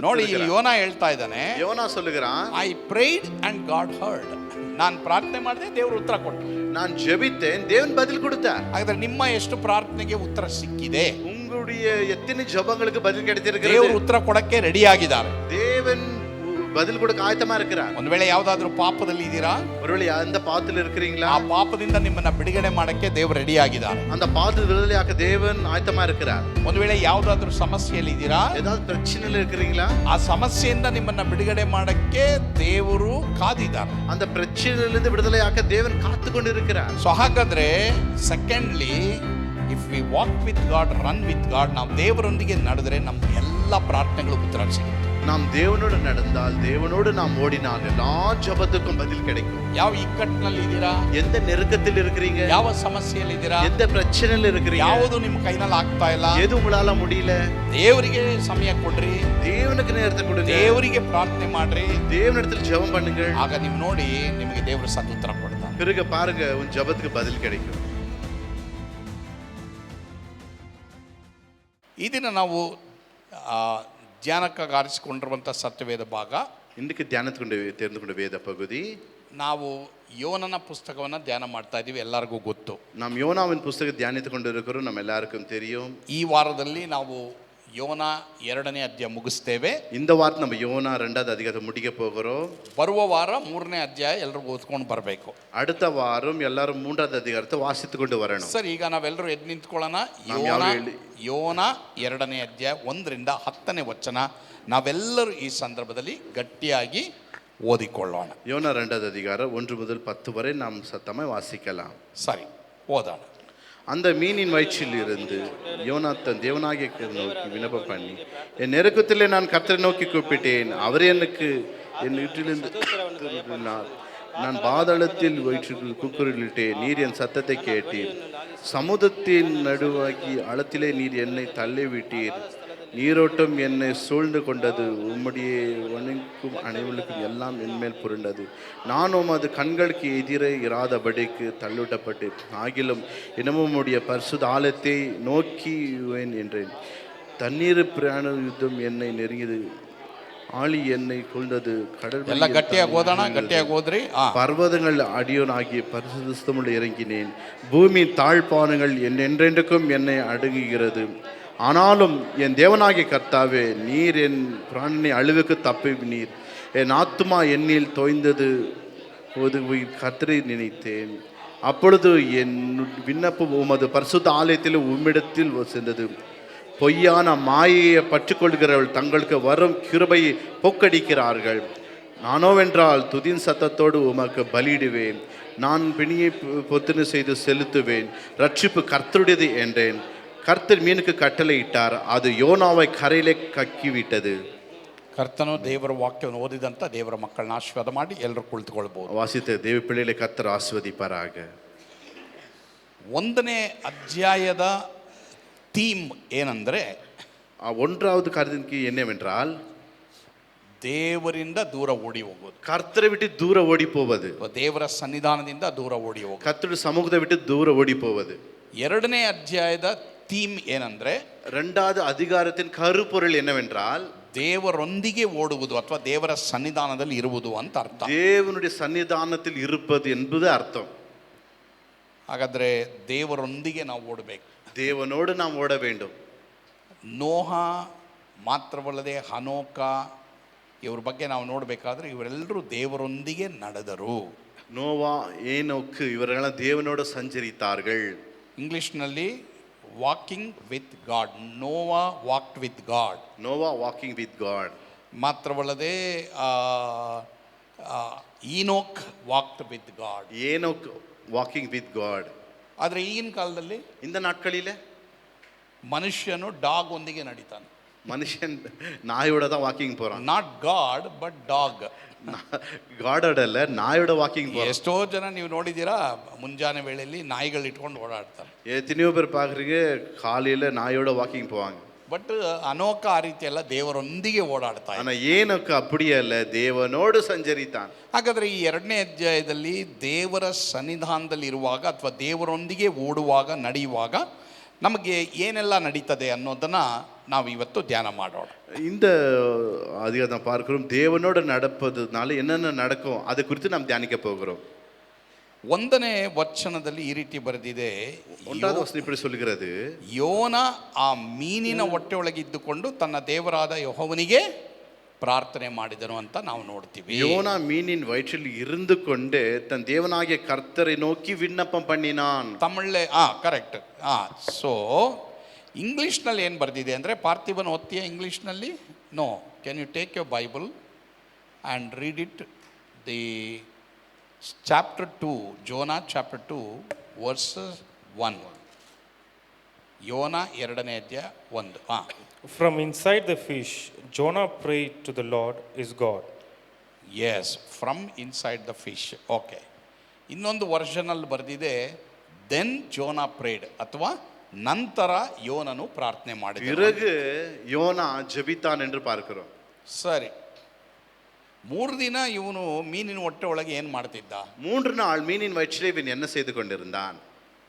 ನೋಡಿ ಇಲ್ಲಿ ಯೋನಾ ಹೇಳ್ತಾ ಇದ್ದಾನೆ, யோனா சொல்லுகிறான், I pride and god heard. ನಾನು ಪ್ರಾರ್ಥನೆ ಮಾಡಿದೆ, ದೇವರು ಉತ್ತರ ಕೊಟ್ಟರು. நான் ஜெபித்தேன், தேவன் பதில் கொடுத்தார். ಹಾಗಾದ್ರೆ ನಿಮ್ಮ ಎಷ್ಟು ಪ್ರಾರ್ಥನೆಗೆ ಉತ್ತರ ಸಿಕ್ಕಿದೆ? உங்களுடைய எத்தனை ஜெபங்களுக்கு பதில் கிடைத்திருக்கிறது? ದೇವರು ಉತ್ತರ ಕೊಡಕ್ಕೆ ರೆಡಿ ಆಗಿದ್ದಾರೆ. தேவன் பதில் கொடுக்க ஆயத்தமா இருக்கிறார். ಒಂದು ವೇಳೆ ಯಾವ್ದಾದ್ರು ಪಾಪದಲ್ಲಿ ಇದ್ದೀರಾ, ஒருவேளை அந்த பாவத்தில் இருக்கிறீங்களா, ಆ ಪಾಪದಿಂದ ನಿಮ್ಮನ್ನ ಬಿಡುಗಡೆ ಮಾಡಕ್ಕೆ ದೇವರು ರೆಡಿ ಆಗಿದ್ದಾರೆ. அந்த பாவத்தில் விடுதலையாக்க தேவன் ஆயத்தமா இருக்கிறார். ಒಂದು ವೇಳೆ ಯಾವ್ದಾದ್ರು ಸಮಸ್ಯೆಯಲ್ಲಿ ಇದ್ದೀರಾ, ஏதாவது பிரச்சனையில இருக்கிறீங்களா, ಆ ಸಮಸ್ಯೆಯಿಂದ ನಿಮ್ಮನ್ನ ಬಿಡುಗಡೆ ಮಾಡಕ್ಕೆ ದೇವರು ಕಾದಿದ್ದಾರೆ. அந்த பிரச்சனையிலிருந்து விடுதலையாக்க தேவன் காத்து கொண்டு இருக்கிறார். ಸೊ ಹಾಗಾದ್ರೆ secondly, if we walk with god, run with god, ನಾವು ದೇವರೊಂದಿಗೆ ನಡೆದ್ರೆ ನಮ್ಮ ಎಲ್ಲ ಪ್ರಾರ್ಥನೆಗಳು ಉತ್ತರ ಸಿಗುತ್ತೆ. நாம் தேவனோடு நடந்தால், தேவனோடு நாம் ஓடினால் எல்லா ஜெபத்துக்கும் பதில் கிடைக்கும். ಯಾವ ಇಕ್ಕಟ್ಟಿನಲ್ಲಿ ಇದ್ದೀರಾ, எந்த நெருக்கத்தில் இருக்கிறீங்க, ಯಾವ ಸಮಸ್ಯೆಯಲ್ಲಿ ಇದ್ದೀರಾ, எந்த பிரச்சனையில இருக்கிறீங்க, ಯಾವುದು ನಿಮ್ಮ ಕೈನಲ್ಲಿ ಆಗ್ತಾ ಇಲ್ಲ, எது உங்களால முடியல, ದೇವರಿಗೆ ಸಮಯ ಕೊಡ್ರಿ, தேவனுக்கு நேரத்தை கொடுங்க, ದೇವರಿಗೆ ಪ್ರಾರ್ಥನೆ ಮಾಡ್ರಿ, தேவனிடத்தில் ஜெபம் பண்ணுங்க. ಆಗ ನೀವು ನೋಡಿ ನಿಮಗೆ ದೇವರು ಸದುತ್ತರ ಕೊಡ್ತಾನೆ. பிறகு பாருங்க, உன் ஜெபத்துக்கு பதில் கிடைக்கும். ಈ ದಿನ ನಾವು ಧ್ಯಾನಕ್ಕಾಗಿ ಆರಿಸಿಕೊಂಡಿರುವಂಥ ಸತ್ಯವೇದ ಭಾಗ, இன்றைக்கு தியானத்துக்கு தேர்ந்து கொண்ட வேத பகுதி, ನಾವು ಯೋನನ ಪುಸ್ತಕವನ್ನು ಧ್ಯಾನ ಮಾಡ್ತಾ ಇದ್ದೀವಿ, ಎಲ್ಲರಿಗೂ ಗೊತ್ತು. நாம் யோனாவின் புஸ்தக தியானித்து கொண்டு இருக்கிறோம், நம்ம எல்லாருக்கும் தெரியும். ಈ ವಾರದಲ್ಲಿ ನಾವು ಯೋನ 2ನೇ ಅಧ್ಯಾಯ ಮುಗಿಸ್ತೇವೆ. இந்த வாரத்தில் நம்ம யோனா 2வது அதிகாரத்தை முடிக்க போகிறோம். ಬರುವ ವಾರ 3ನೇ ಅಧ್ಯಾಯ ಎಲ್ಲರಿಗೂ ಓದ್ಕೊಂಡು ಬರಬೇಕು. அடுத்த வாரம் எல்லாரும் 3வது அதிகாரத்தை வாசித்து கொண்டு வரணும். ಸರ್, ಈಗ ನಾವೆಲ್ಲರೂ ಎದ್ದು ನಿಂತ್ಕೊಳ್ಳೋಣ. ಯೋನ 2ನೇ ಅಧ್ಯಾಯ 1ರಿಂದ 10ನೇ ವಚನ ನಾವೆಲ್ಲರೂ ಈ ಸಂದರ್ಭದಲ್ಲಿ ಗಟ್ಟಿಯಾಗಿ ಓದಿಕೊಳ್ಳೋಣ. யோனா 2வது அதிகாரம் 1 முதல் 10 வரை நாம் சத்தமாய் வாசிக்கலாம். ಸರಿ, ಓದೋಣ. அந்த மீனின் வயிற்றில் இருந்து யோனா தன் தேவனாகிய நோக்கி விண்ணப்பம் பண்ணி, என் நெருக்கத்திலே நான் கர்த்தரை நோக்கி கூப்பிட்டேன், அவர் எனக்கு என் வீட்டிலிருந்து நான் பாதாளத்தில் வயிற்றுக்குள் கூக்குரலிட்டேன், நீர் என் சத்தத்தை கேட்டீர். சமுதத்தின் நடுவாகி ஆழத்திலே நீர் என்னை தள்ளிவிட்டீர். நீரோட்டம் என்னை சூழ்ந்து கொண்டது, உம்முடைய வணங்கும் அனைவருக்கும் எல்லாம் என்மேல் புரண்டது. நான் உமது கண்களுக்கு எதிரே இராதபடிக்கு தள்ளிவிடப்பட்டேன். ஆகிலும் இன்னமும் உம்முடைய பரிசுத்த ஆலயத்தை நோக்கிவேன் என்றேன். தண்ணீர் பிரயாண யுத்தம் என்னை நெருங்கியது, ஆழி என்னை கொண்டது, ಎಲ್ಲ ಗಟ್ಟಿಯಾಗಿ ಓದೋಣ, ಗಟ್ಟಿಯಾಗಿ ಓದ್ರಿ. பர்வதங்கள் அடியோனாகிய பரிசுத்தமுள்ள இறங்கினேன். பூமி தாழ்பானங்கள் என்றென்றைக்கும் என்னை அடுங்குகிறது. ஆனாலும் என் தேவனாகிய கர்த்தாவே, நீர் என் பிராணனை அழிவுக்கு தப்பினீர். என் ஆத்துமா எண்ணில் தோய்ந்தது போது கர்த்தரை நினைத்தேன். அப்பொழுது என் விண்ணப்பம் உமது பரிசுத்த ஆலயத்தில் உம்மிடத்தில் சென்றது. பொய்யான மாயையை பற்றுக்கொள்கிறவர்கள் தங்களுக்கு வரும் கிருபையை போக்கடிக்கிறார்கள். நானோவென்றால் துதின் சத்தத்தோடு உமக்கு பலியிடுவேன். நான் பிணியை பொத்தனை செய்து செலுத்துவேன். ரட்சிப்பு கர்த்தருடையது என்றேன். ಕರ್ತರ್ ಮೀನುக்கு ಕಟ್ಟಲೆ ಇಟ್ಟಾರ, ಅದು ಯೋನಾவை ಕರೆಯಲೆ ಕಕ್ಕಿವಿಟ್ಟದು. ಕರ್ತನು ದೇವರ ವಾಕ್ಯವನ್ನು ಓದಿದಂಥ ದೇವರ ಮಕ್ಕಳನ್ನ ಆಶೀರ್ವಾದ ಮಾಡಿ ಎಲ್ಲರೂ ಕುಳಿತುಕೊಳ್ಬಹುದು. ವಾಸಿತ ದೇವ ಪಿಳ್ಳೆಲೆ ಕರ್ತರು ಆಶೀರ್ವದಿಪಾರಾಗ. 1ನೇ ಅಧ್ಯಾಯದ ಥೀಮ್ ಏನಂದ್ರೆ, 1வது ಕಾರ್ಯಕ್ಕೆ என்னவென்றால், ದೇವರಿಂದ ದೂರ ಓಡಿ ಹೋಗೋದು, ಕರ್ತரை விட்டு ದೂರ ಓಡಿ போவது, ದೇವರ ಸನ್ನಿಧಾನದಿಂದ ದೂರ ಓಡಿ ಹೋಗೋದು, ಕರ್ತರುடைய சமூகத்தை விட்டு ದೂರ ಓಡಿ போவது. 2ನೇ ಅಧ್ಯಾಯದ ಥೀಮ್ ಏನಂದ್ರೆ, 2வது அதிகாரத்தின் கருப்பொருள் என்னவென்றால், ದೇವರೊಂದಿಗೆ ಓಡುವುದು ಅಥವಾ ದೇವರ ಸನ್ನಿಧಾನದಲ್ಲಿ ಇರುವುದು ಅಂತ ಅರ್ಥ. தேவனுடைய சன்னிதானத்தில் இருப்பது என்பது அர்த்தம். ಹಾಗಾದ್ರೆ ದೇವರೊಂದಿಗೆ ನಾವು ಓಡಬೇಕು, தேவனோடு நாம் ஓட வேண்டும். ನೋಹ ಮಾತ್ರವಲ್ಲದೆ ಹನೋಕ ಇವ್ರ ಬಗ್ಗೆ ನಾವು ನೋಡಬೇಕಾದ್ರೆ ಇವರೆಲ್ಲರೂ ದೇವರೊಂದಿಗೆ ನಡೆದರು. நோவா, ஏனோக்கு இவர்களெல்லாம் தேவனோடு சஞ்சரித்தார்கள். ಇಂಗ್ಲಿಷ್ನಲ್ಲಿ walking with God, Noah walked with God. Noah walking with God. ಮಾತ್ರವಲ್ಲದೆ Enoch walked with God. Enoch walking with God. ಆದರೆ ಈಗಿನ ಕಾಲದಲ್ಲಿ இந்த நாட்களில் ಮನುಷ್ಯನು ಡಾಗ್ ಒಂದಿಗೆ ನಡೀತಾನೆ. மனுஷன் நாயோட தான் வாக்கிங் போறான். Not God but dog. ಗಾಡೋಡ ಅಲ್ಲ, ನಾಯೋட ವಾಕಿಂಗ್ போறான். ಎಷ್ಟೋ ಜನ ನೀವು ನೋಡಿದ್ದೀರಾ, ಮುಂಜಾನೆ ವೇಳೆಯಲ್ಲಿ ನಾಯಿಗಳು ಇಟ್ಕೊಂಡು ಓಡಾಡ್ತಾರೆ. எத்தனையோ பேர் பார்க்குறீங்க, காலையில் நாயோட வாக்கிங் போவாங்க. ಬಟ್ ಅನೋಕ ಆ ರೀತಿ ಎಲ್ಲ ದೇವರೊಂದಿಗೆ ಓಡಾಡ್ತಾ ಇದ್ದ. ஆனால் ஏனோக்கு அப்படியே அல்ல, தேவனோடு சஞ்சரித்தான். ಹಾಗಾದರೆ ಈ 2ನೇ ಅಧ್ಯಾಯದಲ್ಲಿ ದೇವರ ಸನ್ನಿಧಾನದಲ್ಲಿ ಇರುವಾಗ ಅಥವಾ ದೇವರೊಂದಿಗೆ ಓಡುವಾಗ ನಡೆಯುವಾಗ ನಮಗೆ ಏನೆಲ್ಲ ನಡೀತದೆ ಅನ್ನೋದನ್ನು ನಾವು ಇವತ್ತು ಧ್ಯಾನ ಮಾಡೋಣ. இந்த அதிகாரம் பார்க்கிறோம், தேவனோடு நடப்பதுனால என்னென்ன நடக்கும் அதை குறித்து நாம் தியானிக்க போகிறோம். 1ನೇ ವಚನದಲ್ಲಿ ಈ ರೀತಿ ಬರೆದಿದೆ, ஒன்றாவது வசனம் இப்படி சொல்கிறது, ಯೋನ ಆ ಮೀನಿನ ಹೊಟ್ಟೆಯೊಳಗೆ ಇದ್ದುಕೊಂಡು ತನ್ನ ದೇವರಾದ ಯೆಹೋವನಿಗೆ ಪ್ರಾರ್ಥನೆ ಮಾಡಿದನು ಅಂತ ನಾವು ನೋಡ್ತೀವಿ. யோனா மீனின் வயிற்றில் இருந்து கொண்டே தன் தேவனாகிய கர்த்தரை நோக்கி விண்ணப்பம் பண்ணினான். ತಮಿಳೇ ಕರೆಕ್ಟ್. ಸೊ ಇಂಗ್ಲೀಷ್ನಲ್ಲಿ ಏನು ಬರೆದಿದೆ ಅಂದರೆ, ಪಾರ್ಥಿವನ್ ಓದ್ತೀಯ ಇಂಗ್ಲೀಷ್ನಲ್ಲಿ? No, can you take your Bible and read it, the chapter 2, Jonah chapter 2 verses 1. ಯೋನ 2ನೇ ಅಧ್ಯಾಯ 1. From inside the fish, Jonah prayed to the Lord his God. Yes, from inside the fish. Okay. ಇನ್ನೊಂದು ವರ್ಷನಲ್ಲಿ ಬರೆದಿದೆ, then Jonah prayed, ಅಥವಾ ನಂತರ ಯೋನನು ಪ್ರಾರ್ಥನೆ ಮಾಡಿದ. பிறகு யோனா ஜெபித்தான் என்று பார்க்கிறோம். ಸರಿ, 3 ದಿನ ಇವನು ಮೀನಿನ ಹೊಟ್ಟೆ ಒಳಗೆ ಏನು ಮಾಡ್ತಿದ್ದ? 3 நாள் மீனின் வயிற்றிலே இவன் என்ன செய்து கொண்டிருந்தான்?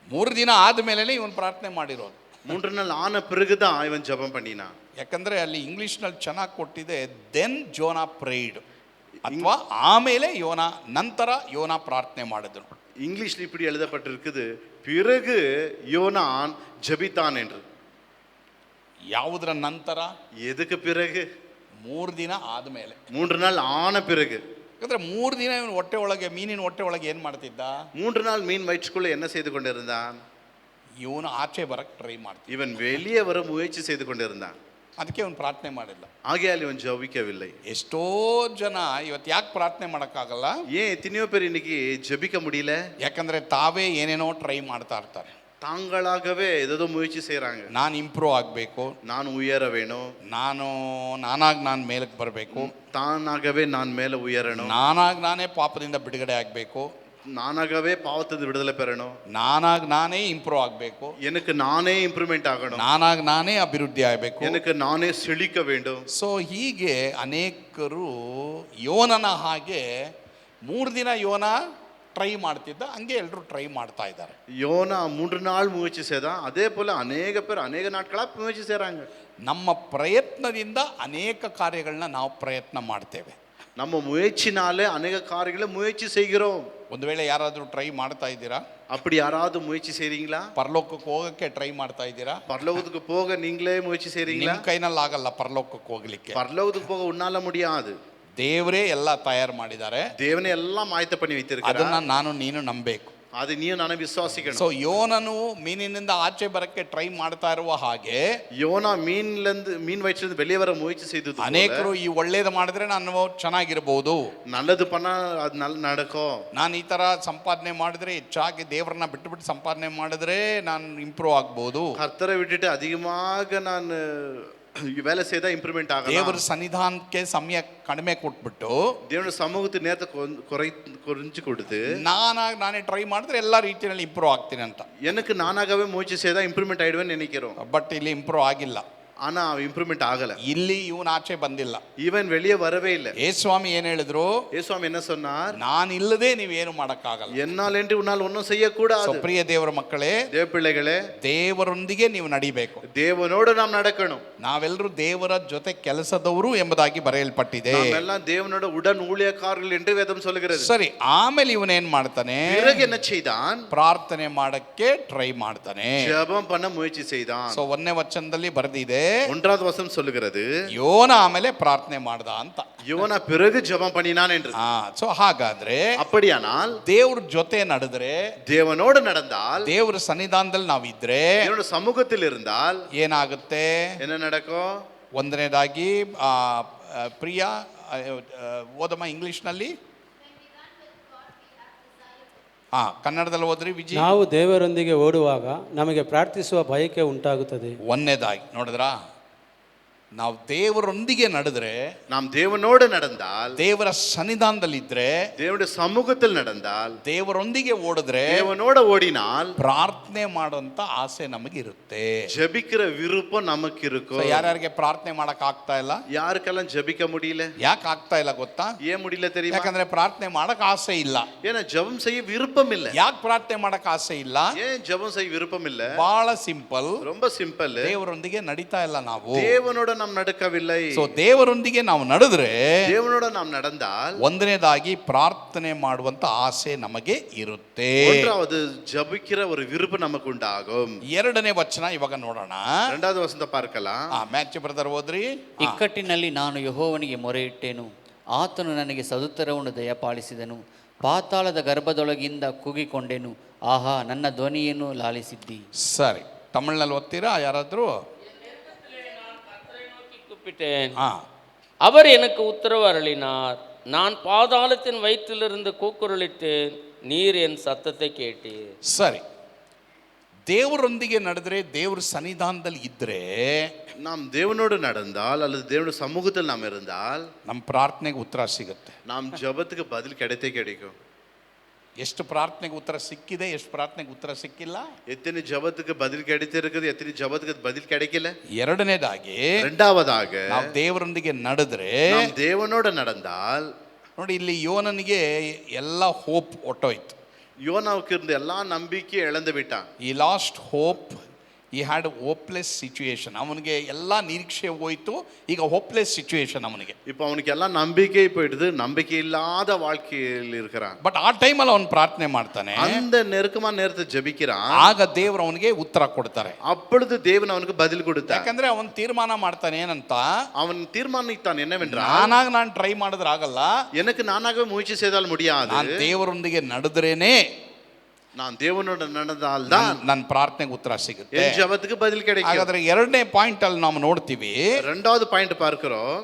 3 ದಿನ ಆದಮೇಲೆ ಇವನು ಪ್ರಾರ್ಥನೆ ಮಾಡಿರೋದು. 3 நாள் ஆன பிறகுதான் இவன் ஜெபம் பண்ணினான். ಯಾಕಂದರೆ ಅಲ್ಲಿ ಇಂಗ್ಲೀಷ್ನಲ್ಲಿ ಚೆನ್ನಾಗಿ ಕೊಟ್ಟಿದೆ, ದೆನ್ ಜೋನಾ ಪ್ರೇಯ್ಡ್, ಅಥವಾ ಆಮೇಲೆ ಯೋನ, ನಂತರ ಯೋನ ಪ್ರಾರ್ಥನೆ ಮಾಡಿದನು. இங்கிலீஷ்ல இப்படி எழுதப்பட்டிருக்குது, பிறகு யோனான் ஜெபித்தான் என்று. ಯಾವುದರ ನಂತರ? எதுக்கு பிறகு? 3 ದಿನ ಆದಮೇಲೆ. 3 நாள் ஆன பிறகு. ಯಾಕಂದರೆ 3 ದಿನ ಇವನು ಹೊಟ್ಟೆ ಒಳಗೆ, ಮೀನಿನ ಹೊಟ್ಟೆ ಒಳಗೆ ಏನು ಮಾಡ್ತಿದ್ದ? 3 நாள் மீன் வயிற்றுக்குள்ள என்ன செய்து கொண்டிருந்தான்? ಇವನು ಆಚೆ ಬರಕ್ಕೆ ಟ್ರೈ ಮಾಡ್ತಿದ್ದ. இவன் வெளியே வர முயற்சி செய்து கொண்டிருந்தான். ಅದಕ್ಕೆ ಅವನು ಪ್ರಾರ್ಥನೆ ಮಾಡಿಲ್ಲ. ஆகையால் இவன் ஜெபிக்கவில்லை. ಎಷ್ಟೋ ಜನ ಇವತ್ತು ಯಾಕೆ ಪ್ರಾರ್ಥನೆ ಮಾಡೋಕ್ಕಾಗಲ್ಲ? ஏன் எத்தனையோ பேர் இன்னைக்கு ஜெபிக்க முடியல? ಯಾಕಂದರೆ ತಾವೇ ಏನೇನೋ ಟ್ರೈ ಮಾಡ್ತಾ ಇರ್ತಾರೆ. தாங்களாகவே ஏதோ முயற்சி செய்கிறாங்க. ನಾನು ಇಂಪ್ರೂವ್ ಆಗಬೇಕು, நான் உயர வேணும், ನಾನಾಗಿ ನಾನು ಮೇಲಕ್ಕೆ ಬರಬೇಕು, தானாகவே நான் மேலே உயரணும், ನಾನೇ ಪಾಪದಿಂದ ಬಿಡುಗಡೆ ಆಗಬೇಕು, நானாகவே பாவத்திலிருந்து விடுதலை பெறணும், ನಾನೇ ಇಂಪ್ರೂವ್ ಆಗಬೇಕು, எனக்கு நானே ಇಂಪ್ರೂವ್ಮೆಂಟ್ ಆಗணும், ನಾನೇ ಅಭಿವೃದ್ಧಿ ಆಗಬೇಕು, எனக்கு நானே செழிக்க வேண்டும். ಸೊ ಹೀಗೆ ಅನೇಕರು ಯೋನನ ಹಾಗೆ 3 ದಿನ ಯೋನ ಟ್ರೈ ಮಾಡ್ತಿದ್ದ, ಹಂಗೆ ಎಲ್ಲರೂ ಟ್ರೈ ಮಾಡ್ತಾ ಇದ್ದಾರೆ. யோனா 3 நாள் முயற்சி செய்தான், அதே போல அநேக பேர் அநேக நாட்களாக முயற்சி செய்கிறாங்க. ನಮ್ಮ ಪ್ರಯತ್ನದಿಂದ ಅನೇಕ ಕಾರ್ಯಗಳನ್ನ ನಾವು ಪ್ರಯತ್ನ ಮಾಡ್ತೇವೆ. நம்ம முயற்சினாலே அநேக காரியங்களை முயற்சி செய்கிறோம். ಒಂದು ವೇಳೆ ಯಾರಾದರೂ ಟ್ರೈ ಮಾಡ್ತಾ ಇದ್ದೀರಾ? அப்படி யாராவது முயற்சி செய்றீங்களா? ಪರಲೋಕಕ್ಕೆ ಹೋಗಕ್ಕೆ ಟ್ರೈ ಮಾಡ್ತಾ ಇದ್ದೀರಾ? பரலோகத்துக்கு போக நீங்களே முயற்சி செய்றீங்களா? ನಿಮ್ಮ ಕೈನಲ್ಲಿ ಆಗಲ್ಲ ಪರಲೋಕಕ್ಕೆ ಹೋಗ್ಲಿಕ್ಕೆ. பரலோகத்துக்கு போக உன்னால முடியாது. ದೇವರೇ ಎಲ್ಲ ತಯಾರು ಮಾಡಿದ್ದಾರೆ. தேவனே எல்லாம் ஆயத்த பண்ணி வைத்திருக்கிறார். ಅದನ್ನ ನಾನು ನೀನು ನಂಬಬೇಕು. ಅದು ನೀವು ನಾನು ವಿಶ್ವಾಸಿക്കണം. ಸೊ ಯೋನನು ಮೀನಿನಿಂದ ಆಚೆ ಬರಕ್ಕೆ ಟ್ರೈ ಮಾಡ್ತಾ ಇರುವ ಹಾಗೆ, யோனா மீன் வயிற்றிலிருந்து வெளியே வர முயற்சி செய்தது ಅನೇಕರು ಈ ಒಳ್ಳೇದು ಮಾಡಿದ್ರೆ ನಾನು ಚೆನ್ನಾಗಿರಬಹುದು, நல்லது பண்ணா அது நடக்கும், ನಾನು ಈ ತರ ಸಂಪಾದನೆ ಮಾಡಿದ್ರೆ, ಹೆಚ್ಚಾಗಿ ದೇವರನ್ನ ಬಿಟ್ಟು ಸಂಪಾದನೆ ಮಾಡಿದ್ರೆ ನಾನು ಇಂಪ್ರೂವ್ ಆಗ್ಬಹುದು, கர்த்தரை விட்டுட்டு அதிகமாக நான் வேலை செய்தா ಇಂಪ್ರೂವ್ಮೆಂಟ್ ಆಗಲ್ಲ, ದೇವರ ಸನ್ನಿಧಾನಕ್ಕೆ ಸಮಯ ಕಡಿಮೆ ಕೊಟ್ಬಿಟ್ಟು ದೇವರ ಸಮೂಹಕ್ಕೆ ನೇರತೆ குறைஞ்சு கொடுத்து ನಾನೇ ಟ್ರೈ ಮಾಡಿದ್ರೆ ಎಲ್ಲ ರೀತಿಯಲ್ಲಿ ಇಂಪ್ರೂವ್ ಆಗ್ತೀನಿ ಅಂತ, எனக்கு நானாகவே முயற்சி செய்தா ಇಂಪ್ರೂವ್ಮೆಂಟ್ ಆಯ್டுவேன்னு நினைக்கிறோம். ಬಟ್ ಇಲ್ಲಿ ಇಂಪ್ರೂವ್ ಆಗಿಲ್ಲ. ஆனா ಇಂಪ್ರೂವ್ಮೆಂಟ್ ಆಗಲ್ಲ. ಇಲ್ಲಿ ಇವನು ಆಚೆ ಬಂದಿಲ್ಲ, ಇವನ್ வெளியே வரவே இல்லை. ಯೇಸುಸ್ವಾಮಿ ಏನ್ ಹೇಳಿದ್ರು? ಯೇಸುಸ್ವಾಮಿ என்ன சொன்னார்? ನಾನು ಇಲ್ಲದೆ ನೀವೇನು ಮಾಡಕ್ಕಾಗಲ್ಲ. என்னாலன்றி உன்னால் ஒன்றும் செய்யக்கூடாது. ಪ್ರಿಯ ದೇವರ ಮಕ್ಕಳೇ, ದೇವ பிள்ளைகளே, ದೇವರೊಂದಿಗೆ ನೀವು ನಡಿಬೇಕು. ದೇವನೋடு நாம் நடக்கணும். ನಾವೆಲ್ಲರೂ ದೇವರ ಜೊತೆ ಕೆಲಸದವರು ಎಂಬುದಾಗಿ ಬರೆಯಲ್ಪಟ್ಟಿದೆ. ನಾವೆಲ್ಲ ದೇವನೋட உடன் ஊழியக்காரர்கள் என்று வேதம் சொல்கிறது. ಸರಿ, ಆಮೇಲೆ ಇವನೇನ್ ಮಾಡ್ತಾನೆ? பிறகு என்ன செய்தான்? ಪ್ರಾರ್ಥನೆ ಮಾಡಕ್ಕೆ ಟ್ರೈ ಮಾಡ್ತಾನೆ, ஜெபம் பண்ண முயற்சி செய்தான். ಸೊ 1ನೇ ವಚನದಲ್ಲಿ ಬರೆದಿದೆ, 1வது வசனம் சொல்லுகிறது, ಯೋನ ಆಮೇಲೆ ಪ್ರಾರ್ಥನೆ ಮಾಡ್ದ ಅಂತ. யோனா பிறகு ஜெபம் பண்ணினான் என்று. ಸೊ ಹಾಗಾದ್ರೆ அப்படியானால் ದೇವ್ರ ಜೊತೆ ನಡೆದ್ರೆ, தேவனோடு நடந்தால், ದೇವರ ಸನ್ನಿಧಾನದಲ್ಲಿ ನಾವಿದ್ರೆ, தேவனோட சமூகத்தில் இருந்தால் ಏನಾಗುತ್ತೆ? என்ன நடக்கும்? 1ನೇದಾಗಿ ಪ್ರಿಯ ಓದಮ್ಮ ಇಂಗ್ಲಿಷ್ನಲ್ಲಿ, ಕನ್ನಡದಲ್ಲಿ ಓದ್ರಿ ವಿಜಿ. ನಾವು ದೇವರೊಂದಿಗೆ ಓಡುವಾಗ ನಮಗೆ ಪ್ರಾರ್ಥಿಸುವ ಬಯಕೆ ಉಂಟಾಗುತ್ತದೆ. 1ನೇದಾಗಿ ನೋಡಿದ್ರಾ? ನಾವು ದೇವರೊಂದಿಗೆ ನಡೆದ್ರೆ, நாம் தேவனோடு நடந்தால், ದೇವರ ಸನ್ನಿಧಾನದಲ್ಲಿದ್ರೆ, தேவனுடைய சமூகத்தில் நடந்தால், ದೇವರೊಂದಿಗೆ ಓಡಿದ್ರೆ, தேவனோட ஓடினால் ಪ್ರಾರ್ಥನೆ ಮಾಡುವಂತ ಆಸೆ ನಮಗೆ ಇರುತ್ತೆ. ஜெபிக்கிற விருப்பம் நமக்கு So, இருக்கும். ಯಾರ್ಯಾರಿಗೆ ಪ್ರಾರ್ಥನೆ ಮಾಡಕ್ ಆಗ್ತಾ ಇಲ್ಲ? யாருக்கெல்லாம் ஜெபிக்க முடியல? ಯಾಕೆ ಆಗ್ತಾ ಇಲ್ಲ ಗೊತ್ತಾ? ஏன் முடியல தெரியுமா? ಯಾಕಂದ್ರೆ ಪ್ರಾರ್ಥನೆ ಮಾಡಕ್ ಆಸೆ ಇಲ್ಲ. ஏன்னா ஜெபம் செய்ய விருப்பம் இல்ல. ಯಾಕೆ ಪ್ರಾರ್ಥನೆ ಮಾಡಕ್ ಆಸೆ ಇಲ್ಲ? ஏன் ஜெபம் செய்ய விருப்பம் இல்ல? ಬಹಳ ಸಿಂಪಲ್. ரொம்ப சிம்பிள். ದೇವರೊಂದಿಗೆ ನಡೀತಾ ಇಲ್ಲ ನಾವು. தேவனோட நாம் நடக்கவில்லை. ಸೊ ದೇವರೊಂದಿಗೆ ನಾವು ನಡೆದ್ರೆ, தேவனோட நாம் நடந்தால், ಒಂದನೇದಾಗಿ ಪ್ರಾರ್ಥನೆ ಮಾಡುವಂತ ಆಸೆ ನಮಗೆ ಇರುತ್ತೆ. ஒன்றாவது ஜெபிக்கிற ஒரு விருப்பம் நமக்கு உண்டாகும். ಎರಡನೇ ವಚನ ಇವಾಗ ನೋಡೋಣ. இரண்டாவது வசனத்தை பார்க்கலாம். ಮ್ಯಾಚ್ ಬ್ರದರ್ ಓದ್ರಿ. ಇಕ್ಕಟ್ಟಿನಲ್ಲಿ ನಾನು ಯೆಹೋವನಿಗೆ ಮೊರೆಯಿಟ್ಟೆನು, ಆತನು ನನಗೆ ಸದುತ್ತರವನ್ನು ದಯಪಾಲಿಸಿದನು. ಪಾತಾಳದ ಗರ್ಭದೊಳಗಿಂದ ಕೂಗಿಕೊಂಡೆನು, ಆಹಾ ನನ್ನ ಧ್ವನಿಯನ್ನು ಲಾಲಿಸಿದ್ದಿ. ಸರಿ, ತಮಿಳ್ನಲ್ಲಿ ಓದ್ತೀರಾ ಯಾರಾದ್ರೂ? கூப்பிட்டேன், ಹಾ, அவர் எனக்கு உத்தரவு அருளினார். நான் பாதாளத்தின் வயிற்றிலிருந்து கூக்குரலிட்டேன், நீர் என் சத்தத்தை கேட்டீர். ಸರಿ. ದೇವರೊಂದಿಗೆ ನಡೆದ್ರೆ, ದೇವ್ರ ಸನ್ನಿಧಾನದಲ್ಲಿ ಇದ್ರೆ, நாம் தேவனோடு நடந்தால் அல்லது தேவனுடைய சமூகத்தில் நாம் இருந்தால் ನಮ್ಮ ಪ್ರಾರ್ಥನೆಗೆ ಉತ್ತರ ಸಿಗುತ್ತೆ. நாம் ஜெபத்துக்கு பதில் கிடைத்தே கிடைக்கும். ಎಷ್ಟು ಪ್ರಾರ್ಥನೆಗೆ ಉತ್ತರ ಸಿಕ್ಕಿದೆ, ಎಷ್ಟು ಪ್ರಾರ್ಥನೆಗೆ ಉತ್ತರ ಸಿಕ್ಕಿಲ್ಲ. எத்தனை ஜெபத்துக்கு பதில் கிடைத்திருக்குது, எத்தனை ஜெபத்துக்கு பதில் கிடைக்கல. ಎರಡನೇದಾಗಿ, இரண்டாவதாக ನಾವು ದೇವರೊಂದಿಗೆ ನಡೆದ್ರೆ, நாம் தேவனோடு நடந்தால், ನೋಡಿ ಇಲ್ಲಿ ಯೋನನಿಗೆ ಎಲ್ಲ ಹೋಪ್ ಒಟ್ಟೋಯ್ತು. யோனாவுக்கு இருந்த எல்லா நம்பிக்கையும் இழந்து விட்டான். ಈ last hope, he had hopeless situation. ಅವನಿಗೆ ಎಲ್ಲ ನಿರೀಕ್ಷೆ ಹೋಯ್ತು, ಈಗ ಹೋಪ್ಲೆಸ್ ಸಿಚುವೇಶನ್ ಅವನಿಗೆ. இப்போ அவனுக்கு எல்லாம் நம்பிக்கை போயிடுது, நம்பிக்கை இல்லாத வாழ்க்கையில் இருக்கிறான். ಬಟ್ ಆ ಟೈಮಲ್ಲಿ ಅವನು ಪ್ರಾರ್ಥನೆ ಮಾಡ್ತಾನೆ. அந்த நெருக்கமான நேரத்தை ஜெபிக்கிறான். ಆಗ ದೇವರು ಅವನಿಗೆ ಉತ್ತರ ಕೊಡ್ತಾರೆ. அப்பொழுது தேவன் அவனுக்கு பதில் கொடுத்தார். ಯಾಕಂದ್ರೆ ಅವನು ತೀರ್ಮಾನ ಮಾಡ್ತಾನೆ ಏನಂತ, அவன் தீர்மானித்தான் என்னவென்றால், ನಾನಾಗ ನಾನು ಟ್ರೈ ಮಾಡಿದ್ರೆ ಆಗಲ್ಲ, எனக்கு நானாகவே முயற்சி செய்தால் முடியாது, ನಾನು ದೇವರೊಂದಿಗೆ ನಡೆದ್ರೇನೆ நான் தேவனோடு நடந்தால் தான் ನನ್ನ ಪ್ರಾರ್ಥನೆಗೆ ಉತ್ತರ ಸಿಗುತ್ತೆ. என் ஜெபத்துக்கு பதில் கிடைக்கும். ಹಾಗಾದ್ರೆ ಎರಡನೇ ಪಾಯಿಂಟ್ ಅಲ್ಲಿ ನಾವು ನೋಡ್ತೀವಿ, இரண்டாவது பாயிண்ட் பார்க்கிறோம்.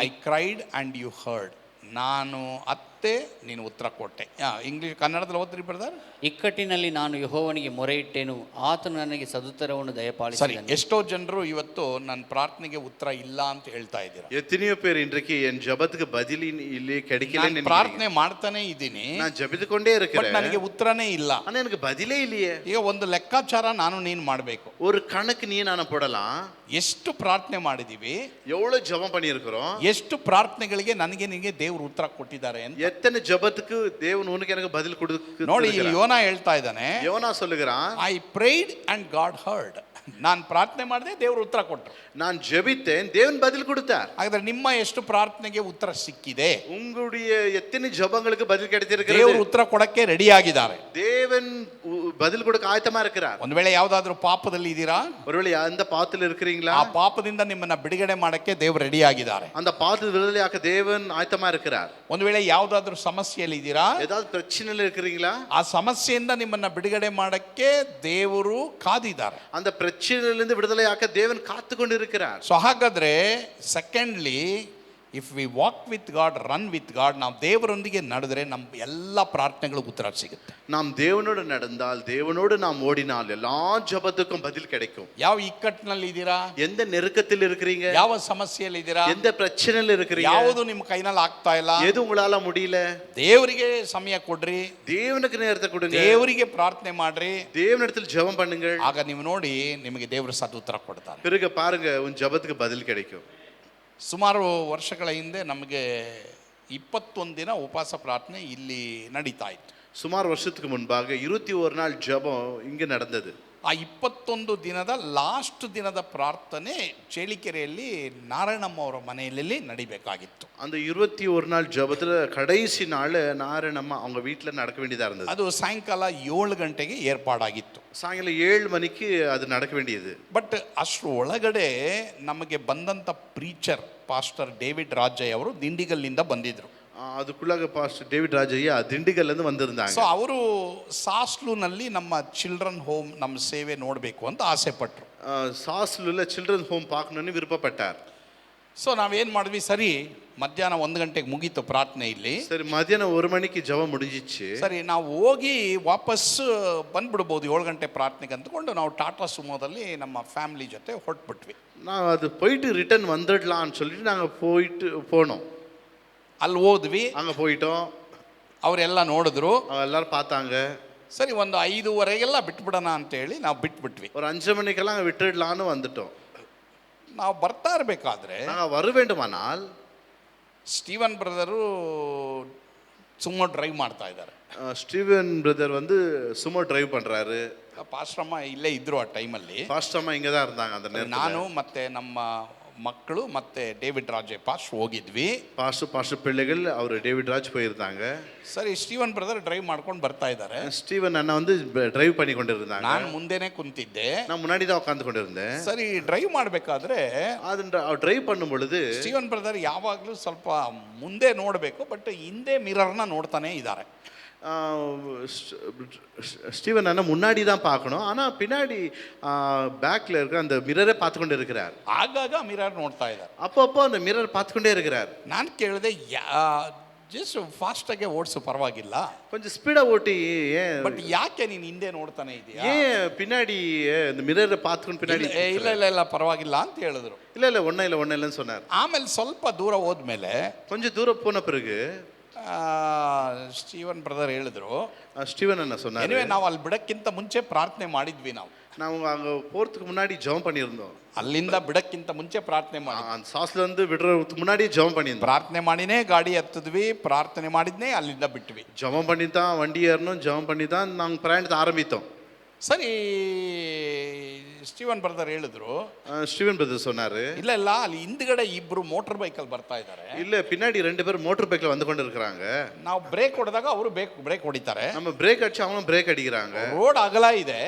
I cried and you heard. ನಾನು ಅತ್ತೆ, ನೀನು ಉತ್ತರ ಕೊಟ್ಟೆ. ಇಂಗ್ಲಿಷ್, ಕನ್ನಡದಲ್ಲಿ ಓದ್ರಿ ಬ್ರದರ್. ಇಕ್ಕಟ್ಟಿನಲ್ಲಿ ನಾನು ಯೆಹೋವನಿಗೆ ಮೊರೆಯಿಟ್ಟೆನು, ಆತನು ನನಗೆ ಸದುತ್ತರವನ್ನು ಸರಿ, ದಯಪಾಲಿಸಿದನು. ಎಷ್ಟೋ ಜನರು ಇವತ್ತು ನನ್ನ ಪ್ರಾರ್ಥನೆಗೆ ಉತ್ತರ ಇಲ್ಲ ಅಂತ ಹೇಳ್ತಾ ಇದ್ದೀರಾ. எத்தனையோ பேர் இன்றைக்கு என் ஜெபத்துக்கு பதில் இல்லை, கிடைக்கல. ನಾನು ಪ್ರಾರ್ಥನೆ ಮಾಡ್ತಾನೆ ಇದ್ದೀನಿ, நான் ஜெபித்துக்கொண்டே ಬಟ್ இருக்கிறேன், ನನಗೆ ಉತ್ತರನೇ ಇಲ್ಲ. ஆனா எனக்கு பதிலே இல்லையே. ಈಗ ಒಂದು ಲೆಕ್ಕಾಚಾರ ನಾನು ನೀನು ಮಾಡಬೇಕು. ஒரு கணக்கு நீ நான் போடலாம். ಎಷ್ಟು ಪ್ರಾರ್ಥನೆ ಮಾಡಿದೀವಿ, எவ்வளவு ஜெபம் பண்ணி இருக்கிறோம், ಎಷ್ಟು ಪ್ರಾರ್ಥನೆಗಳಿಗೆ ನನಗೆ ನಿನಗೆ ದೇವರು ಉತ್ತರ ಕೊಟ್ಟಿದ್ದಾರೆ ಅಂತ. எத்தனை ஜெபத்துக்கு தேவன் உனக்கு எனக்கு பதில் கொடுத்து. ನೋಡಿ, ಇಲ್ಲಿ ಯೋನ ಹೇಳ್ತಾ ಇದ್ದಾನೆ, யோனா சொல்லுகிறான், I pride and god heard. ನಾನು ಪ್ರಾರ್ಥನೆ ಮಾಡಿದೆ, ದೇವರು ಉತ್ತರ ಕೊಟ್ಟರು. நான் ஜெபித்தேன், தேவன் பதில் கொடுத்தார். ಹಾಗಾದ್ರೆ ನಿಮ್ಮ ಎಷ್ಟು ಪ್ರಾರ್ಥನೆಗೆ ಉತ್ತರ ಸಿಕ್ಕಿದೆ? உங்களுடைய எத்தனை ஜெபங்களுக்கு பதில் கிடைத்திருக்கிறது? ದೇವರು ಉತ್ತರ ಕೊಡಕ್ಕೆ ರೆಡಿ ಆಗಿದ್ದಾರೆ. தேவன் பதில் கொடுக்க ஆயத்தமா இருக்கிறார். ಒಂದು ವೇಳೆ ಯಾವ್ದಾದ್ರು ಪಾಪದಲ್ಲಿ ಇದ್ದೀರಾ, ஒருவேளை அந்த பாவத்தில் இருக்கிறீங்களா, ಆ ಪಾಪದಿಂದ ನಿಮ್ಮನ್ನ ಬಿಡುಗಡೆ ಮಾಡಕ್ಕೆ ದೇವರು ರೆಡಿ ಆಗಿದ್ದಾರೆ. அந்த பாவத்தில் விடுதலையாக்க தேவன் ஆயத்தமா இருக்கிறார். ಒಂದು ವೇಳೆ ಯಾವ್ದಾದ್ರು ಸಮಸ್ಯೆಯಲ್ಲಿ ಇದ್ದೀರಾ, ஏதாவது பிரச்சனையில இருக்கிறீங்களா, ಆ ಸಮಸ್ಯೆಯಿಂದ ನಿಮ್ಮನ್ನ ಬಿಡುಗಡೆ ಮಾಡಕ್ಕೆ ದೇವರು ಕಾದಿದ್ದಾರೆ. அந்த பிரச்சனையிலிருந்து விடுதலையாக்க தேவன் காத்து கொண்டு இருக்கிறார். ಸೊ ಹಾಗಾದ್ರೆ secondly, if we walk with god, run with god, ನಾವು ದೇವರೊಂದಿಗೆ ನಡೆದ್ರೆ ನಮ್ಮ ಎಲ್ಲ ಪ್ರಾರ್ಥನೆಗಳು ಉತ್ತರ ಸಿಗುತ್ತೆ. நாம் தேவனோடு நடந்தால், தேவனோடு நாம் ஓடினால் எல்லா ஜெபத்துக்கும் பதில் கிடைக்கும். ಯಾವ ಇಕ್ಕಟ್ಟಿನಲ್ಲಿ ಇದ್ದೀರಾ, எந்த நெருக்கத்தில் இருக்கிறீங்க, ಯಾವ ಸಮಸ್ಯೆಯಲ್ಲಿ ಇದ್ದೀರಾ, எந்த பிரச்சனையில இருக்கிறீங்க, ಯಾವುದು ನಿಮ್ಮ ಕೈನಲ್ಲಿ ಆಗ್ತಾ ಇಲ್ಲ, எது உங்களால முடியல, ದೇವರಿಗೆ ಸಮಯ ಕೊಡ್ರಿ, தேவனுக்கு நேரத்தை கொடுங்க, ದೇವರಿಗೆ ಪ್ರಾರ್ಥನೆ ಮಾಡ್ರಿ. தேவனிடத்தில் ஜெபம் பண்ணுங்கள். ಆಗ ನೀವು ನೋಡಿ, ನಿಮಗೆ ದೇವರು ಸದುತ್ತರ ಕೊಡ್ತಾರೆ. பிறகு பாருங்க, உன் ஜெபத்துக்கு பதில் கிடைக்கும். ಸುಮಾರು ವರ್ಷಗಳ ಹಿಂದೆ ನಮಗೆ 21 ದಿನ ಉಪವಾಸ ಪ್ರಾರ್ಥನೆ ಇಲ್ಲಿ ನಡೀತಾ ಇತ್ತು. சுமார் வருஷத்துக்கு முன்பாக 21 நாள் ஜெபம் இங்க நடந்தது. ಆ 21 ದಿನದ ಲಾಸ್ಟ್ ದಿನದ ಪ್ರಾರ್ಥನೆ ಚೇಳಿಕೆರೆಯಲ್ಲಿ ನಾರಾಯಣಮ್ಮ ಅವರ ಮನೆಯಲ್ಲಿ ನಡಿಬೇಕಾಗಿತ್ತು. அந்த 21 நாள் ஜெபத்துல கடைசி நாள் நாராயணம்மா அவங்க வீட்டில் நடக்க வேண்டியதா இருந்தது. ಅದು ಸಾಯಂಕಾಲ 7 ಗಂಟೆಗೆ ಏರ್ಪಾಡಾಗಿತ್ತು. சாயங்காலம் 7 மணிக்கு அது நடக்க வேண்டியது. ಬಟ್ ಅಷ್ಟರ ಒಳಗಡೆ ನಮಗೆ ಬಂದಂಥ ಪ್ರೀಚರ್ ಪಾಸ್ಟರ್ ಡೇವಿಡ್ ರಾಜಯ್ಯ ಅವರು ದಿಂಡಿಗಲ್ಲಿಂದ ಬಂದಿದ್ರು. அதுக்குள்ளாக பாஸ்டர் டேவிட் ராஜய்யா திண்டுக்கல்ல இருந்து வந்திருந்தாங்க. ಸೊ ಅವರು ಸಾಸ್ಲೂನಲ್ಲಿ ನಮ್ಮ ಚಿಲ್ಡ್ರನ್ ಹೋಮ್, ನಮ್ಮ ಸೇವೆ ನೋಡಬೇಕು ಅಂತ ಆಸೆ ಪಟ್ಟರು. சாஸ்லுல சில்ட்ரன் ஹோம் பார்க்கணும்னு விருப்பப்பட்டார். ಸೊ ನಾವೇನು ಮಾಡಿದ್ವಿ, ಸರಿ ಮಧ್ಯಾಹ್ನ 1 ಗಂಟೆಗೆ ಮುಗೀತು ಪ್ರಾರ್ಥನೆ ಇಲ್ಲಿ. சரி மதியானம் 1 மணிக்கு ஜெபம் முடிஞ்சிச்சு. ಸರಿ ನಾವು ಹೋಗಿ ವಾಪಸ್ ಬಂದ್ಬಿಡ್ಬೋದು 7 ಗಂಟೆ ಪ್ರಾರ್ಥನೆಗೆ ಅಂದ್ಕೊಂಡು ನಾವು ಟಾಟಾ ಸುಮೋದಲ್ಲಿ ನಮ್ಮ ಫ್ಯಾಮಿಲಿ ಜೊತೆ ಹೊರಟ್ಬಿಟ್ವಿ. நான் அது போயிட்டு ரிட்டர்ன் வந்துடலாம்னு சொல்லிட்டு நாங்கள் போனோம். ಅಲ್ಲಿ ಹೋದ್ವಿ, அங்கே போயிட்டோம். ಅವರೆಲ್ಲ ನೋಡಿದ್ರು, எல்லாரும் பார்த்தாங்க. ಸರಿ ಒಂದು 5:30ಗೆಲ್ಲ ಬಿಟ್ಬಿಡೋಣ ಅಂತೇಳಿ ನಾವು ಬಿಟ್ಬಿಟ್ವಿ. ஒரு 5 மணிக்கெல்லாம் அங்கே விட்டுடலான்னு வந்துட்டோம். ನಾವು ಬರ್ತಾ ಇರಬೇಕಾದ್ರೆ நாங்கள் வர வேண்டுமானால் ಸ್ಟೀವನ್ ಬ್ರದರು ಸುಮ್ಮನೆ ಡ್ರೈವ್ ಮಾಡ್ತಾ ಇದ್ದಾರೆ. ஸ்டீவன் பிரதர் வந்து சும்மா டிரைவ் பண்ணுறாரு. ಪಾಶ್ರಮ್ಮ ಇಲ್ಲೇ ಇದ್ರು ಆ ಟೈಮಲ್ಲಿ. பாஸ்ட் அம்மா இங்கே தான் இருந்தாங்க அந்த நேரத்தில். ನಾನು ಮತ್ತೆ ನಮ್ಮ ಮಕ್ಕಳು ಮತ್ತೆ ಡೇವಿಡ್ ರಾಜೆ ಪಾಸ್ಟ್ ಹೋಗಿದ್ವಿ. பாஸ்ட் பிள்ளைகள் அவர் டேவிட் ராஜ் போயிருந்தாங்க. ಸರಿ ಸ್ಟೀವನ್ ಬ್ರದರ್ ಡ್ರೈವ್ ಮಾಡ್ಕೊಂಡು ಬರ್ತಾ ಇದ್ದಾರೆ. ஸ்டீவன் அண்ணா வந்து டிரைவ் பண்ணி கொண்டு இருந்தாங்க. ನಾನು ಮುಂದೆನೆ ಕುಂತಿದ್ದೆ, நான் முன்னாடி தான் உட்காந்து கொண்டு இருந்தேன். ಸರಿ ಡ್ರೈವ್ ಮಾಡಬೇಕಾದ್ರೆ அவர் டிரைவ் பண்ணும் பொழுது ಸ್ಟೀವನ್ ಬ್ರದರ್ ಯಾವಾಗಲೂ ಸ್ವಲ್ಪ ಮುಂದೆ ನೋಡಬೇಕು, ಬಟ್ ಹಿಂದೆ ಮಿರರ್ನ ನೋಡ್ತಾನೆ ಇದ್ದಾರೆ. ஸ்டீவன் அண்ணா முன்னாடி தான் பார்க்கணும், ஆனால் பின்னாடி பேக்கில் இருக்கிற அந்த மிரரை பார்த்து கொண்டு இருக்கிறார். ಆಗಾಗ ಮಿರರ್ ನೋಡ್ತಾ ಇದ್ದಾರೆ. அப்பப்போ அந்த மிரர் பார்த்து கொண்டே இருக்கிறார். ನಾನು ಕೇಳಿದೆ, ಜಸ್ಟ್ ಫಾಸ್ಟಾಗೆ ಓಡಿಸು ಪರವಾಗಿಲ್ಲ, கொஞ்சம் ஸ்பீடாக ஓட்டி ஏன் ಬಟ್ ಯಾಕೆ ನೀನು ಹಿಂದೆ ನೋಡ್ತಾನೆ ಇದೆಯಾ, ஏன் பின்னாடி இந்த மிரரை பார்த்துಕೊಂಡು பின்னாடி ಇಲ್ಲ ಇಲ್ಲ ಇಲ್ಲ ಪರವಾಗಿಲ್ಲ ಅಂತ ಹೇಳಿದ್ರು. இல்லை ஒன்றும் இல்லைன்னு சொன்னார். ಆಮೇಲೆ ಸ್ವಲ್ಪ ದೂರ ಹೋದ್ಮೇಲೆ கொஞ்சம் தூரம் போன பிறகு ಸ್ಟೀವನ್ ಬ್ರದರ್ ಹೇಳಿದ್ರು, ஸ்டீவன் அண்ணா சொன்னார், ಎನಿವೆ ನಾವು ಅಲ್ಲಿ ಬಿಡಕ್ಕಿಂತ ಮುಂಚೆ ಪ್ರಾರ್ಥನೆ ಮಾಡಿದ್ವಿ. ನಾವು அங்கே போகிறதுக்கு முன்னாடி ஜெபம் பண்ணியிருந்தோம். ಅಲ್ಲಿಂದ ಬಿಡಕ್ಕಿಂತ ಮುಂಚೆ ಪ್ರಾರ್ಥನೆ ಮಾಡಿ, அந்த சாஸ்ல இருந்து விடுறதுக்கு முன்னாடி ஜெபம் பண்ணியிருந்தோம். ಪ್ರಾರ್ಥನೆ ಮಾಡಿನೇ ಗಾಡಿ ಹತ್ತಿದ್ವಿ, ಪ್ರಾರ್ಥನೆ ಮಾಡಿದ್ನೇ ಅಲ್ಲಿಂದ ಬಿಟ್ವಿ. ஜெபம் பண்ணி தான் வண்டி ஏறணும், ஜெபம் பண்ணி தான் நாங்கள் பிரயாணத்தை ஆரம்பித்தோம். ಸರಿ ಸ್ಟೀವನ್ ಬ್ರದರ್ ಹೇಳಿದ್ರು, ஸ்டீவன் பிரதர் சொன்னார், ಇಲ್ಲ ಇಲ್ಲ ಅಲ್ಲಿ ಹಿಂದ್ಗಡೆ ಇಬ್ರು ಮೋಟರ್ ಬೈಕಲ್ಲಿ ಬರ್ತಾ ಇದ್ದಾರೆ, இல்லை பின்னாடி 2 பேர் மோட்டர் பைக்கில் வந்து கொண்டு இருக்கிறாங்க. ನಾವು ಬ್ರೇಕ್ ಹೊಡೆದಾಗ ಅವರು ಬ್ರೇಕ್ ಹೊಡಿತಾರೆ, நம்ம பிரேக் அடிச்சு அவங்களும் பிரேக் அடிக்கிறாங்க. ರೋಡ್ ಅಗಲ ಇದೆ,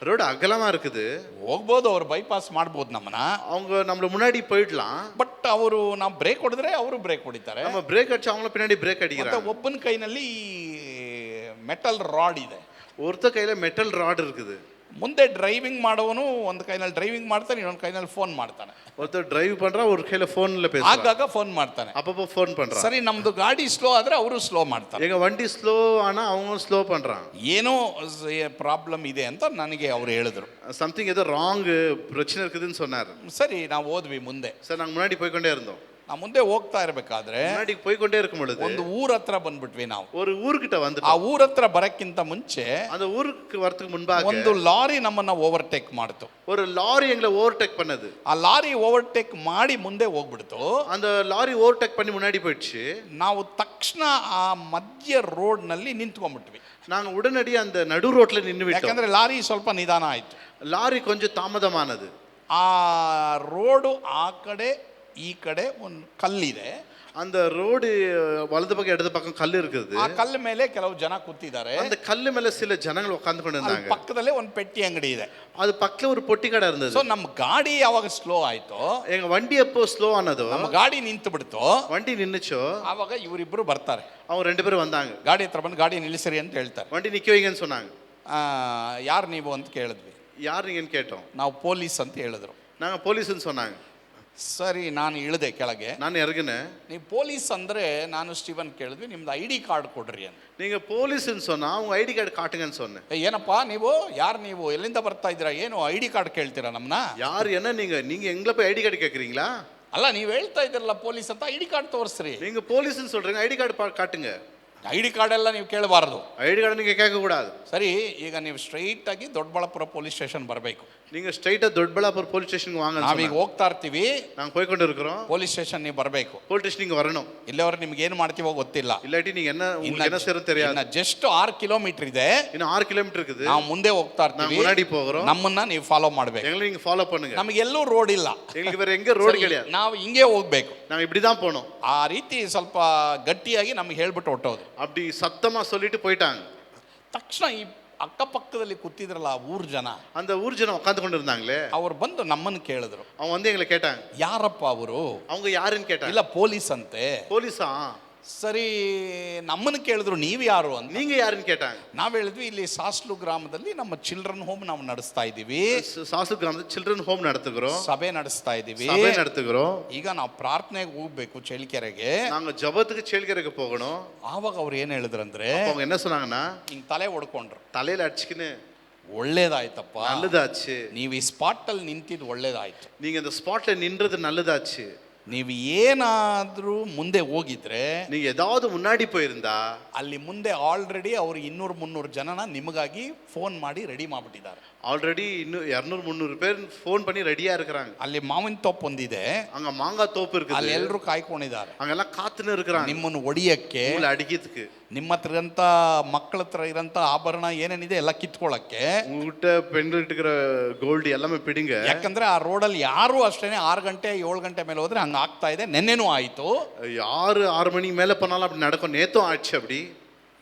ரோடு அகலமாக இருக்குது, ಹೋಗ್ಬೋದು, ಅವ್ರು ಬೈಪಾಸ್ ಮಾಡ್ಬೋದು ನಮ್ಮನ್ನ, அவங்க நம்மள முன்னாடி போயிடலாம். ಬಟ್ ಅವರು ನಾವು ಬ್ರೇಕ್ ಹೊಡೆದ್ರೆ ಅವರು ಬ್ರೇಕ್ ಹೊಡಿತಾರೆ. நம்ம பிரேக் ಅடிச்சு அவங்கள பின்னாடி பிரேக் ಮತ್ತೆ அடிக்கிறாங்க. ಒಬ್ಬನ ಕೈನಲ್ಲಿ ಮೆಟಲ್ ರಾಡ್ ಇದೆ, ஒருத்தர் கையில் மெட்டல் ராட் இருக்குது. ಮುಂದೆ ಡ್ರೈವಿಂಗ್ ಮಾಡೋನು ಒಂದು ಕೈನಲ್ಲಿ ಡ್ರೈವಿಂಗ್ ಮಾಡ್ತಾನೆ, ಇನ್ನೊಂದು ಕೈನಲ್ಲಿ ಫೋನ್ ಮಾಡ್ತಾನೆ. ஒருத்தர் டிரைவ் பண்ணுறா, ஒரு கையில் ஃபோனில் பேசுறாங்க, ಆಗಾಗ ಫೋನ್ ಮಾಡ್ತಾನೆ. அப்பப்போ ஃபோன் பண்ணுறான். ಸರಿ ನಮ್ದು ಗಾಡಿ ಸ್ಲೋ ಆದ್ರೆ ಅವರು ಸ್ಲೋ ಮಾಡ್ತಾರೆ, எங்கள் வண்டி ஸ்லோ ஆனால் அவங்க ஸ்லோ பண்ணுறான். ಏನೋ ಪ್ರಾಬ್ಲಮ್ ಇದೆ ಅಂತ ನನಗೆ ಅವ್ರು ಹೇಳಿದ್ರು. சம்திங் ஏதோ ராங்கு பிரச்சனை இருக்குதுன்னு சொன்னார். ಸರಿ ನಾವು ಹೋದ್ವಿ ಮುಂದೆ. சார் நாங்கள் முன்னாடி போய்க்கொண்டே இருந்தோம். ನಾವು ಮುಂದೆ ಹೋಗ್ತಾ ಇರ್ಬೇಕಾದ್ರೆ முன்னாடி போய்க்கொண்டே இருக்கும் பொழுது ಒಂದು ಊರ ಹತ್ರ ಬಂದ್ಬಿಟ್ವಿ. ನಾವು ஒரு ஊர்கிட்ட ಆ வந்துட்டோம். ಊರ ಹತ್ರ ಬರಕ್ಕಿಂತ ಮುಂಚೆ அந்த ஊருக்கு வரதுக்கு முன்பாக ಒಂದು ಲಾರಿ ನಮ್ಮನ್ನ ಓವರ್ಟೇಕ್ ಮಾಡ್ತು. ஒரு லாரி எங்களை ஓவர்டேக் பண்ணது. ಆ ಲಾರಿ ಓವರ್ಟೇಕ್ ಮಾಡಿ ಮುಂದೆ ಹೋಗ್ಬಿಡ್ತು. அந்த லாரி ஓவர்டேக் பண்ணி முன்னாடி போயிடுச்சு. ನಾವು ತಕ್ಷಣ ಆ ಮಧ್ಯ ರೋಡ್ ನಲ್ಲಿ ನಿಂತ್ಕೊಂಡ್ಬಿಟ್ವಿ. நாங்கள் உடனடியாக அந்த நடு ரோட்ல நின்று விட்டோம். ಯಾಕಂದ್ರೆ ಲಾರಿ ಸ್ವಲ್ಪ ನಿಧಾನ ಆಯ್ತು. லாரி கொஞ்சம் தாமதமானது. ಆ ರೋಡು ಆ ಕಡೆ ಈ ಕಡೆ ಒಂದು ಕಲ್ಲಿದೆ, அந்த ரோடு வலது பக்கம் இடது பக்கம் கல் இருக்குது. ಆ ಕಲ್ಲು ಮೇಲೆ ಕೆಲವು ಜನ ಕೂತಿದ್ದಾರೆ. அந்த கல்லு மேல சில ஜனங்கள் உட்கார்ந்து இருந்தாங்க. ಪಕ್ಕದಲ್ಲೇ ಒಂದು ಪೆಟ್ಟಿ ಅಂಗಡಿ ಇದೆ. அது பக்கத்துல ஒரு பொட்டி கடை இருந்தது. ಸೊ ನಮ್ಮ ಗಾಡಿ ಯಾವಾಗ ಸ್ಲೋ ಆಯ್ತೋ, எங்க வண்டி எப்போ ಸ್ಲೋ ஆனதோ, ನಮ್ಮ ಗಾಡಿ ನಿಂತು ಬಿಡ್ತೋ, வண்டி நின்னுச்சோ, ಆವಾಗ ಇವರಿಬ್ರು ಬರ್ತಾರೆ. அவங்க 2 பேரும் வந்தாங்க. ಗಾಡಿ ಹತ್ರ ಬಂದು ಗಾಡಿ ನಿಲ್ಲಿಸ್ರಿ ಅಂತ ಹೇಳ್ತಾರೆ. வண்டி நிக்க வைங்கன்னு சொன்னாங்க. ಯಾರು ನೀವು ಅಂತ ಕೇಳಿದ್ವಿ. யார் நீங்கன்னு கேட்டோம். ನಾವು ಪೊಲೀಸ್ ಅಂತ ಹೇಳಿದ್ರು. நாங்க போலீஸ்னு சொன்னாங்க. ಸರಿ ನಾನು ಇಳಿದೆ ಕೆಳಗೆ. ನಾನು ಇறங்கினேன். ನೀವು ಪೊಲೀಸ್ ಅಂದ್ರೆ ನಾನು ಸ್ಟೀವನ್ ಕೇಳಿದ್ವಿ, ನಿಮ್ದು ID ಕಾರ್ಡ್ ಕೊಡ್ರಿ ಅಂತ. நீங்க போலீஸ்னு சொன்னா அவங்க ID ಕಾರ್ಡ್ காட்டுங்கன்னு சொன்னேன். ಏನಪ್ಪಾ ನೀವು ಯಾರು, ನೀವು ಎಲ್ಲಿಂದ ಬರ್ತಾ ಇದ್ದೀರಾ, ಏನು ID ಕಾರ್ಡ್ ಕೇಳ್ತೀರಾ ನಮ್ಮನ್ನ? யார் என்ன நீங்க எங்களை போய் ID ಕಾರ್ಡ್ கேக்குறீங்களா? ಅಲ್ಲ, ನೀವು ಹೇಳ್ತಾ ಇದ್ದೀರಲ್ಲ ಪೊಲೀಸ್ ಅಂತ, ID ಕಾರ್ಡ್ ತೋರಿಸ್ರಿ. நீங்க போலீஸ்னு சொல்றீங்க, ID ಕಾರ್ಡ್ காட்டுங்க. ID ಕಾರ್ಡ್ ಎಲ್ಲ ನೀವು ಕೇಳಬಾರದು. ID ಕಾರ್ಡ್ நீங்க கேட்க கூடாது. ಸರಿ, ಈಗ ನೀವು ಸ್ಟ್ರೈಟ್ ಆಗಿ ದೊಡ್ಡಬಳ್ಳಾಪುರ ಪೊಲೀಸ್ ಸ್ಟೇಷನ್ ಬರಬೇಕು. நீங்க ஸ்ட்ரைட்டா ದೊಡ್ಡಬಳ್ಳಾಪುರ போலீஸ் ஸ்டேஷனுக்கு வாங்க. ನಾವೀಗ ಹೋಗ್ತಾ ಇರ್ತೀವಿ, நாங்க போய் கொண்டு இருக்கிறோம். ಪೊಲೀಸ್ ಸ್ಟೇಷನ್ ನೀವು ಬರಬೇಕು. போலீஸ் ஸ்டேஷன் நீங்க வரணும். ಇಲ್ಲಿವರೆಗೆ ನಿಮ್ಗೆ ಏನು ಮಾಡ್ತೀವೋ ಗೊತ್ತಿಲ್ಲ. இல்லாட்டி நீங்க உங்களுக்கு என்ன செய்யறது தெரியாது. ಜಸ್ಟ್ 6 ಕಿಲೋಮೀಟರ್ ಇದೆ, இன்னும் 6 கிலோமீட்டர் இருக்குது. ನಾವು ಮುಂದೆ ಹೋಗ್ತಾ ಇರ್ತೀವಿ, முன்னாடி போகிறோம். ನಮ್ಮನ್ನ ನೀವು ಫಾಲೋ ಮಾಡಬೇಕು. எங்களை நீங்க ஃபாலோ பண்ணுங்க. ನಮಗೆ ಎಲ್ಲೂ ರೋಡ್ ಇಲ್ಲ, எங்களுக்கு வேற எங்க ரோடு கிடையாது. ನಾವು ಹಿಂಗೆ ಹೋಗ್ಬೇಕು. நாங்க இப்படி தான் போனோம். ಆ ರೀತಿ ಸ್ವಲ್ಪ ಗಟ್ಟಿಯಾಗಿ ನಮಗೆ ಹೇಳ್ಬಿಟ್ಟು ಹೊಟ್ಟೋದು. அப்படி சத்தமா சொல்லிட்டு போயிட்டாங்க. ತಕ್ಷಣ ಈ ಅಕ್ಕಪಕ್ಕದಲ್ಲಿ ಕೂತಿದ್ರಲ್ಲ ಆ ಊರ್ ಜನ, அந்த ஊர் ஜனம் உட்கார்ந்து கொண்டு இருந்தாங்களே, ಅವ್ರು ಬಂದು ನಮ್ಮನ್ನು ಕೇಳಿದ್ರು. அவங்க வந்து எங்களை கேட்டாங்க, ಯಾರಪ್ಪ ಅವರು? அவங்க யாருன்னு கேட்டாங்க. ಇಲ್ಲ ಪೊಲೀಸ್ ಅಂತೆ. போலீஸா? ಸರಿ, ನಮ್ಮನ್ನು ಕೇಳಿದ್ರು ನೀವು ಯಾರು ಅಂತ. நீங்க யாருன்னு கேட்டாங்க. ನಾವು ಹೇಳಿದ್ವಿ ಇಲ್ಲಿ ಸಾಸ್ಲು ಗ್ರಾಮದಲ್ಲಿ ನಮ್ಮ ಚಿಲ್ಡ್ರನ್ ಹೋಮ್ ನಾವು ನಡೆಸ್ತಾ ಇದ್ದೀವಿ, சாசு கிராமத்தில் சில்ட்ரன் ஹோம் நடத்துகிறோம், ಸಭೆ ನಡೆಸ್ತಾ ಇದ್ದೀವಿ. சபை நடத்துகிறோம். ಈಗ ನಾವು ಪ್ರಾರ್ಥನೆಗೆ ಹೋಗ್ಬೇಕು ಚಳಿಕೆರೆಗೆ. நாங்க ஜெபத்துக்கு சேல்கரைக்கு போகணும். ಆವಾಗ ಅವ್ರು ಏನು ಹೇಳಿದ್ರಂದ್ರೆ, அவங்க என்ன சொன்னாங்கன்னா, ಹಿಂಗ್ ತಲೆ ಹೊಡ್ಕೊಂಡ್ರು. தலையில அடிச்சுக்கின்னு ಒಳ್ಳೇದಾಯ್ತಪ್ಪ, நல்லதாச்சு, ನೀವು ಈ ಸ್ಪಾಟ್ ಅಲ್ಲಿ ನಿಂತಿದ್ದು ಒಳ್ಳೇದಾಯ್ತು. நீங்க இந்த ஸ்பாட்ல நின்றது நல்லதாச்சு. ನೀವು ಏನಾದ್ರೂ ಮುಂದೆ ಹೋಗಿದ್ರೆ, நீங்க ஏதாவது முன்னாடி போயிருந்தா, ಅಲ್ಲಿ ಮುಂದೆ ಆಲ್ರೆಡಿ ಅವ್ರು 200-300 ಜನನ ನಿಮಗಾಗಿ ಫೋನ್ ಮಾಡಿ ರೆಡಿ ಮಾಡ್ಬಿಟ್ಟಿದ್ದಾರೆ. ஆல்ரெடி இன்னும் 200-300 பேர் ஃபோன் பண்ணி ரெடியா இருக்கிறாங்க. ಅಲ್ಲಿ ಮಾವಿನ ತೋಪ್ ಒಂದಿದೆ, அங்க மாங்காய் தோப்பு இருக்குது, ಅಲ್ಲಿ ಎಲ್ಲರೂ ಕಾಯ್ಕೊಂಡಿದ್ದಾರೆ அங்கெல்லாம் காத்துன்னு இருக்கிறாங்க ನಿಮ್ಮನ್ನು ಒಡಿಯಕ್ಕೆ, உங்களை அடிக்கிறதுக்கு. ನಿಮ್ಮ ಹತ್ರ ಇರಂತ ಮಕ್ಕಳ ಹತ್ರ ಇರಂತ ಆಭರಣ ಏನೇನಿದೆ ಎಲ್ಲ ಕಿತ್ಕೊಳ್ಳಕ್ಕೆ. உங்ககிட்ட பெண்கள்கிட்ட இருக்கிற கோல்டு எல்லாமே பிடிங்க. ಯಾಕಂದ್ರೆ ಆ ರೋಡಲ್ಲಿ ಯಾರು ಅಷ್ಟೇನೆ 6 ಗಂಟೆ 7 ಗಂಟೆ ಮೇಲೆ ಹೋದ್ರೆ ಹಂಗ ಆಗ್ತಾ ಇದೆ. ನೆನ್ನೆನೂ ಆಯ್ತು. 6 மணிக்கு மேல போனாலும் அப்படி நடக்கும். நேத்தும் ஆச்சு அப்படி.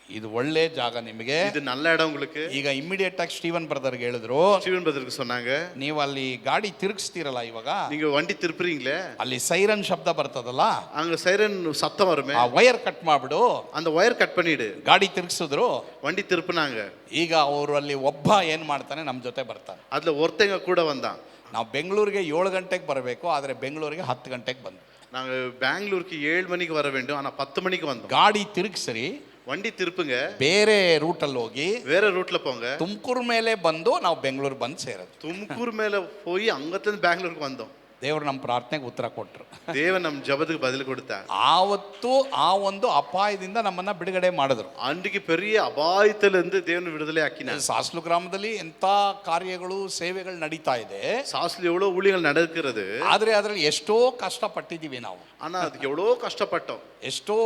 ಇದು ಒಳ್ಳೆ ಜಾಗ ನಿಮಗೆ, இது நல்ல இடம் உங்களுக்கு. ಈಗ ಇಮಿಡಿಯೇಟ್ ಆಗಿ ಸ್ಟೀವನ್ ಬ್ರದರ್ಗೆ ಹೇಳಿದ್ರು, ஸ்டீவன் பிரதருக்கு சொன்னாங்க, ನೀವು ಅಲ್ಲಿ ಗಾಡಿ ತಿರುಗಿಸ್ತೀರಲ್ಲ ಇವಾಗ, நீங்க வண்டி திருப்புறீங்களே, ಅಲ್ಲಿ ಸೈರನ್ ಶಬ್ದ ಬರ್ತದಲ್ಲ, அங்க சைரன் சத்தம் வருமே, ಆ ವೈರ್ ಕಟ್ ಮಾಡ್ಬಿಡು. அந்த ஒயர் கட் பண்ணிடு. ಗಾಡಿ ತಿರುಗಿಸಿದ್ರು, வண்டி திருப்புனாங்க. ಈಗ ಅವರು ಅಲ್ಲಿ ಒಬ್ಬ ಏನ್ ಮಾಡ್ತಾನೆ, ನಮ್ಮ ಜೊತೆ ಬರ್ತಾನೆ. அதுல ஒருத்தங்க கூட வந்தான். ನಾವು ಬೆಂಗಳೂರಿಗೆ 7 ಗಂಟೆಗೆ ಬರಬೇಕು, ಆದರೆ ಬೆಂಗಳೂರಿಗೆ 10 ಗಂಟೆಗೆ ಬಂದ್ವಿ. நாங்க பெங்களூருக்கு 7 மணிக்கு வர வேண்டும், ஆனா 10 மணிக்கு வந்தோம். ಗಾಡಿ ತಿರುಗಿಸ್ರಿ, வண்டி திருப்புங்க, ಬೇರೆ ರೂಟಲ್ಲಿ ಹೋಗಿ வேற ரூட்ல போங்க. ತುಮಕೂರು ಮೇಲೆ ಬಂದು ನಾವು ಬೆಂಗಳೂರು ಬಂದು ಸೇರೋದು. தும்கூர் மேல போய் அங்கத்திலிருந்து பெங்களூருக்கு வந்தோம். ದೇವರು ನಮ್ಮ ಪ್ರಾರ್ಥನೆಗೆ ಉತ್ತರ ಕೊಟ್ಟರು. தேவன் நம்ம ஜெபத்துக்கு பதில் கொடுத்தார். ಆವತ್ತು ಆ ಒಂದು ಅಪಾಯದಿಂದ ನಮ್ಮನ್ನ ಬಿಡುಗಡೆ ಮಾಡಿದ್ರು. அன்றைக்கு பெரிய அபாயத்திலிருந்து தேவன் விடுதலை ஆக்கினார். ಸಾಸ್ಲು ಗ್ರಾಮದಲ್ಲಿ ಎಂತ ಕಾರ್ಯಗಳು ಸೇವೆಗಳು ನಡೀತಾ ಇದೆ, சாஸ்ல எவ்வளவு ஊழியங்கள் நடக்கிறது, ಆದ್ರೆ ಅದರಲ್ಲಿ ಎಷ್ಟೋ ಕಷ್ಟ ಪಟ್ಟಿದ್ದೀವಿ ನಾವು. ஆனா அதுக்கு எவ்வளவு கஷ்டப்பட்டோம், ಎಷ್ಟೋ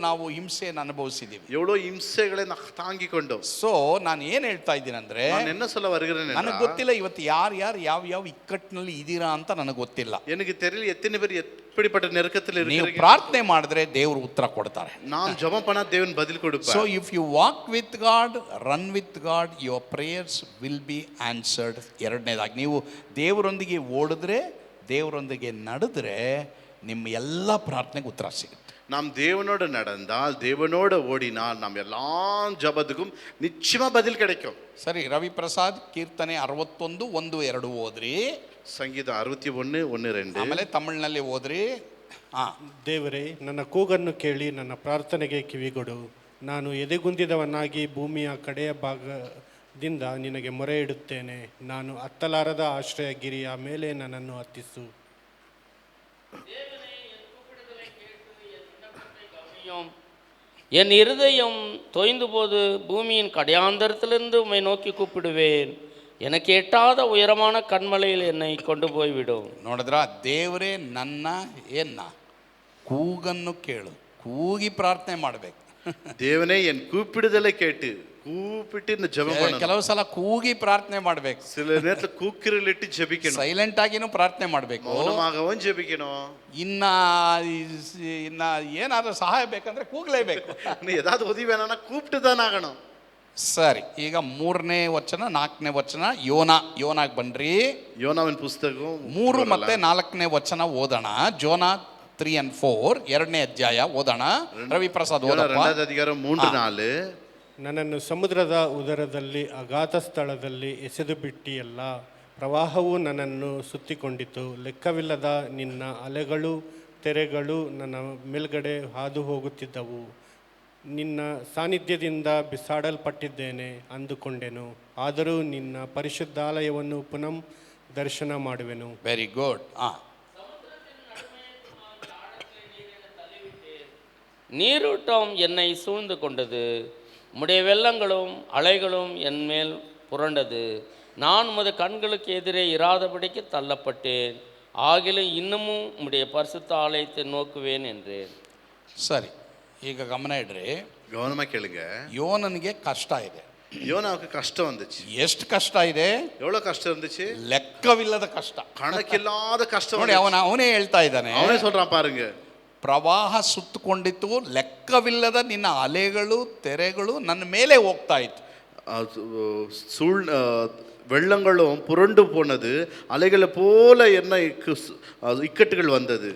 ನಾವು ಹಿಂಸೆಯನ್ನು ಅನುಭವಿಸಿದ್ದೀವಿ, எவ்வளவு இம்சைகளை தாங்கி கொண்டோம். ಸೊ ನಾನು ಏನ್ ಹೇಳ್ತಾ ಇದ್ದೀನಿ ಅಂದ್ರೆ, நான் என்ன சொல்ல வருகிறேன் ನನಗೆ ಗೊತ್ತಿಲ್ಲ ಇವತ್ತು ಯಾರು ಯಾವ ಇಕ್ಕಟ್ಟಿನಲ್ಲಿ ಇದ್ದೀರಾ ಅಂತ ನನಗೆ ಗೊತ್ತಿಲ್ಲ. எனக்கு தெரியல எத்தனை பேர் எப்படிப்பட்ட நெருக்கத்தில் ನೀವು இருக்கிறீங்க. ಪ್ರಾರ್ಥನೆ ಮಾಡಿದ್ರೆ ದೇವರು ಉತ್ತರ ಕೊಡ್ತಾರೆ. நாம் ஜெபம் பண்ணா தேவன் பதில் கொடுப்பார். So if you walk with God, run with God, your prayers will be answered. ಎರಡನೇದಾಗಿ ನೀವು ದೇವರೊಂದಿಗೆ ಓಡಿದ್ರೆ, ದೇವರೊಂದಿಗೆ ನಡೆದ್ರೆ ನಿಮ್ಮ ಎಲ್ಲ ಪ್ರಾರ್ಥನೆಗೆ ಉತ್ತರ ಸಿಗುತ್ತೆ. நாம் தேவனோடு நடந்தால், தேவனோடு ஓடினால், நாம் எல்லா ஜெபத்துக்கும் நிச்சயமா பதில் கிடைக்கும். ಸರಿ, ರವಿ ಪ್ರಸಾದ್ ಕೀರ್ತನೆ 61 1 2 ಓದ್ರಿ, ಸಂಗೀತ 61 1 2, ಆಮೇಲೆ ತಮಿಳಿನಲ್ಲಿ ಓದ್ರಿ. ದೇವರೇ, ನನ್ನ ಕೂಗನ್ನು ಕೇಳಿ ನನ್ನ ಪ್ರಾರ್ಥನೆಗೆ ಕಿವಿಗೊಡು. ನಾನು ಎದೆಗುಂದಿದವನಾಗಿ ಭೂಮಿಯ ಕಡೆಯ ಭಾಗದಿಂದ ನಿನಗೆ ಮೊರೆ ಇಡುತ್ತೇನೆ. ನಾನು ಹತ್ತಲಾರದ ಆಶ್ರಯಗಿರಿಯ ಮೇಲೆ ನನ್ನನ್ನು ಹತ್ತಿಸು. என் இருதயம் தொய்ந்து போது பூமியின் கடையாந்தரத்திலிருந்து உம்மை நோக்கி கூப்பிடுவேன். எனக்கு எட்டாத உயரமான கண்மலையில் என்னை கொண்டு போய்விடும். ನೋಡಿದ್ರ, ದೇವರೇ ನನ್ನ ಕೂಗನ್ನು ಕೇಳು, ಕೂಗಿ ಪ್ರಾರ್ಥನೆ ಮಾಡಬೇಕು. தேவனே என் கூப்பிடுதலை கேட்டு கூப்பிட்டு இந்த ஜெபம் பண்ணணும். ಕೆಲವು ಸಲ ಕೂಗಿ ಪ್ರಾರ್ಥನೆ ಮಾಡಬೇಕು, சில நேரத்துல கூக்குரலிட்டு ஜெபிக்கணும், ಸೈಲೆಂಟ್ ಆಗಿನೂ ಪ್ರಾರ್ಥನೆ ಮಾಡಬೇಕು, மௌனமாகவும் ஜெபிக்கணும். ಇನ್ನ ಏನಾದ್ರೂ ಸಹಾಯ ಬೇಕಂದ್ರೆ ಕೂಗ್ಲೇಬೇಕು. நீ ஏதாவது உதவி வேணாம்னா கூப்பிட்டு தான் ஆகணும். ಸರಿ, ಈಗ 3ನೇ ವಚನ 4ನೇ ವಚನ ಯೋನಾಗ್ ಬನ್ರಿ. யோனாவின் புஸ்தகம் 3 ಮತ್ತೆ 4ನೇ ವಚನ ಓದೋಣ. ಜೋನಾ 3 and 4 2ನೇ ಅಧ್ಯಾಯ ಓದೋಣ. ರವಿ ಪ್ರಸಾದ್ ಓದಪ್ಪ. 2வது அதிகாரம் 3 4. ನನ್ನನ್ನು ಸಮುದ್ರದ ಉದರದಲ್ಲಿ ಅಗಾಧ ಸ್ಥಳದಲ್ಲಿ ಎಸೆದು ಬಿಟ್ಟಿಯಲ್ಲ. ಪ್ರವಾಹವು ನನ್ನನ್ನು ಸುತ್ತಿಕೊಂಡಿತು. ಲೆಕ್ಕವಿಲ್ಲದ ನಿನ್ನ ಅಲೆಗಳು ತೆರೆಗಳು ನನ್ನ ಮೇಲ್ಗಡೆ ಹಾದು ಹೋಗುತ್ತಿದ್ದವು. ನಿನ್ನ ಸಾನ್ನಿಧ್ಯದಿಂದ ಬಿಸಾಡಲ್ಪಟ್ಟಿದ್ದೇನೆ ಅಂದುಕೊಂಡೆನು. ಆದರೂ ನಿನ್ನ ಪರಿಶುದ್ಧಾಲಯವನ್ನು ಪುನಃ ದರ್ಶನ ಮಾಡುವೆನು. Very good. நீரூட்டம் என்னை சூழ்ந்து கொண்டது, உம்முடைய வெள்ளங்களும் அலைகளும் என் மேல் புரண்டது. நான் உமது கண்களுக்கு எதிரே இராதபடிக்கு தள்ளப்பட்டேன். ஆகிலும் இன்னமும் உம்முடைய பரிசுத்த ஆலயத்தை நோக்குவேன் என்றேன். ಸರಿ, ಈಗ ಗಮನ ಇಡ್ರಿ. கவனமா கேளுங்க. ಯೋನನಿಗೆ ಕಷ್ಟ ಇದೆ. யோனாவுக்கு கஷ்டம் வந்துச்சு. ಎಷ್ಟು ಕಷ್ಟ ಇದೆ? எவ்வளவு கஷ்டம் இருந்துச்சு? ಲೆಕ್ಕವಿಲ್ಲದ ಕಷ್ಟ, கணக்கில்லாத கஷ்டம். ನೋಡಿ, ಅವನೇ ಹೇಳ್ತಾ ಇದ್ದಾನೆ, அவனே சொல்றான் பாருங்க, ಪ್ರವಾಹ ಸುತ್ತಕೊಂಡಿತ್ತು, ಲೆಕ್ಕವಿಲ್ಲದ ನಿನ್ನ ಅಲೆಗಳು ತೆರೆಗಳು ನನ್ನ ಮೇಲೆ ಹೋಗ್ತಾ ಇತ್ತು. வெள்ளங்களும் புரண்டு போனது, அலைகளை போல என்ன இக்கட்டுகள் வந்தது.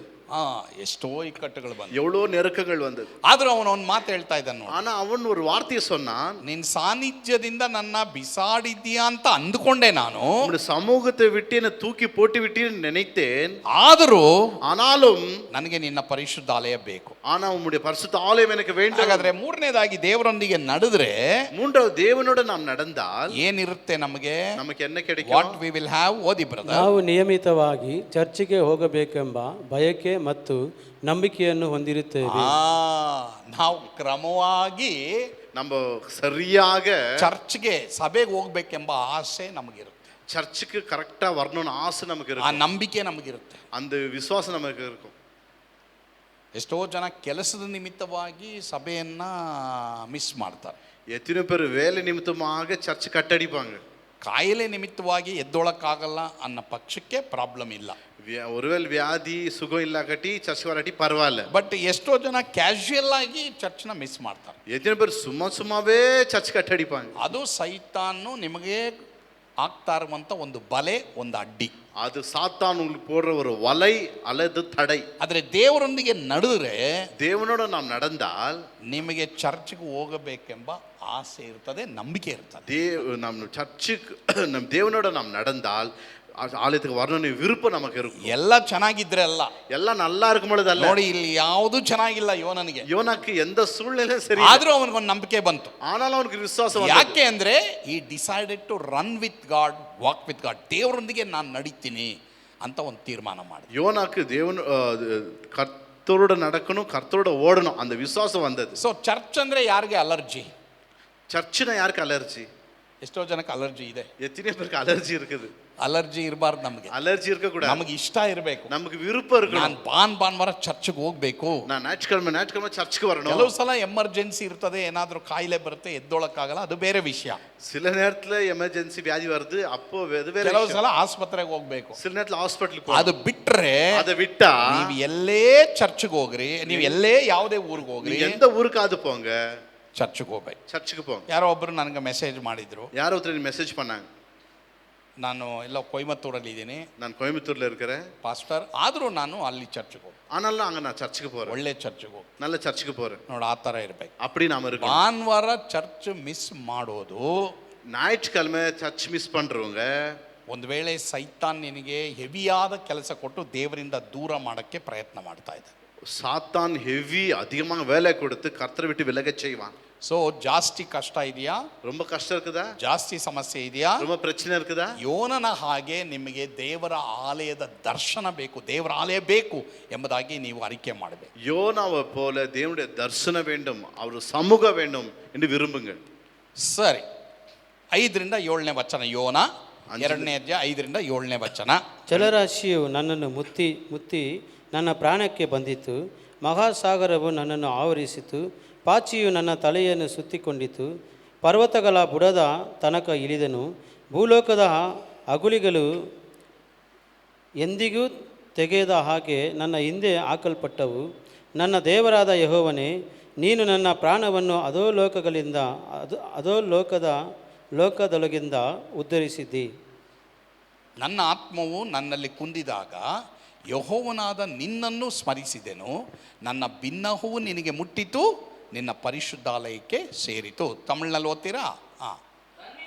ಎಷ್ಟೋ ಇಕ್ಕಟ್ಟುಗಳು ಬಂದು, எவ்வளோ நெருக்கங்கள் வந்தது. ಆದ್ರೂ ಅವನು ಒಂದು ಮಾತು ಹೇಳ್ತಾ ಇದ್ದಾನು, ஆனா அவன் ஒரு வார்த்தையை சொன்னான், ನಿನ್ ಸಾನ್ನಿಧ್ಯದಿಂದ ನನ್ನ ಬಿಸಾಡಿದ್ಯಾ ಅಂತ ಅಂದುಕೊಂಡೆ ನಾನು, உங்களுடைய சமூகத்தை விட்டு என்னை தூக்கி போட்டு விட்டீன்னு நினைத்தேன், ಆದರೂ ஆனாலும் ನನಗೆ ನಿನ್ನ ಪರಿಶುದ್ಧಾಲಯ ಬೇಕು. ஆனா உம்முடைய பரிசுத்த ஆலயம் எனக்கு வேண்டும். ಹಾಗಾದ್ರೆ ಮೂರನೇದಾಗಿ ದೇವರೊಂದಿಗೆ ನಡೆದ್ರೆ மூன்றாவது தேவனோட நாம் நடந்தால் ಏನಿರುತ್ತೆ ನಮಗೆ? நமக்கு என்ன கிடைக்கும்? What we will have. ಓದಿ ಬ್ರದರ್. ನಾವು ನಿಯಮಿತವಾಗಿ ಚರ್ಚಿಗೆ ಹೋಗಬೇಕೆಂಬ ಬಯಕೆ ಮತ್ತು ನಂಬಿಕೆಯನ್ನು ಹೊಂದಿರುತ್ತೇವೆ. ನಾವು ಕ್ರಮವಾಗಿ நம்ம சரியாக ಚರ್ಚ್ಗೆ ಸಭೆಗೆ ಹೋಗ್ಬೇಕೆಂಬ ಆಸೆ ನಮಗಿರುತ್ತೆ, சர்ச்சுக்கு கரெக்டா வரணும்னு ஆசை நமக்கு ಆ இருக்கும், ನಂಬಿಕೆ ನಮಗಿರುತ್ತೆ. அந்த விசுவாசம் நமக்கு இருக்கும். ಎಷ್ಟೋ ಜನ ಕೆಲಸದ ನಿಮಿತ್ತವಾಗಿ ಸಭೆಯನ್ನ ಮಿಸ್ ಮಾಡ್ತಾರೆ, எத்தனை பேர் வேலை நிமித்தமாக சர்ச் கட்டடிப்பாங்க, ಕಾಯಿಲೆ ನಿಮಿತ್ತವಾಗಿ ಎದ್ದೊಳಕ್ಕಾಗಲ್ಲ ಅನ್ನೋ ಪಕ್ಷಕ್ಕೆ ಪ್ರಾಬ್ಲಮ್ ಇಲ್ಲ. ஒருவேளை வியாதி சுகம் இல்லா கட்டி சர்ச் வராட்டி பரவாயில்ல. ಬಟ್ ಎಷ್ಟೋ ಜನ ಕ್ಯಾಶುಯಲ್ ಆಗಿ ಚರ್ಚ್ನ ಮಿಸ್ ಮಾಡ್ತಾರೆ. எத்தனை பேர் சும்மாவே சர்ச் கட்டடிப்பாங்க. ಅದು ಸೈತಾನು ನಿಮಗೆ ಆಗ್ತಾ ಇರುವಂತ ಒಂದು ಬಲೆ, ಒಂದು ಅಡ್ಡಿ. அது சாத்தான் உங்களுக்கு போடுற ஒரு வலை அல்லது தடை. ಆದರೆ ದೇವರೊಂದಿಗೆ ನಡೆದ್ರೆ, தேவனோட நாம் நடந்தால் ನಿಮಗೆ ಚರ್ಚ್ಗೆ ಹೋಗಬೇಕೆಂಬ ಆಸೆ ಇರ್ತದೆ, ನಂಬಿಕೆ ಇರ್ತದೆ. நம் சர்ச்சுக்கு நம் தேவனோட நாம் நடந்தால் ஆலயத்துக்கு வரணும்னு விருப்பம் நமக்கு இருக்கும். ಎಲ್ಲ ಚೆನ್ನಾಗಿದ್ರೆ ಅಲ್ಲ, எல்லாம் நல்லா இருக்கும் பொழுது அல்ல. ನೋಡಿ ಇಲ್ಲಿ ಯಾವುದು ಚೆನ್ನಾಗಿಲ್ಲ ಯೋನನಿಗೆ, யோனாக்கு எந்த சூழ்நிலையும் சரி, ಆದ್ರೂ ಅವನಿಗೊಂದು ನಂಬಿಕೆ ಬಂತು. ஆனாலும் அவனுக்கு விசுவாசம் வந்தது. ಯಾಕೆ ಅಂದ್ರೆ ಈ decided to run with God, walk with God, ದೇವರೊಂದಿಗೆ ನಾನು ನಡೀತೀನಿ ಅಂತ ಒಂದು ತೀರ್ಮಾನ ಮಾಡಿದ. யோனாக்கு தேவன் கர்த்தரோட நடக்கணும், கர்த்தரோட ஓடணும், அந்த விசுவாசம் வந்தது. ಸೊ ಚರ್ಚ್ ಅಂದ್ರೆ ಯಾರಿಗೆ ಅಲರ್ಜಿ? சர்ச்சுனா யாருக்கு அலர்ஜி? ಎಷ್ಟೋ ಜನಕ್ಕೆ ಅಲರ್ಜಿ ಇದೆ. எத்தனை பேருக்கு அலர்ஜி இருக்குது? ಅಲರ್ಜಿ ಇರಬಾರ್ದು ನಮಗೆ, அலர்ஜி இருக்க கூடாது. ನಮಗೆ ಇಷ್ಟ ಇರಬೇಕು, நமக்கு விருப்பம் ನಾನು இருக்கணும். ಭಾನುವಾರ ಚರ್ಚ್ಗೆ ಹೋಗ್ಬೇಕು. நான் ஞாயிற்றுக்கிழமை சர்ச்சுக்கு வரணும். ಕೆಲವು ಸಲ ಎಮರ್ಜೆನ್ಸಿ ಇರ್ತದೆ, ಏನಾದರೂ ಕಾಯಿಲೆ ಬರುತ್ತೆ, ಎದ್ದೊಳಕ್ಕಾಗಲ್ಲ, ಅದು ಬೇರೆ ವಿಷಯ. சில நேரத்துல எமர்ஜென்சி வியாதி வருது, அப்போ அது வேற ಕೆಲವು விஷயம். ಸಲ ಆಸ್ಪತ್ರೆಗೆ ಹೋಗ್ಬೇಕು. சில நேரத்துல ஹாஸ்பிட்டலுக்கு ಅದು போகணும். ಬಿಟ್ರೆ அதை விட்டா ನೀವು ಎಲ್ಲೇ ಚರ್ಚ್ಗೆ ಹೋಗ್ರಿ, ನೀವು ಎಲ್ಲೇ ಯಾವುದೇ ಊರಿಗೆ ಹೋಗ್ರಿ, நீங்க எந்த ஊருக்காவது போங்க, ಚರ್ಚ್ಗೆ ಹೋಗ್ಬೇಕು. சர்ச்சுக்கு போங்க. ಯಾರೋ ಒಬ್ರು ನನಗೆ ಮೆಸೇಜ್ ಮಾಡಿದ್ರು, யாரோ ஒருத்தர் மெசேஜ் பண்ணாங்க, ನಾನು ಎಲ್ಲ ಕೊಯಮತ್ತೂರಲ್ಲಿ ಇದ್ದೀನಿ நான் கோயம்புத்தூர்ல இருக்கிறேன் ಪಾಸ್ಟರ್, ಆದರೂ ನಾನು ಅಲ್ಲಿ ಚರ್ಚ್ಗೆ ಹೋಗಿ, ஆனாலும் அங்க நான் சர்ச்சுக்கு போறேன், ಒಳ್ಳೆ ಚರ್ಚ್ಗೆ ಹೋಗಿ, நல்ல சர்ச்சுக்கு போறேன். ನೋಡಿ ಆ ಥರ ಇರಬೇಕು. அப்படி நாம இருக்கோம். ಭಾನುವಾರ ಚರ್ಚ್ ಮಿಸ್ ಮಾಡೋದು, ஞாயிற்றுக்கிழமை சர்ச் மிஸ் பண்றவங்க, ಒಂದು ವೇಳೆ ಸೈತಾನ್ ನಿನಗೆ ಹೆವಿಯಾದ ಕೆಲಸ ಕೊಟ್ಟು ದೇವರಿಂದ ದೂರ ಮಾಡೋಕ್ಕೆ ಪ್ರಯತ್ನ ಮಾಡ್ತಾ ಇದ್ದ. சாத்தான் ஹெவி அதிகமாக வேலை கொடுத்து கர்த்தரை விட்டு விலக செய்வான். ಸೊ ಜಾಸ್ತಿ ಕಷ್ಟ ಇದೆಯಾ? ரொம்ப கஷ்டம் இருக்குதா? ಜಾಸ್ತಿ ಸಮಸ್ಯೆ ಇದೆಯಾ? ரொம்ப பிரச்சனை இருக்குதா? ಯೋನನ ಹಾಗೆ ನಿಮಗೆ ದೇವರ ಆಲಯದ ದರ್ಶನ ಬೇಕು, ದೇವರ ಆಲಯ ಬೇಕು ಎಂಬುದಾಗಿ ನೀವು ಅರಿಕೆ ಮಾಡಬೇಕು. யோனாவை போல தேவனுடைய தரிசனம் வேண்டும், அவர் சமூகம் வேண்டும் என்று விரும்புங்கள். ಸರಿ, 5ರಿಂದ 7ನೇ ವಚನ, ಯೋನ 2ನೇ ಅಧ್ಯಾಯ 5ರಿಂದ 7ನೇ ವಚನ. ಜಲರಾಶಿಯು ನನ್ನನ್ನು ಮುತ್ತಿ ನನ್ನ ಪ್ರಾಣಕ್ಕೆ ಬಂದಿತು, ಮಹಾಸಾಗರವು ನನ್ನನ್ನು ಆವರಿಸಿತು, ಪಾಚಿಯು ನನ್ನ ತಲೆಯನ್ನು ಸುತ್ತಿಕೊಂಡಿತು, ಪರ್ವತಗಳ ಬುಡದ ತನಕ ಇಳಿದನು, ಭೂಲೋಕದ ಅಗುಳಿಗಳು ಎಂದಿಗೂ ತೆಗೆಯದ ಹಾಗೆ ನನ್ನ ಹಿಂದೆ ಹಾಕಲ್ಪಟ್ಟವು. ನನ್ನ ದೇವರಾದ ಯೆಹೋವನೇ, ನೀನು ನನ್ನ ಪ್ರಾಣವನ್ನು ಲೋಕದೊಳಗಿಂದ ಉದ್ಧರಿಸಿದ್ದಿ. ನನ್ನ ಆತ್ಮವು ನನ್ನಲ್ಲಿ ಕುಂದಿದಾಗ ಯೆಹೋವನಾದ ನಿನ್ನನ್ನು ಸ್ಮರಿಸಿದೆನು, ನನ್ನ ಬಿನ್ನಹವು ನಿನಗೆ ಮುಟ್ಟಿತು, ನಿನ್ನ ಪರಿಶುದ್ಧಾಲಯಕ್ಕೆ ಸೇರಿತು. ತಮಿಳ್ನಲ್ಲಿ ಓದ್ತೀರಾ?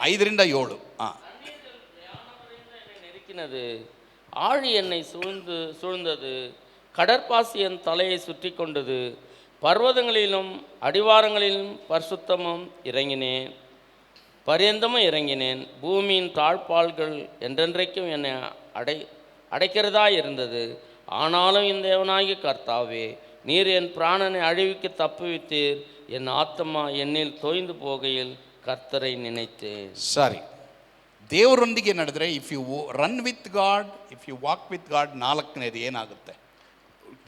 5ರಿಂದ 7. நெருக்கினது, ஆழி என்னை சூழ்ந்தது, கடற்பாசி என் தலையை சுற்றி கொண்டது, பர்வதங்களிலும் அடிவாரங்களிலும் பரிசுத்தமும் இறங்கினேன், பரியந்தமும் இறங்கினேன், பூமியின் தாழ்பால்கள் என்றென்றைக்கும் என்னை அடைக்கிறதா இருந்தது. ஆனாலும் இந்த தேவனாகிய கர்த்தாவே, நீர் என் பிராணனை அழிவுக்கு தப்புவித்தீர், என் ஆத்மா என்னில் தோய்ந்து போகையில் கர்த்தரை நினைத்தேன். ಸರಿ, ದೇವರೊಂದಿಗೆ ನಡೆದ್ರೆ, if you run with God, if you walk with God, 4ನೇದು ಏನಾಗುತ್ತೆ?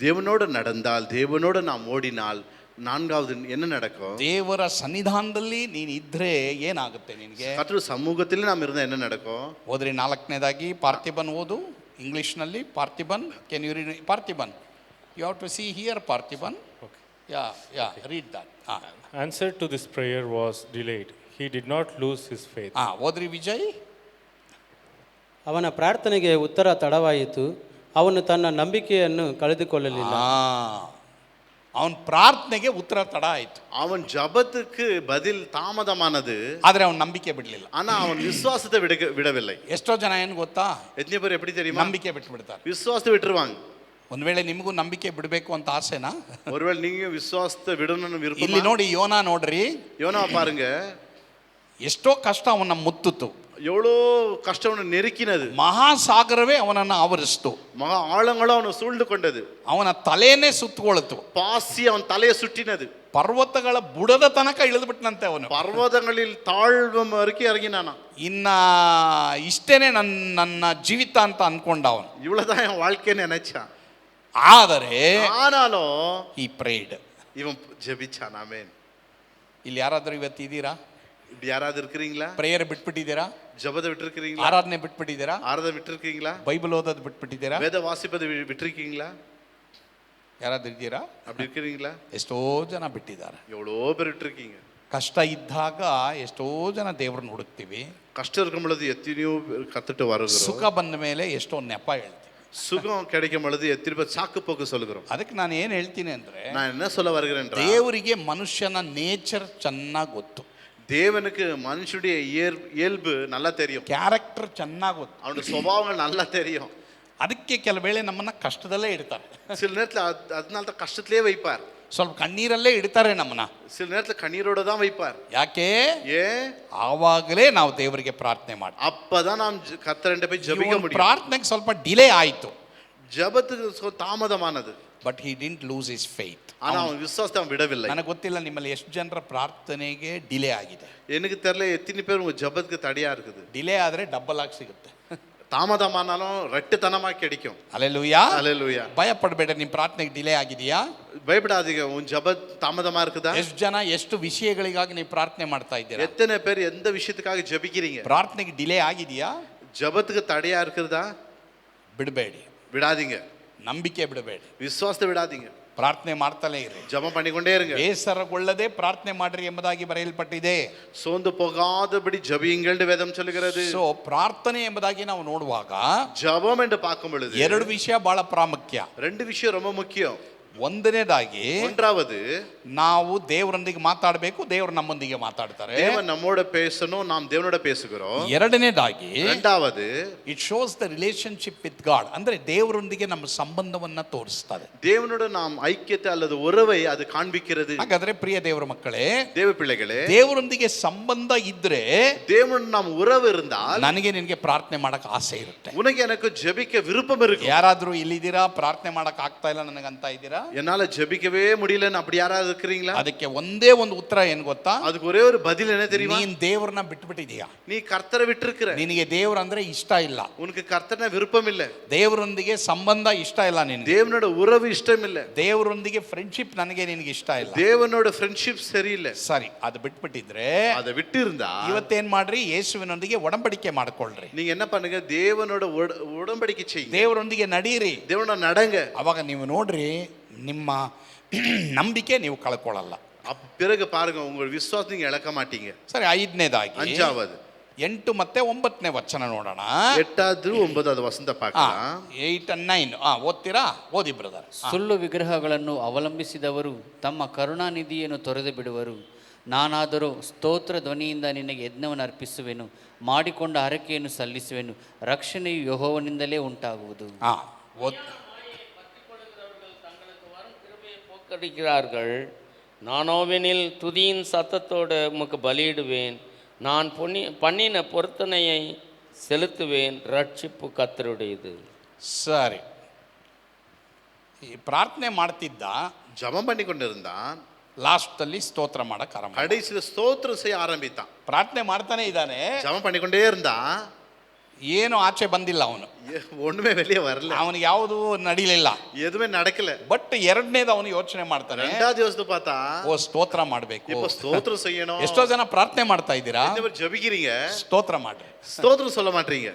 தேவனோடு நடந்தால், தேவனோடு நாம் ஓடினால், 4வது என்ன நடக்கும்? ದೇವರ ಸನ್ನಿಧಾನದಲ್ಲಿ ನೀನು ಇದ್ರೆ ಏನಾಗುತ್ತೆ ನಿನಗೆ? கர்த்தர் சமூகத்தில் நாம் இருந்தால் என்ன நடக்கும்? ಓದ್ರಿ 4ನೇದಾಗಿ ಪಾರ್ಥಿಬನ್ ಓದು, ಇಂಗ್ಲಿಷ್ನಲ್ಲಿ Parthiban. Can you read Parthiban? You have to see here Parthiban. Yeah read that. Answer to this prayer was delayed. He did not lose his faith. ಓದ್ರಿ ವಿಜಯ್. ಅವನ ಪ್ರಾರ್ಥನೆಗೆ ಉತ್ತರ ತಡವಾಯಿತು, ಅವನು ತನ್ನ ನಂಬಿಕೆಯನ್ನು ಕಳೆದುಕೊಳ್ಳಲಿಲ್ಲ. ಅವನ ಪ್ರಾರ್ಥನೆಗೆ ಉತ್ತರ ತಡ ಆಯ್ತು, அவன் ஜபத்துக்கு பதில் தாமதமானது, ಆದ್ರೆ ಅವನ ನಂಬಿಕೆ ಬಿಡ್ಲಿಲ್ಲ. ஆனா அவன் விசுவாசத்தை விடவில்லை. ಎಷ್ಟೋ ಜನ ಏನು ಗೊತ್ತಾ, எத்தனை பேர் எப்படி தெரியுமா, ನಂಬಿಕೆ ಬಿಟ್ಟು ಬಿಡ್ತಾರೆ. விசுவாசத்தை விட்டுருவாங்க. ಒಂದ್ ವೇಳೆ ನಿಮಗೂ ನಂಬಿಕೆ ಬಿಡಬೇಕು ಅಂತ ಆಸೆನಾ? ஒருவேளை நீங்க விசுவாசத்தை விடணும்னு ಇಲ್ಲಿ விருப்பமா? ನೋಡಿ ಯೋನಾ ನೋಡ್ರಿ, யோனா பாருங்க, ಎಷ್ಟೋ ಕಷ್ಟ ಅವನ ಮುತ್ತಿತು, எவ்வளோ கஷ்டம் நெருக்கினது, ಮಹಾಸಾಗರವೇ ಅವನನ್ನು ಆವರಿಸ್ತು, மகா ஆழங்களும் அவனை சூழ்ந்து கொண்டது, ಅವನ ತಲೆನೇ ಸುತ್ತಕೊಳ್ತು, பாசி அவன் தலையை சுற்றினது, ಪರ್ವತಗಳ ಬುಡದ ತನಕ ಇಳಿದು ಬಿಟ್ಟನಂತೆ ಅವನು, பர்வதங்களில் தாழ்வம் வரைக்கும் இறங்கினானா. ಇನ್ನ ಇಷ್ಟೇನೆ ನನ್ನ ಜೀವಿತ ಅಂತ ಅನ್ಕೊಂಡ ಅವನು. இவ்வளவுதான் என் வாழ்க்கைன்னு நினைச்சான். ಆದರೆ ஆனாலும் ಈ ಪ್ರೇಡ್, இவன் ஜெபிச்சான். ஆமென். ಇಲ್ಲಿ ಯಾರಾದ್ರೂ ಇವತ್ತು ಇದ್ದೀರಾ? இப்படி யாராவது இருக்கிறீங்களா? ಪ್ರೇಯರ್ ಬಿಟ್ಬಿಟ್ಟಿದ್ದೀರಾ? ஜபத்தை விட்டுருக்கிறீங்களா? ಆರಾಧನೆ ಬಿಟ್ಬಿಟ್ಟಿದ್ದೀರಾ? ஆராதனை விட்டுருக்கீங்களா? ಬೈಬಲ್ ಓದೋದು ಬಿಟ್ಬಿಟ್ಟಿದ್ದೀರಾ? வேத வாசிப்பதை விட்டுருக்கீங்களா? ಯಾರಾದ್ರೂ ಇದ್ದೀರಾ? அப்படி இருக்கிறீங்களா? ಎಷ್ಟೋ ಜನ ಬಿಟ್ಟಿದ್ದಾರೆ. எவ்வளோ பேர் விட்டுருக்கீங்க. ಕಷ್ಟ ಇದ್ದಾಗ ಎಷ್ಟೋ ಜನ ದೇವ್ರನ್ನ ಹುಡುಕ್ತೀವಿ, கஷ்டம் இருக்கும் பொழுது எத்தனையோ பேர் கத்துட்டு வருகிறோம். ಸುಖ ಬಂದ ಮೇಲೆ ಎಷ್ಟೋ ನೆಪ ಹೇಳ್ತೀವಿ. சுகம் கிடைக்கும் பொழுது எத்தனை பேர் சாக்கு போக்கு சொல்லுகிறோம். ಅದಕ್ಕೆ ನಾನು ಏನು ಹೇಳ್ತೀನಿ ಅಂದ್ರೆ, நான் என்ன சொல்ல வருகிறேன், ದೇವರಿಗೆ ಮನುಷ್ಯನ ನೇಚರ್ ಚೆನ್ನಾಗಿ ಗೊತ್ತು, தேவனுக்கு மனுஷனுடைய இயல்பு நல்லா தெரியும், ಕ್ಯಾರೆಕ್ಟರ್ ಚೆನ್ನಾಗಿ ಗೊತ್ತು. அவனுடைய சுபாவங்கள் நல்லா தெரியும். ಅದಕ್ಕೆ ಕೆಲವು ವೇಳೆ ನಮ್ಮನ್ನ ಕಷ್ಟದಲ್ಲೇ ಇಡ್ತಾರೆ, சில நேரத்தில் அதனால தான் கஷ்டத்திலே வைப்பார், ಸ್ವಲ್ಪ ಕಣ್ಣೀರಲ್ಲೇ ಇಡ್ತಾರೆ ನಮ್ಮನ್ನ. சில நேரத்தில் கண்ணீரோட தான் வைப்பார். ಯಾಕೆ? ஏன்? ಆವಾಗಲೇ ನಾವು ದೇವರಿಗೆ ಪ್ರಾರ್ಥನೆ ಮಾಡ್ತೀವಿ. அப்பதான் நாம் கர்த்தரண்ட போய் ஜெபிக்க ಇವನ முடியும். ಪ್ರಾರ್ಥನೆಗೆ ಸ್ವಲ್ಪ ಡಿಲೇ ಆಯಿತು, ஜபத்துக்கு தாமதமானது, but he didn't lose his faith. ஆனா அவன் விசுவாசத்தை அவன் விடவில்லை. ನನಗೆ ಗೊತ್ತಿಲ್ಲ ನಿಮ್ಮಲ್ಲಿ ಎಷ್ಟು ಜನರ ಪ್ರಾರ್ಥನೆಗೆ ಡಿಲೇ ಆಗಿದೆ. எனக்கு தெரியல எத்தனை பேர் உங்க ஜபத்துக்கு தடையா இருக்குது. ಡಿಲೇ ಆದರೆ ಡಬಲ್ ಆಗಿ ಸಿಗುತ್ತೆ, தாமதமானாலும் ரெட்டுத்தனமா கிடைக்கும். ಅಲ್ಲೆಲೂಯಾ. அல்லேலூயா. ಭಯ ಪಡಬೇಡ, ನಿಮ್ಮ ಪ್ರಾರ್ಥನೆಗೆ ಡಿಲೇ ಆಗಿದೆಯಾ? பயப்படாதீங்க, உன் ஜப தாமதமா இருக்குதா? ಎಷ್ಟು ಜನ ಎಷ್ಟು ವಿಷಯಗಳಿಗಾಗಿ ನೀವು ಪ್ರಾರ್ಥನೆ ಮಾಡ್ತಾ ಇದ್ದೀರಾ? எத்தனை பேர் எந்த விஷயத்துக்காக ஜெபிக்கிறீங்க? ಪ್ರಾರ್ಥನೆಗೆ ಡಿಲೇ ಆಗಿದೆಯಾ? ஜபத்துக்கு தடையா இருக்குதா? ಬಿಡಬೇಡಿ, விடாதீங்க, ನಂಬಿಕೆ ಬಿಡಬೇಡಿ, விசுவாசத்தை விடாதீங்க, ಪ್ರಾರ್ಥನೆ ಮಾಡ್ತಲೇ ಇರಿ. ஜபம் பண்ணிக்கொண்டே இருங்க. ಬೇಸರಗೊಳ್ಳದೆ ಪ್ರಾರ್ಥನೆ ಮಾಡ್ರಿ ಎಂಬುದಾಗಿ ಬರೆಯಲ್ಪಟ್ಟಿದೆ. சோர்ந்து போகாதபடி ஜபியுங்கள் வேதம் சொல்லுகிறது. ಸೊ ಪ್ರಾರ್ಥನೆ ಎಂಬುದಾಗಿ ನಾವು ನೋಡುವಾಗ ஜபம் என்று பார்க்கும் பொழுது ಎರಡು ವಿಷಯ ಬಹಳ ಪ್ರಾಮುಖ್ಯ. ரெண்டு விஷயம் ரொம்ப முக்கியம். ಒಂದನೇದಾಗಿ ஒன்றாவது, ನಾವು ದೇವರೊಂದಿಗೆ ಮಾತಾಡಬೇಕು, ದೇವರು ನಮ್ಮೊಂದಿಗೆ ಮಾತಾಡ್ತಾರೆ. தேவன் நம்மோட பேசணும், நாம் தேவனோட பேசுகிறோம். ಎರಡನೇದಾಗಿ, இரண்டாவது, it shows the relationship with god, ಅಂದ್ರೆ ದೇವರೊಂದಿಗೆ ನಮ್ಮ ಸಂಬಂಧವನ್ನ ತೋರಿಸ್ತದೆ. தேவனோட நாம் ஐக்கியத்தை அல்லது உறவை அது காண்பிக்கிறது. ಹಾಗಾದ್ರೆ ಪ್ರಿಯ ದೇವರ ಮಕ್ಕಳೇ, தேவ பிள்ளைகளே, ದೇವರೊಂದಿಗೆ ಸಂಬಂಧ ಇದ್ರೆ தேவன் நாம் உறவு இருந்தால் ನನಗೆ ನಿನಗೆ ಪ್ರಾರ್ಥನೆ ಮಾಡಕ್ ಆಸೆ ಇರುತ್ತೆ. உனக்கு எனக்கு ஜெபிக்க விருப்பம் இருக்கு. ಯಾರಾದ್ರೂ ಇಲ್ಲಿದ್ದೀರಾ, ಪ್ರಾರ್ಥನೆ ಮಾಡಕ್ ಆಗ್ತಾ ಇಲ್ಲ ನನಗಂತ ಇದ್ದೀರಾ? என்னால ஜெபிக்கவே முடியலன்னு அப்படி யாராவது இருக்கிறீங்களா? ಅದಕ್ಕೆ ಒಂದೇ ಒಂದು ಉತ್ತರ ಏನು ಗೊತ್ತಾ? அதுக்கு ஒரே ஒரு பதில் என்ன தெரியுமா? ನೀನ್ ದೇವರನ್ನ ಬಿಟ್ಬಿಟ್ಟಿದೀಯಾ. நீ கர்த்தரை விட்டுருக்கிற. ನಿನಗೆ ದೇವ್ರ ಅಂದ್ರೆ ಇಷ್ಟ ಇಲ್ಲ, உனக்கு கர்த்தனை விருப்பம் இல்ல, ದೇವರೊಂದಿಗೆ ಸಂಬಂಧ ಇಷ್ಟ ಇಲ್ಲ, ನಿನಗೆ தேவனோட உறவு இஷ்டம் இல்ல, ದೇವರೊಂದಿಗೆ ಫ್ರೆಂಡ್ಶಿಪ್ ನನಗೆ ನಿನಗೆ ಇಷ್ಟ ಇಲ್ಲ. தேவனோட ஃப்ரெண்ட்ஷிப் சரியில்லை. ಸರಿ, ಅದು ಬಿಟ್ಬಿಟ್ಟಿದ್ರೆ அதை விட்டு இருந்தா ಇವತ್ತೇನ್ ಮಾಡ್ರಿ, ಯೇಸುವಿನೊಂದಿಗೆ ಒಡಂಬಡಿಕೆ ಮಾಡ್ಕೊಳ್ರಿ. நீங்க என்ன பண்ணுங்க, தேவனோட உடன்படிக்கை செய்யுங்க, ದೇವರೊಂದಿಗೆ ನಡೀರಿ, தேவனோட நடங்க. ಅವಾಗ ನೀವು ನೋಡ್ರಿ, ನಿಮ್ಮ ನಂಬಿಕೆ ನೀವು ಕಳ್ಕೊಳ್ಳಲ್ಲ. பிறகு பாருங்க, உங்க விசுவாசம் நீங்க இழக்க மாட்டீங்க. ಸರಿ, ಐದನೇದಾಗಿ அஞ்சாவது 8 ಮತ್ತೆ 9ನೇ ವಚನ ನೋಡೋಣ. 8வது 9வது வசனத்தை பார்க்கலாம். 8 and 9 ಓದ್ತೀರಾ? ಓದಿ ಬ್ರದರ್. ಸುಳ್ಳು ವಿಗ್ರಹಗಳನ್ನು ಅವಲಂಬಿಸಿದವರು ತಮ್ಮ ಕರುಣಾನಿಧಿಯನ್ನು ತೊರೆದು ಬಿಡುವರು. ನಾನಾದರೂ ಸ್ತೋತ್ರ ಧ್ವನಿಯಿಂದ ನಿನಗೆ ಯಜ್ಞವನ್ನು ಅರ್ಪಿಸುವೆನು, ಮಾಡಿಕೊಂಡ ಹರಕೆಯನ್ನು ಸಲ್ಲಿಸುವೆನು. ರಕ್ಷಣೆಯು ಯೆಹೋವನಿಂದಲೇ ಉಂಟಾಗುವುದು. போக்கடிக்கிறார்கள். நானோவெனில் துதியின் சத்தத்தோடு உமக்கு பலியிடுவேன். நான் பண்ணின பொருத்தனையை செலுத்துவேன். ரட்சிப்பு கர்த்தருடையது. ಸರಿ, ಈ ಪ್ರಾರ್ಥನೆ ಮಾಡ್ತಿದ್ದ, ஜெபம் பண்ணி கொண்டிருந்தான். ಲಾಸ್ಟ್ ಅಲ್ಲಿ ಸ್ತೋತ್ರ ಮಾಡಕ್ ಆರಂಭ. கடைசியில ஸ்தோத்திரம் செய்ய ஆரம்பித்தான். ಪ್ರಾರ್ಥನೆ ಮಾಡ್ತಾನೆ ಇದ್ದಾನೆ, ஜெபம் பண்ணிக்கொண்டே இருந்தான். ಏನು ಆಚೆ ಬಂದಿಲ್ಲ ಅವನು, ஒண்ணுமே வெளியே வரல, ಅವನಿಗೆ ಯಾವುದು ನಡಿಲಿಲ್ಲ, எதுவுமே நடக்கல. ಬಟ್ ಎರಡನೇದು ಅವನು ಯೋಚನೆ ಮಾಡ್ತಾನೆ, ரெண்டாவது யோசித்து பார்த்தா, ಓ ಸ್ತೋತ್ರ ಮಾಡ್ಬೇಕು. இப்ப ஸ்தோத்திரம் செய்யணும். ಎಷ್ಟೋ ಜನ ಪ್ರಾರ್ಥನೆ ಮಾಡ್ತಾ ಇದ್ದೀರಾ, ஜெபிக்கிறீங்க, ಸ್ತೋತ್ರ ಮಾಡ್ರಿ, ஸ்தோத்திரம் சொல்ல மாட்டீங்க.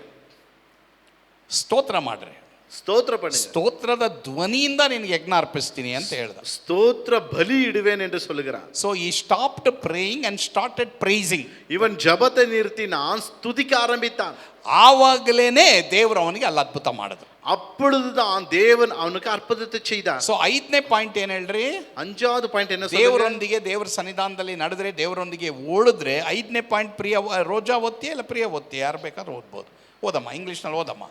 ಸ್ತೋತ್ರ ಮಾಡ್ರಿ. ಸ್ತೋತ್ರ பண்ணுங்க, ಸ್ತೋತ್ರದ ಧ್ವನಿಯಿಂದ ನಿನಗೆ ಯಜ್ಞ ಅರ್ಪಿಸ್ತೀನಿ ಅಂತ ಹೇಳ್ದ. ஸ்தோத்திர பலி இடுவேன் என்று சொல்லுகிறான். So he stopped praying and started praising. ಇವನ್ ಜಪத்தை நிறுத்தி நான் துதிக்க ஆரம்பித்தான். ಆವಾಗಲೇನೆ ದೇವರು ಅವನಿಗೆ ಅಲ್ಲಿ ಅದ್ಭುತ ಮಾಡಿದ್ರು. அப்பொழுதுதான் தேவன் அவனுக்கு அற்புதத்தை செய்தார். ಸೊ 5ನೇ ಪಾಯಿಂಟ್ ಏನ್ ಹೇಳ್ರಿ? 5வது ಪಾಯಿಂಟ್ என்ன சொல்லுங்க? ದೇವರೊಂದಿಗೆ ದೇವರ ಸನ್ನಿಧಾನದಲ್ಲಿ ನಡೆದ್ರೆ, ದೇವರೊಂದಿಗೆ ಓಡಿದ್ರೆ. 5ನೇ ಪಾಯಿಂಟ್ ಪ್ರಿಯ ರೋಜಾ ಓದ್ತೀಯ ಇಲ್ಲ ಪ್ರಿಯ ಓದ್ತೀಯ? ಯಾರು ಬೇಕಾದ್ರೂ ಓದ್ಬೋದು. ಓದಮ್ಮ, ಇಂಗ್ಲೀಷ್ನಲ್ಲಿ ಓದಮ್ಮ.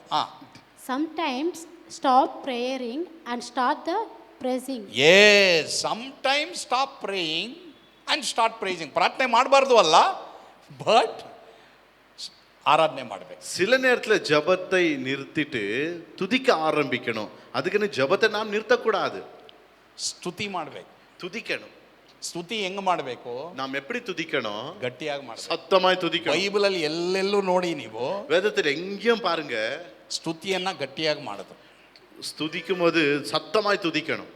Sometimes stop praying and start the praising. Yes, sometimes stop praying and start praising. ಪ್ರಾರ್ಥನೆ ಮಾಡಬಾರ್ದು ಅಲ್ಲ, ಬಟ್ ஆராதனை ಮಾಡಬೇಕು. சில நேரத்துல ஜபத்தை நிறுத்திட்டு துதிக்க ஆரம்பிக்கணும். அதுக்குன்னு ஜபத்தை நாம் நிறுத்தக்கூடாது. ಸ್ತುತಿ ಮಾಡಬೇಕು, துதிக்கணும். ಸ್ತುತಿ ಹೆಂಗ್ ಮಾಡಬೇಕು? நாம் எப்படி துதிக்கணும்? ಗಟ್ಟಿಯಾಗಿ ಮಾಡಬೇಕು, சத்தமாய் துதிக்கணும். ಬೈಬಲಲ್ಲಿ ಎಲ್ಲೆಲ್ಲೂ ನೋಡಿ ನೀವು, வேதத்தில் எங்கேயும் பாருங்க, ಸ್ತುತಿಯನ್ನ ಗಟ್ಟಿಯಾಗಿ ಮಾಡಿದ್ರು. ஸ்துதிக்கும் போது சத்தமாய் துதிக்கணும்.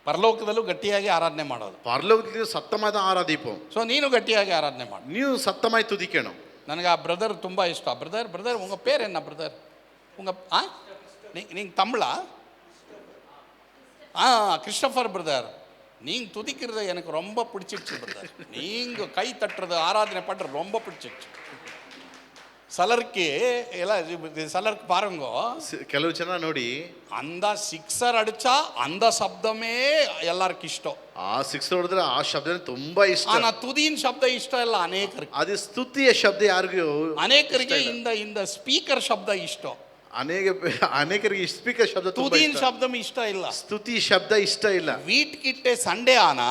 ಪರಲೋಕದಲ್ಲೂ ಗಟ್ಟಿಯಾಗಿ ಆರಾಧನೆ ಮಾಡೋದು. பரலோகத்திலும் சத்தமாய் தான் ஆராதிப்போம். ಸೊ ನೀನು ಗಟ್ಟಿಯಾಗಿ ಆರಾಧನೆ ಮಾಡು. நீ சத்தமாய் துதிக்கணும். ನನಗೆ ಆ ಬ್ರದರ್ ತುಂಬ ಇಷ್ಟ. ಬ್ರದರ್ ಉಂಗ ಪೇರ್ என்ன ಬ್ರದರ್? ಉಂಗ நீங்க தமிழா? கிறிஸ்டோபர் பிரதர், நீங்க துதிக்கிறது எனக்கு ரொம்ப பிடிச்சிருச்சு பிரதர். நீங்க கை தட்டுறது, ஆராதனை பண்றது ரொம்ப பிடிச்சிருச்சு. ಸಲರ್ಕ್ ಪಾರಂಗೋ ಕೆಲವು ಜನ ನೋಡಿ, ಅಂದ ಸಿಕ್ಸರ್ ಅಡಿಚಾ ಅಂದ ಶಬ್ದಮೇ ಎಲ್ಲರಿಗೂ ಇಷ್ಟ. ಆ ಸಿಕ್ಸರ್ ಹೊಡೆದ್ರೆ ಆ ಶಬ್ದ ತುಂಬಾ ಇಷ್ಟ. ನಾ ತುದಿನ ಶಬ್ದ ಇಷ್ಟ ಇಲ್ಲ ಅನೇಕರಿಗೆ. ಅದು ಸ್ತುತಿಯ ಶಬ್ದ ಯಾರಿಗೂ, ಅನೇಕರಿಗೆ ಇಂದ ಸ್ಪೀಕರ್ ಶಬ್ದ ಇಷ್ಟ. ಅನೇಕರಿಗೆ ಸ್ಪೀಕರ್ ಶಬ್ದ ತುದಿನ ಶಬ್ದ ಇಷ್ಟ ಇಲ್ಲ, ಸ್ತುತಿ ಶಬ್ದ ಇಷ್ಟ ಇಲ್ಲ. வீட்டுக்கிட்ட ಸಂಡೇ ಆನಾ,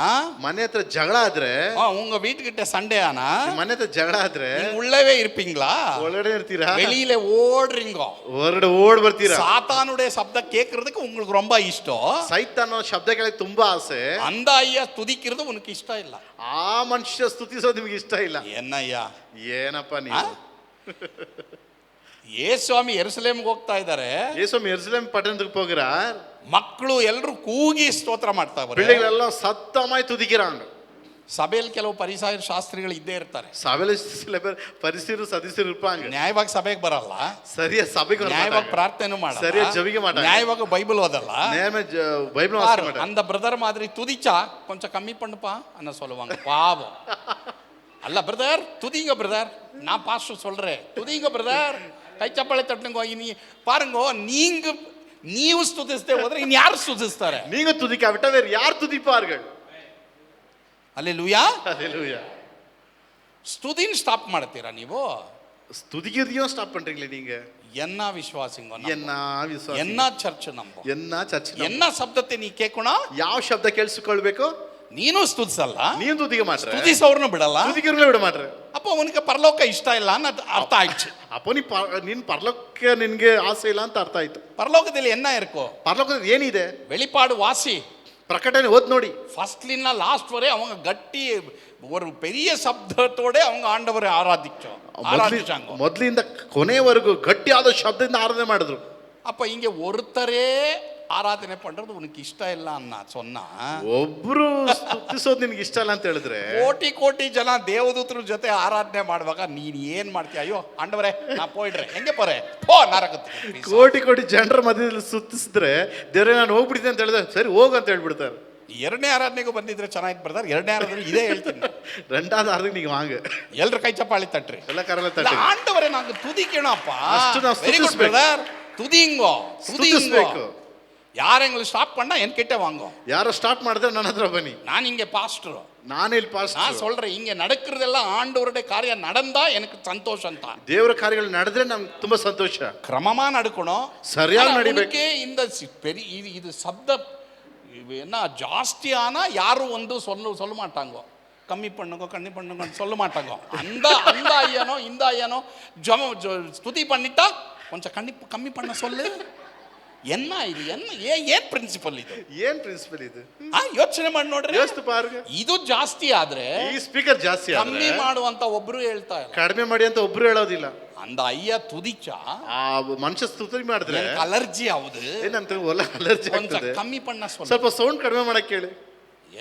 ಮನೆ ಹತ್ರ ಜಗಳ ಆದ್ರೆ, உங்க வீட்டுக்கிட்ட ಸಂಡೇ ಆನಾ, ಮನೆ ಹತ್ರ ಜಗಳ ಆದ್ರೆ உள்ளவே இருப்பீங்களா? ಒಳಗಡೆ ಇರ್ತೀರಾ? வெளியில ஓடுறீங்க, ಹೊರಗಡೆ ಓಡ್ ಬರ್ತೀರಾ? சாத்தானுடைய சப்த கேட்கறதுக்கு உங்களுக்கு ரொம்ப ಇಷ್ಟ. ಸೈತಾನ ಶಬ್ದ ಕೇಳಕ್ಕೆ ತುಂಬಾ ಆಸೆ. அந்த ஐயா துதிக்கிறது உனக்கு ಇಷ್ಟ ಇಲ್ಲ. ಆ ಮನುಷ್ಯ ಸ್ತುತಿಸೋದು ನಿಮಗೆ ಇಷ್ಟ ಇಲ್ಲ. ಏನಯ್ಯ, ಏನಪ್ಪ ನೀವು? ಯೇಸುಸ್ವಾಮಿ ಯೆರೂಸಲೇಮ್ಗೆ ಹೋಗ್ತಾ ಇದ್ದಾರೆ. ಯೇಸುಸ್ವಾಮಿ ಯೆರೂಸಲೇಮ್ ಪಟ್ಟಣಕ್ಕೆ போகிறார். ಮಕ್ಕಳು ಎಲ್ಲರೂ ಕೂಗಿ ಸ್ತೋತ್ರ ಮಾಡ್ತಾವ್ರೆ. பிள்ளைகளெல்லாம் சத்தமாய் துதிக்கிறாங்க. ಸಭೆಯಲ್ಲಿ ಕೆಲವು ಪರಿಸಾಯರು ಶಾಸ್ತ್ರಿಗಳು ಇದ್ದೇ ಇರ್ತಾರೆ. ಸಭೆಯಲ್ಲಿ சில பேர் ಪರಿಸರು ಸದಸ್ಯರು ಇರ್ಪಾಂಗ. ನ್ಯಾಯವಾಗಿ ಸಭೆಗೆ ಬರಲ್ಲ, ಸರಿಯಾಗಿ ಸಭೆಗೆ ನ್ಯಾಯವಾಗಿ ಪ್ರಾರ್ಥನೆ ಮಾಡಲ್ಲ, ಸರಿಯಾಗಿ ಜಪಿಕೆ ಮಾಡಲ್ಲ, ನ್ಯಾಯವಾಗಿ ಬೈಬಲ್ ಓದಲ್ಲ. பைபிள் வாசிக்க மாட்டாங்க. அந்த பிரதர் மாதிரி துதிச்சா கொஞ்சம் கம்மி பண்ணுப்பா அண்ணா சொல்லுவாங்க. பாவம் அல்ல பிரதர், துதிங்க பிரதர், நான் பாஸ்டர் சொல்றேன், துதிங்க பிரதர், ಕೈ ಚಪ್ಪಾಳೆ ತಟ್ಟಂಗೋ. ನೀ ಪಾರಂಗೋ, ನೀವು ಸ್ತುತಿಸ್ತೇ ಹೋದ್ರೆ ಇನ್ ಯಾರು ಸ್ತುತಿಸ್ತಾರೆ? நீங்க துதிக்காவிட்டா வேற யார் துதிப்பார்கள்? அல்லேலூயா, அல்லேலூயா. ಸ್ತುತಿನ ಸ್ಟಾಪ್ ಮಾಡ್ತೀರಾ ನೀವು? துதிக்கிறதையும் ஸ்டாப் பண்றீங்களே நீங்க? என்ன விசுவாசிங்க, என்ன ವಿಶ್ವಾಸ, என்ன ಚರ್ಚ್ ನಂಬೋ, என்ன ಚರ್ಚ್, என்ன ಶಬ್ದತೆ ನೀ ಕೇಕೋಣ, ಯಾವ ಶಬ್ದ ಕೇಳಿಸಿಕೊಳ್ಬೇಕು? ನೀನು ಸ್ತುತಿಸಲ್ಲ, ನೀನು ತುದಿಗ ಮಾಡ್ರೆ, ಸ್ತುತಿಸೋರ್ನು ಬಿಡಲ್ಲ, ತುದಿಗರನ್ನ ಬಿಡ ಮಾಡ್ರೆ. ಅಪ್ಪ ಅವನಿಗೆ ಪರಲೋಕ ಇಷ್ಟ ಇಲ್ಲ ಅನ್ನೋದು ಅರ್ಥ ಆಯ್ತು. ಅಪ್ಪ ನಿನ್ ಪರಲೋಕಕ್ಕೆ ನಿನ್ಗೆ ಆಸೆ ಇಲ್ಲ ಅಂತ ಅರ್ಥ ಆಯ್ತು. ಪರಲೋಕದಲ್ಲಿ ಎನ್ನ ಇರ್ಕೋ, ಪರಲೋಕದಲ್ಲಿ ಏನಿದೆ? வெளிப்பாடு வாசி, ಪ್ರಕಟಣೆ ಓದ್ ನೋಡಿ. ஃபர்ஸ்ட்லின்னா லாஸ்ட் வரை அவங்க கட்டி ஒரு பெரிய சப்தத்தோட அவங்க ஆண்டவரை ஆராதிச்சாங்க. ಮೊದಲಿಂದ ಕೊನೆವರೆಗೂ ಗಟ್ಟಿಯಾದ ಶಬ್ದದಿಂದ ಆರಾಧನೆ ಮಾಡಿದ್ರು. அப்ப இங்க ஒருத்தரே ಆರಾಧನೆ ಪண்றது ಉನಗೆ ಇಷ್ಟ ಇಲ್ಲ ಅನ್ನ ಸೊನ್ನ, ಒಬ್ರು ಸ್ತುತಿಸೋದು ನಿನಗೆ ಇಷ್ಟ ಇಲ್ಲ ಅಂತ ಹೇಳಿದ್ರೆ, ಕೋಟಿ ಕೋಟಿ ಜನ ದೇವದೂತರ ಜೊತೆ ಆರಾಧನೆ ಮಾಡುವಾಗ ನೀನ್ ಏನ್ ಮಾಡ್ತೀಯ? ಅಯ್ಯೋ ಆಂಡವರೇ ನಾ ಪೋಯ್ಡ್ರೆ ಹೆಂಗೆ ಪೋರೆ ಪೋ ನರಕತ್ತೆ. ಕೋಟಿ ಕೋಟಿ ಜನರ ಮಧ್ಯದಲ್ಲಿ ಸ್ತುತಿಸಿದ್ರೆ ದೇವರೇ ನಾನು ಹೋಗ್ಬಿಡ್ತೀನಿ ಅಂತ ಹೇಳಿದ್ರೆ ಸರಿ ಹೋಗು ಅಂತ ಹೇಳ್ಬಿಡ್ತಾರೆ. ಎರಡನೇ ಆರಾಧನೆಗೂ ಬಂದಿದ್ರೆ ಚೆನ್ನಾಗಿ ಬರ್ತಾರೆ. ಎರಡನೇ ಆರಾಧನೆ ಇದೇ ಹೇಳ್ತೀನಿ, ரெண்டாவது ஆராதனை நீங்க வாங்க, ಎಲ್ರ ಕೈ ಚಪ್ಪಾಳಿ ತಟ್ರಿ, ಎಲ್ಲ ಕರಲ ತಟ್ಟಿ. ಆಂಡವರೇ ನಾಗ ತುದಿಕೇಣಪ್ಪ, ಅಷ್ಟು ನಾವು ಸ್ತುತಿಸಬೇಕು, ತುದಿಂಗೋ ತುದಿಸ್ಬೇಕು. ಯಾರೆಂಗ್ಳು ಸ್ಟಾಪ್ ಪಣ್ಣ ಏನ್ ಕೆಟ್ಟೆ ವಾಂಗೋ, ಯಾರೋ ಸ್ಟಾರ್ಟ್ ಮಾಡಿದ್ರೆ ನನ್ನ ಹತ್ರ ಬನ್ನಿ, நான் இங்க பாஸ்டர், ನಾನೇ ಇಲ್ಲಿ ಪಾಸ್ಟರ್, நான் சொல்றேன் இங்க நடக்கிறதெல்லாம் ஆண்டவருடைய காரியம் நடந்தா எனக்கு சந்தோஷம் தான். ದೇವರ ಕಾರ್ಯಗಳು ನಡೆದ್ರೆ ನಮ್ಗೆ ತುಂಬಾ ಸಂತೋಷ. ಕ್ರಮமா நடக்கணும், சரியா நடிಬೇಕು. இந்த இது சப்த என்ன ஜாஸ்தி ஆனா யாரும் வந்து சொல்ல மாட்டாங்க, கம்மி பண்ணுங்க சொல்ல மாட்டாங்க. அந்த ஐயனோ இந்த ஐயனோ ஸ்துதி பண்ணிட்டா கொஞ்சம் கம்மி பண்ண சொல்லு. என்ன ಇದು ಏನ್ ಪ್ರಿನ್ಸಿಪಲ್ ಇದು? ಏನ್ ಪ್ರಿನ್ಸಿಪಲ್ ಇದು? ಯೋಚನೆ ಮಾಡಿ ನೋಡ್ರಿ, ಯೋಚಿಸಿ ಪಾರ್ಗ. ಇದು ಜಾಸ್ತಿ ಆದ್ರೆ ಈ ಸ್ಪೀಕರ್ ಜಾಸ್ತಿ ಆದ್ರೆ ಕಮ್ಮಿ ಮಾಡುವಂತ ಒಬ್ರು ಹೇಳ್ತಾ ಇಲ್ಲ, ಕಡಿಮೆ ಮಾಡಿ ಅಂತ ಒಬ್ರು ಹೇಳೋದಿಲ್ಲ. ಅಂದ ಅಯ್ಯ ತುದಿಚ ಆ ಮನುಷ್ಯ ಸ್ತುತಿ ಮಾಡಿದ್ರೆ ಅಲರ್ಜಿ ಆಗುದು, ಏನಂತ ಒಳ್ಳೆ ಅಲರ್ಜಿ ಕೊಂಚ ಆಗ್ತದೆ. ಕಮ್ಮಿ ಪಣ್ಣ ಸ್ವಲ್ಪ ಸೌಂಡ್ ಕಡಿಮೆ ಮಾಡಕ್ಕೆ ಹೇಳಿ.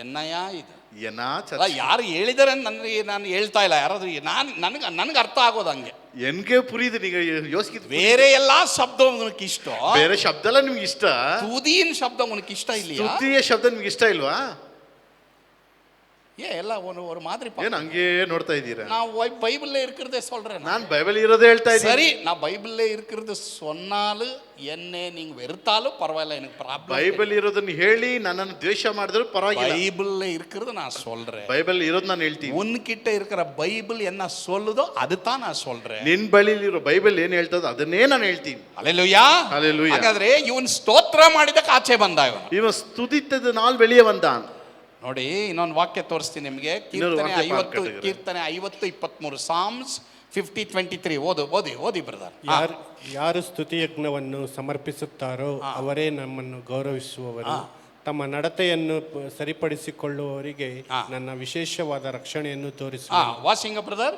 ಎನ್ನಯ ಇದು ಏನಾ ಅಲ್ಲ, ಯಾರು ಹೇಳಿದಾರೆ ನನಗೆ, ನಾನು ಹೇಳ್ತಾ ಇಲ್ಲ, ಯಾರಾದ್ರೂ ನನಗೆ ಅರ್ಥ ಆಗೋದು ಹಂಗೆ. ಎನ್ಗೆ ಪುರಿದು ನೀವು ಯೋಚಿಸಿದ ಬೇರೆ ಎಲ್ಲಾ ಶಬ್ದ ಉನಕ್ಕೆ ಇಷ್ಟ, ಬೇರೆ ಶಬ್ದ ಎಲ್ಲ ನಿಮ್ಗೆ ಇಷ್ಟ, ತುದಿನ ಶಬ್ದ ಉನಕ್ಕೆ ಇಷ್ಟ ಇಲ್ಲ. ಸ್ತುತಿಯ ಶಬ್ದ ನಿಮ್ಗೆ ಇಷ್ಟ ಇಲ್ವಾ? ಎಲ್ಲ ஒரு மாதிரி ಏನ್ ಹಂಗೆ ನೋಡ್ತಾ ಇದ್ದೀರಾ? நான் பைபிள்ல இருக்கிறதே சொல்றேன். ನಾನು ಬೈಬಲ್ ಇರೋದೇ ಹೇಳ್ತಾ ಇದ್ದೀನಿ. சரி, நான் பைபிள்ல இருக்கிறது சொன்னாலும் என்ன நீங்க வெறுத்தாலும் பரவாயில்ல, எனக்கு ப்ராப்ளம். ಬೈಬಲ್ ಇರೋದನ್ನ ಹೇಳಿ ನನ್ನನ್ನು ದ್ವೇಷ ಮಾಡಿದ್ರು ಪರವಾಗಿಲ್ಲ. பைபிள்ல இருக்கிறது நான் சொல்றேன். ಬೈಬಲ್ ಇರೋದು ನಾನು ಹೇಳ್ತೀನಿ. உன்கிட்ட இருக்கிற பைபிள் என்ன சொல்லுதோ அதுதான் நான் சொல்றேன். ನಿನ್ ಬಳಿಲಿರೋ ಬೈಬಲ್ ಏನ್ ಹೇಳ್ತದೋ ಅದನ್ನೇ ನಾನು ಹೇಳ್ತೀನಿ. ஹல்லேலூயா. ஹல்லேலூயா. ಹಾಗಾದ್ರೆ ಇವನ್ ಸ್ತೋತ್ರ ಮಾಡಿದಕ್ಕೆ ಆಚೆ ಬಂದ ಇವನು. ಇವ ಸ್ತುತಿತದ ನಾಲ್ வெளியே வந்தான். ನೋಡಿ, ಇನ್ನೊಂದು ವಾಕ್ಯ ತೋರಿಸ್ತೀನಿ ನಿಮಗೆ. ಕೀರ್ತನೆ 50:23, ಸಾಮ್ಸ್ 50:23. ಓದಿ ಬ್ರದರ್. ಯಾರು ಸ್ತುತಿ ಯಜ್ಞವನ್ನು ಸಮರ್ಪಿಸುತ್ತಾರೋ ಅವರೇ ನಮ್ಮನ್ನು ಗೌರವಿಸುವವರು. ತಮ್ಮ ನಡತೆಯನ್ನು ಸರಿಪಡಿಸಿಕೊಳ್ಳುವವರಿಗೆ ನನ್ನ ವಿಶೇಷವಾದ ರಕ್ಷಣೆಯನ್ನು ತೋರಿಸುವ. ವಾಸಿಂಗ ಬ್ರದರ್.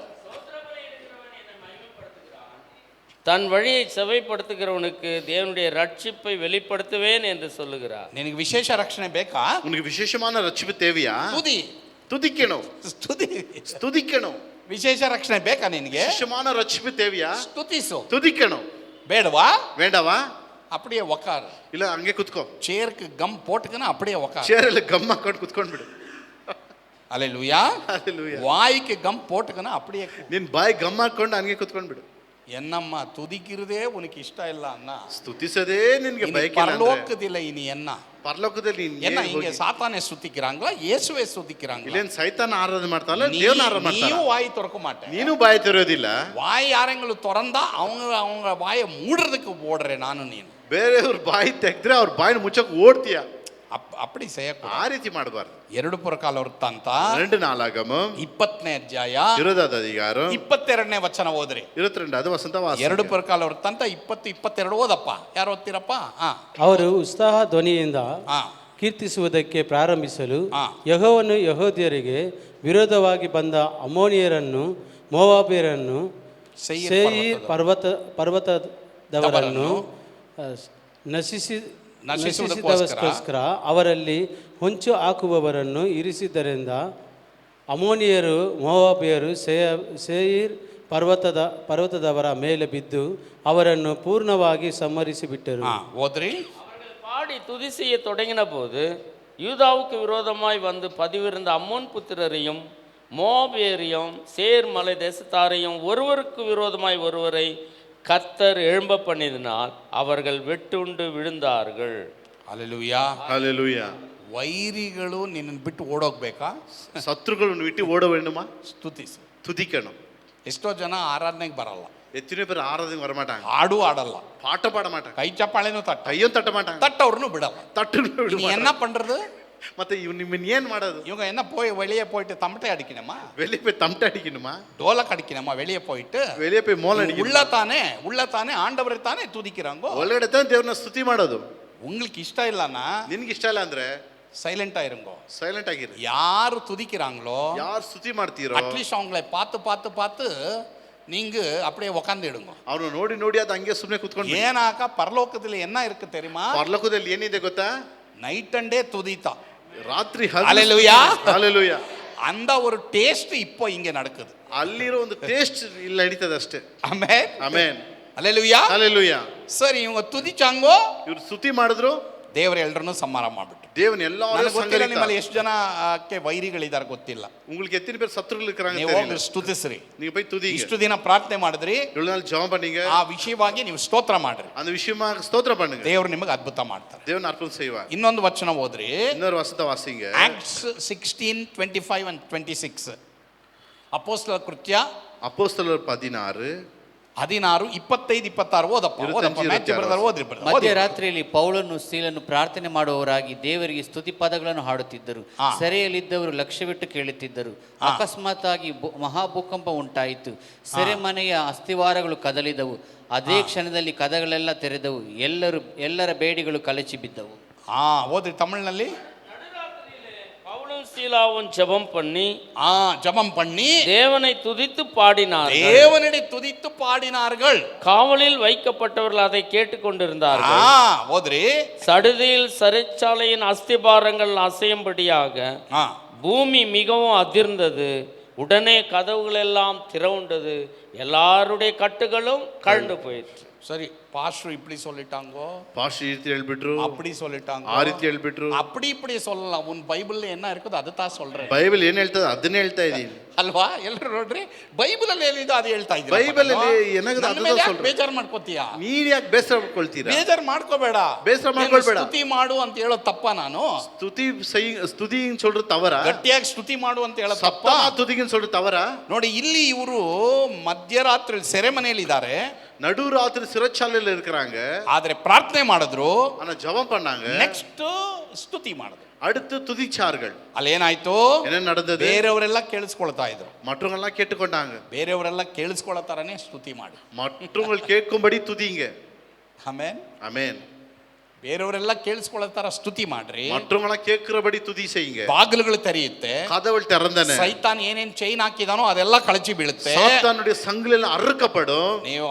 தன் வழியை செவைப்படுத்துகிறவனுக்கு தேவனுடைய ரட்சிப்பை வெளிப்படுத்துவேன் என்று சொல்லுகிறார். ನಿನಗೆ ವಿಶೇಷ ರಕ್ಷಣೆ ಬೇಕಾ? உனக்கு விசேஷமான ரட்சிப்பு தேவையா? ತುದಿ துதிக்கணும். ಸ್ತುತಿக்கணும். ವಿಶೇಷ ರಕ್ಷಣೆ ಬೇಕಾ ನಿನಗೆ? விசேஷமான ரட்சிப்பு தேவையா? ಸ್ತುತಿಸು. துதிக்கணும். ಬೇಡವಾ? வேண்டாவா? அப்படியே உக்காரு. ಇಲ್ಲ ಹಂಗೆ ಕುತ್ಕೋ. ಚೇರ್ಗೆ ಗಮ್ ಪೋಟ್ಕನ அப்படியே உக்காரு. ಚೇರಲ್ಲಿ ಗಮ್ ಹಾಕೊಂಡು ಕುತ್ಕೊಂಡ್ಬಿಡು. ಹಲ್ಲೇಲೂಯಾ. ಹಲ್ಲೇಲೂಯಾ. ವಾಯಿಗೆ ಗಮ್ ಪೋಟ್ಕನ அப்படியே. ನಿನ್ ಬಾಯಿ ಗಮ್ ಹಾಕೊಂಡು ಹಂಗೆ ಕುತ್ಕೊಂಡ್ಬಿಡು. ಎನ್ನಮ್ಮ ತುದಿಕಿರದೇ ಉನಕ್ಕೆ ಇಷ್ಟ ಇಲ್ಲ ಅನ್ನ. ಸ್ತುತಿಸದೇ ನಿನ್ಗೆ ಬಯಕೆ. ಪರಲೋಕದಿಲ್ಲ ಇನಿ ಎನ್ನ. ಪರಲೋಕದಲ್ಲಿ என்ன இங்க சாத்தானே சுத்திக்கிறாங்களா இயேசுவே சுத்திக்கிறாங்களா? ಇಲ್ಲೇನ್ ಸೈತಾನ ಆರಾಧನೆ ಮಾಡ್ತಾರಲ್ಲ, ದೇವನ ಆರಾಧನೆ ಮಾಡ್ತಾರ. ನೀವು வாய் திறக்க மாட்டே. ನೀನು ಬಾಯಿ ತೆರೆಯೋದಿಲ್ಲ. வாய் யாரெங்களும் திறந்தா அவங்க வாயை மூடுறதுக்கு ஓடுறே ನಾನು ನೀನು. ಬೇರೆಯವ್ರ ಬಾಯಿ ತೆಗೆದ್ರೆ ಅವ್ರ ಬಾಯಿನ ಮುಚ್ಚಕ್ ಓಡ್ತೀಯ. அப்படி செய்யக்கூடாது. ಆ ರೀತಿ ಮಾಡಬಾರ್ದು. 2 ಪುರಕಾಲ ವೃತ್ತಾಂತ 2 ನಾಲಾಗಮಂ 20ನೇ ಅಧ್ಯಾಯ 20ನೇ ಅಧಿಕಾರ 22ನೇ ವಚನ ಓದ್ರಿ. 22 ವಸಂತ ವಾಸ. 2 ಪುರಕಾಲ ವೃತ್ತಾಂತ 20-22 ಓದಪ್ಪ. ಯಾರು ಓದ್ತೀರಪ್ಪ? ಅವರು ಉತ್ಸಾಹ ಧ್ವನಿಯಿಂದ ಕೀರ್ತಿಸುವುದಕ್ಕೆ ಪ್ರಾರಂಭಿಸಲು ಯೆಹೋವನು ಯೆಹೂದ್ಯರಿಗೆ ವಿರೋಧವಾಗಿ ಬಂದ ಅಮ್ಮೋನಿಯರನ್ನು, ಮೋವಾಬ್ಯರನ್ನು, ಸೇಯೀರ್ ಪರ್ವತದವರನ್ನು ನಶಿಸಿದವಕ್ಕೋಸ್ಕರ ಅವರಲ್ಲಿ ಹೊಂಚು ಹಾಕುವವರನ್ನು ಇರಿಸಿದ್ದರಿಂದ ಅಮ್ಮೋನಿಯರು, ಮೋವಾಬ್ಯರು ಸೇಯೀರ್ ಪರ್ವತದವರ ಮೇಲೆ ಬಿದ್ದು ಅವರನ್ನು ಪೂರ್ಣವಾಗಿ ಸಂಹರಿಸಿಬಿಟ್ಟರು. ஓದ್ರಿ. பாடி துதி செய்ய தொடங்கின போது யூதாவுக்கு விரோதமாய் வந்து பதிவிருந்த அம்மோன் புத்திரரையும் மோவாபியரையும் சேர் மலை தேசத்தாரையும் ஒருவருக்கு விரோதமாய் ஒருவரை கர்த்தர் எழும்ப பண்ணினால் அவர்கள் வெட்டுண்டு விழுந்தார்கள். ಹಲ್ಲೇಲೂಯಾ. ಹಲ್ಲೇಲೂಯಾ. ವೈರಿಗಳು ನಿನ್ನನ್ನು ಬಿಟ್ಟು ಓಡೋಗ್ಬೇಕಾ? ಶತ್ರುಗಳನ್ನು ಬಿಟ್ಟು ಓಡವೇಣುಮಾ? ಸ್ತುತಿಸು. ತುದಿಕணும். ಎಷ್ಟೋ ಜನ ಆರಾಧನೆಗೆ ಬರಲ್ಲ. ಎತ್ತಿನ பேர் ஆராதனை வரமாட்டாங்க. ಹಾಡು ಆಡಲ್ಲ. பாட்டு பாட மாட்டாங்க. ಕೈ ಚಪ್ಪಾಳೆನೂ கையும் தட்ட மாட்டாங்க. ತಟ್ಟವ್ರನ್ನು ಬಿಡಲ್ಲ. தட்டு விட நீ என்ன பண்றது? ಮತ್ತೆ ನಿಮ್ಮನ್ನ ಏನ್ ಮಾಡೋದು? இவங்க என்ன வெளியே போயிட்டு தமட்டை அடிக்கணுமா? வெளியே போய் தமட்டை அடிக்கணுமா? டோலக் அடிக்கணுமா? வெளியே போயிட்டு மோல் அடிக்கணும். உள்ளத்தானே ஆண்டவரை தானே துதிக்கிறாங்க. ಒಳಗಡೆ ತಾನೇ ದೇವರನ್ನ ಸ್ತುತಿ ಮಾಡೋದು. உங்களுக்கு ಇಷ್ಟ இல்லனா, ನಿನಗೆ ಇಷ್ಟ ಇಲ್ಲ ಅಂದ್ರೆ ಸೈಲೆಂಟ್ ಆಗಿರಂಗೋ. ಸೈಲೆಂಟ್ ಆಗಿರಿ. ಯಾರು ತುದಿக்கிறாங்களோ, ಯಾರು ಸ್ತುತಿ ಮಾಡ್ತೀರೋ, ಅಟ್ಲೀಸ್ಟ್ அவங்களை பார்த்து நீங்க அப்படியே உட்கார்ந்துடுங்க. ಅವನು ನೋಡಿ ಅದು ಹಂಗೆ ಸುಮ್ಮನೆ ಕೂತ್ಕೊಂಡು. ஏனாக்க பரலோகத்துல என்ன இருக்கு தெரியுமா? ಪರಲೋಕದಲ್ಲಿ ಏನಿದೆ ಗೊತ್ತಾ? நைட் அண்ட் டே துதித்தா. ರಾತ್ರಿ ஹல்லேலூயா. ஹல்லேலூயா. அந்த ஒரு ಟೇಸ್ಟ್ இப்போ இங்க நடக்குது. ಅಲ್ಲಿರೋ ಒಂದು ಟೇಸ್ಟ್ ಇಲ್ಲಿ ನಡೀತದೆ ಅಷ್ಟೇ. ಆಮೆನ್. ಆಮೆನ್. ಹಲ್ಲೇಲೂಯಾ. ಹಲ್ಲೇಲೂಯಾ. ಸರಿ, ಇವಾಗ ತುದಿಚಾಂಗೋ, ಇವರು ಸ್ತುತಿ ಮಾಡಿದ್ರು, ದೇವರ ಎಲ್ಲರನ್ನೂ ಸಂಹಾರ ಮಾಡಿಬಿಟ್ಟು. ದೇವನ ಎಲ್ಲರೂ ಗೊತ್ತಿಲ್ಲ. ನಿಮ್ಮಲ್ಲಿ ಎಷ್ಟು ಜನಕ್ಕೆ ವೈರಿಗಳಿದ್ದಾರೆ ಗೊತ್ತಿಲ್ಲ. உங்களுக்கு எத்தனை பேர் சத்துருக்கள் இருக்காங்க ನೀವು தெரியல. ಸ್ತುತಿಸ್ರಿ. நீங்க போய் துதிங்க. ಇಷ್ಟು ದಿನ ಪ್ರಾರ್ಥನೆ ಮಾಡಿದ್ರಿ, 7 ನಾள் ಜெபம் பண்ணீங்க, ಆ ವಿಷಯವಾಗಿ ನೀವು ಸ್ತೋತ್ರ ಮಾಡ್ರಿ. அந்த விஷயமா ஸ்தோத்திர பண்ணுங்க. ದೇವರು ನಿಮಗೆ ಅದ್ಭುತ ಮಾಡ್ತಾರೆ. தேவன் அற்புதம் செய்வார். ಇನ್ನೊಂದು ವಚನ ಓದ್ರಿ. இன்னொரு வசனத்தை வாசிங்க. Acts 16:25 and 26. ಅಪೊಸ್ತಲರ ಕೃತ್ಯ அப்போஸ்தலர் 16 25-26 ಓದಪ್ಪ. ಮಧ್ಯರಾತ್ರಿಯಲ್ಲಿ ಪೌಲನು ಸೀಲನು ಪ್ರಾರ್ಥನೆ ಮಾಡುವವರಾಗಿ ದೇವರಿಗೆ ಸ್ತುತಿ ಪದಗಳನ್ನು ಹಾಡುತ್ತಿದ್ದರು. ಸೆರೆಯಲ್ಲಿದ್ದವರು ಲಕ್ಷ್ಯವಿಟ್ಟು ಕೇಳುತ್ತಿದ್ದರು. ಅಕಸ್ಮಾತ್ ಆಗಿ ಮಹಾಭೂಕಂಪ ಉಂಟಾಯಿತು. ಸೆರೆಮನೆಯ ಅಸ್ಥಿವಾರಗಳು ಕದಲಿದವು. ಅದೇ ಕ್ಷಣದಲ್ಲಿ ಕದಗಳೆಲ್ಲ ತೆರೆದವು. ಎಲ್ಲರ ಬೇಡಿಗಳು ಕಳಚಿ ಬಿದ್ದವು. ಓದ್ರಿ ತಮಿಳಿನಲ್ಲಿ. பவுலும் பவுலும் சீலாவும் ஜெபம் பண்ணி ஜெபம் பண்ணி தேவனை துதித்து பாடினார்கள். தேவனை துதித்து பாடினார்கள். காவலில் வைக்கப்பட்டவர்கள் அதை கேட்டுக்கொண்டிருந்தார்கள். ஓದ್ರಿ. சடுதியில் சிறைச்சாலையின் அஸ்திபாரங்கள் அசையும்படியாக பூமி மிகவும் அதிர்ந்தது. உடனே கதவுகள் எல்லாம் திறவுண்டது. எல்லாருடைய கட்டுகளும் கழண்டு போயிற்று. சரி, பாஸ்டர் இப்படி சொல்லிட்டாங்கோ, பாஸ்டர் ಈ ರೀತಿ ಹೇಳ್ಬಿಟ್ರು, அப்படி சொல்லிட்டாங்க, ಆ ರೀತಿ ಹೇಳ್ಬಿಟ್ರು. அப்படி இப்படி சொல்லலாம். உன் ಬೈಬಲ್ என்ன இருக்குதோ ಅದನ್ನ சொல்றேன். ಬೈಬಲ್ ಏನು ಹೇಳ್ತದೆ ಅದನ್ನೇ ಹೇಳ್ತಾ ಇದ್ದೀನಿ ಅಲ್ವಾ? ಎಲ್ಲರೂ ನೋಡ್ರಿ, ಬೈಬಲ್ ಅಲ್ಲಿ ಏನಿದೆ ಅದು ಹೇಳ್ತಾ ಇದ್ದೀನಿ. ಬೈಬಲ್ ಅಲ್ಲಿ ಏನಾಗುತ್ತೆ ಅದನ್ನ சொல்றேன். ಬೇಜಾರು ಮಾಡ್ಕೋತೀಯಾ? ನೀನು ಯಾಕೆ ಬೇಸರ ಮಾಡ್ಕೊಳ್ತೀರಾ? ಬೇಜಾರು ಮಾಡ್ಕೋಬೇಡ, ಬೇಸರ ಮಾಡ್ಕೊಳ್ಬೇಡ. ಸ್ತುತಿ ಮಾಡು ಅಂತ ಹೇಳೋ ತಪ್ಪ ನಾನು? ಸ್ತುತಿಗಿನ್ சொல்றது ತವರ? ಗಟ್ಟಿಯಾಗಿ ಸ್ತುತಿ ಮಾಡು ಅಂತ ಹೇಳೋ ತಪ್ಪ? ಸ್ತುತಿಗಿನ್ சொல்றது ತವರ? ನೋಡಿ, ಇಲ್ಲಿ ಇವರು ಮಧ್ಯರಾತ್ರಿ ಸೆರೆಮನೆಯಲ್ಲಿ ಇದ್ದಾರೆ, நடுராத்திரி சிறைச்சாலையில் இருக்கிறாங்க. ಆದ್ರೆ ಪ್ರಾರ್ಥನೆ ಮಾಡಿದ್ರು, ஆனா ஜெபம் பண்ணாங்க. ನೆಕ್ಸ್ಟ್ ಸ್ತುತಿ ಮಾಡಿದ್ರು, அடுத்து துதிச்சார்கள். ಅಲ್ಲಿ ಏನಾಯ್ತು? என்ன நடந்தது? ಬೇರೆಯವರೆಲ್ಲ ಕೇಳಿಸ್ಕೊಳ್ತಾ ಇದ್ರು, மற்றவங்க கேட்டுக்கொண்டாங்க. ಬೇರೆಯವರೆಲ್ಲ ಕೇಳಿಸ್ಕೊಳ್ಳೋ ತರನೇ ಸ್ತುತಿ ಮಾಡಿ, மற்றவங்க கேட்கும்படி துதிங்க. Amen, amen. ಬೇರೆಯವರೆಲ್ಲ ಕೇಳಿಸ್ಕೊಳ್ಳೋ ತರ ಸ್ತುತಿ ಮಾಡ್ರಿ, மற்றவங்க கேட்கிறபடி துதி செய்யுங்க. ಬಾಗಿಲುಗಳು ತೆರೆಯುತ್ತೆ, கதவுகள் திறந்தன. ಸೈತಾನ್ ಏನೇನ್ ಚೈನ್ ಹಾಕಿದಾನೋ ಅದೆಲ್ಲ ಕಳಚಿ ಬೀಳುತ್ತೆ, சாத்தானுடைய சங்கிலில அறுக்கப்படும். ನೀವು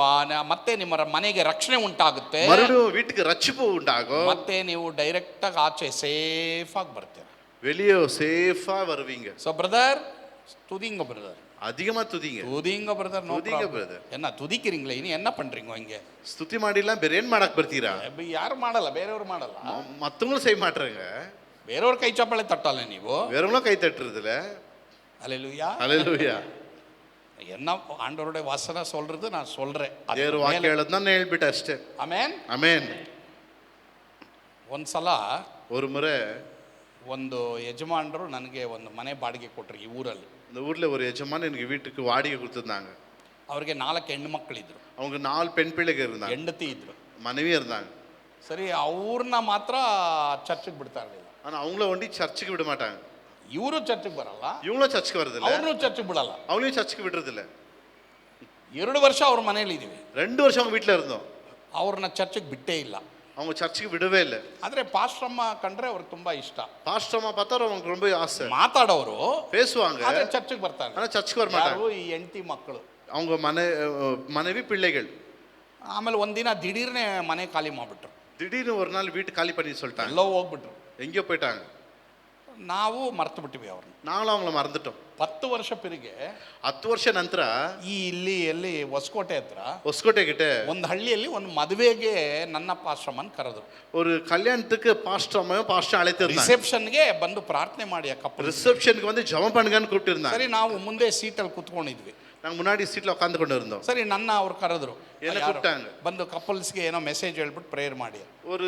ಮತ್ತೆ ನಿಮ್ಮ ಮನೆಗೆ ರಕ್ಷಣೆ ಉಂಟಾಗುತ್ತೆ, மறுபடியும் வீட்டுக்கு ரட்சிப்பு உண்டாகும். ಮತ್ತೆ ನೀವು ಡೈರೆಕ್ಟ್ ಆಗಿ ಆಚೆ ಸೇಫ್ ಆಗಿ ಬರ್ತೀರ, வெளியே சேஃபா வருவீங்க. ಸೊ ಬ್ರದರ್ துதிங்க பிரதர், அதிகமா துதிங்க. துதிங்க பிரதர், நோ துதிங்க பிரதர். என்ன துதிக்கிறீங்களே, இனி என்ன பண்றீங்க இங்க? ಸ್ತುತಿ ಮಾಡಿಲ್ಲ ಬೇರೆ ಏನ್ ಮಾಡಕ್ ಬರ್ತೀರಾ? ಯಾರು ಮಾಡಲ್ಲ, ಬೇರೆಯವರು ಮಾಡಲ್ಲ, மத்தவங்களும் செய்ய மாட்டாங்க. ಬೇರೆಯವ್ರ ಕೈ ಚಪ್ಪಾಳೆ ತಟ್ಟಲ್ಲ ನೀವು, வேறவங்களும் கை தட்டுறதுல. அல்லேலூயா, அல்லேலூயா. என்ன ஆண்டவருடைய வசனம் சொல்றது நான் சொல்றேன், ದೇವರ ವಾಕ್ಯ ಹೇಳೋದನ್ನ ನಾನು ಹೇಳ್ಬಿಟ್ಟೆ ಅಷ್ಟೇ. Amen, amen. ಒಂದ್ಸಲ ஒரு முறை ಒಂದು ಯಜಮಾನರು ನನಗೆ ಒಂದು ಮನೆ ಬಾಡಿಗೆ ಕೊಟ್ರು ಈ ಊರಲ್ಲಿ. இந்த ஊர்ல ஒரு எஜமான் எனக்கு வீட்டுக்கு வாடகை கொடுத்துருந்தாங்க. ಅವ್ರಿಗೆ 4 ಹೆಣ್ಣು ಮಕ್ಕಳಿದ್ರು, அவங்க 4 பெண் பிள்ளைகள் இருந்தாங்க, ಹೆಂಡತಿ ಇದ್ರು, மனைவி இருந்தாங்க. ಸರಿ, ಅವ್ರನ್ನ ಮಾತ್ರ ಚರ್ಚಿಗೆ ಬಿಡ್ತಾ ಇರಲಿಲ್ಲ. ஆனா அவங்கள ஒண்டி சர்ச்சுக்கு விட மாட்டாங்க. ಇವರು ಚರ್ಚಿಗೆ ಬರಲ್ಲ, இவங்களும் சர்ச்சுக்கு வரதில்ல, ಅವ್ರನ್ನೂ ಚರ್ಚಿಗೆ ಬಿಡಲ್ಲ. அவங்களையும் சர்ச்சுக்கு விடுறதில்ல. 2 ವರ್ಷ ಅವ್ರ ಮನೇಲಿ ಇದೀವಿ, 2 வருஷம் அவங்க வீட்டுல இருந்தோம். ಅವ್ರನ್ನ ಚರ್ಚಿಗೆ ಬಿಟ್ಟೇ ಇಲ್ಲ. அவங்க சர்ச்சுக்கு விடவே இல்லை. ಆದ್ರೆ ಪಾಸ್ಟ್ರಮ್ಮ ಕಂಡ್ರೆ ಅವ್ರಿಗೆ ತುಂಬಾ ಇಷ್ಟ. பாஸ்டர்மா பார்த்தா அவங்களுக்கு ரொம்ப ஆசை, ಮಾತಾಡೋರು, பேசுவாங்க, ಆದ್ರೆ ಚರ್ಚಿಗೆ ಬರ್ತಾರೆ. ஆனா சர்ச்சுக்கு வர மாட்டாங்க. ಯಾರು? ಈ ಹೆಂಡತಿ ಮಕ್ಕಳು, அவங்க மனைவி பிள்ளைகள். ಆಮೇಲೆ ಒಂದಿನ ದಿಢೀರ್ನೆ ಮನೆ ಖಾಲಿ ಮಾಡ್ಬಿಟ್ರು, திடீர்னு ஒரு நாள் வீட்டு காலி பண்ணி சொல்லிட்டாங்க, ಎಲ್ಲೋ ಹೋಗ್ಬಿಟ್ರು, எங்கேயோ போயிட்டாங்க. ನಾವು ಮರ್ತು ಬಿಟ್ಟಿವಿ ಅವ್ರನ್ನ. நாங்களும் அவங்கள மறந்துட்டோம். 10 ವರ್ಷ ಪಿರಿಗೆ 10 ವರ್ಷ ನಂತರ ಈ ಇಲ್ಲಿ ಎಲ್ಲಿ ಹೊಸಕೋಟೆ ಹತ್ರ ಹೊಸಕೋಟೆ கிட்ட ಒಂದು ಹಳ್ಳಿಯಲ್ಲಿ ಒಂದು ಮದುವೆಗೆ ನನ್ನ ಪಾಸ್ಟ್ರಮ್ಮನ್ ಕರೆದ್ರು. ஒரு கல்யாணத்துக்கு பாஸ்டர் அழைத்திருந்தாங்க. ರಿಸೆಪ್ಷನ್ಗೆ ಬಂದು ಪ್ರಾರ್ಥನೆ ಮಾಡಿ ಆ ಕಪ್ಪಲ್. ரிசப்ஷனுக்கு வந்து ஜெபம் பண்ணுங்கன்னு கூப்பிட்டிருந்தாங்க. ಸರಿ, ನಾವು ಮುಂದೆ ಸೀಟಲ್ಲಿ ಕುತ್ಕೊಂಡಿದ್ವಿ, நாங்க முன்னாடி சீட்ல உட்கார்ந்து கொண்டு இருந்தோம். ಸರಿ, ನನ್ನ ಅವ್ರು ಕರೆದ್ರು, என்ன கூப்பிட்டாங்க, ಬಂದು ಕಪಲ್ಸ್ಗೆ ಏನೋ ಮೆಸೇಜ್ ಹೇಳ್ಬಿಟ್ಟು ಪ್ರೇಯರ್ ಮಾಡಿ, ஒரு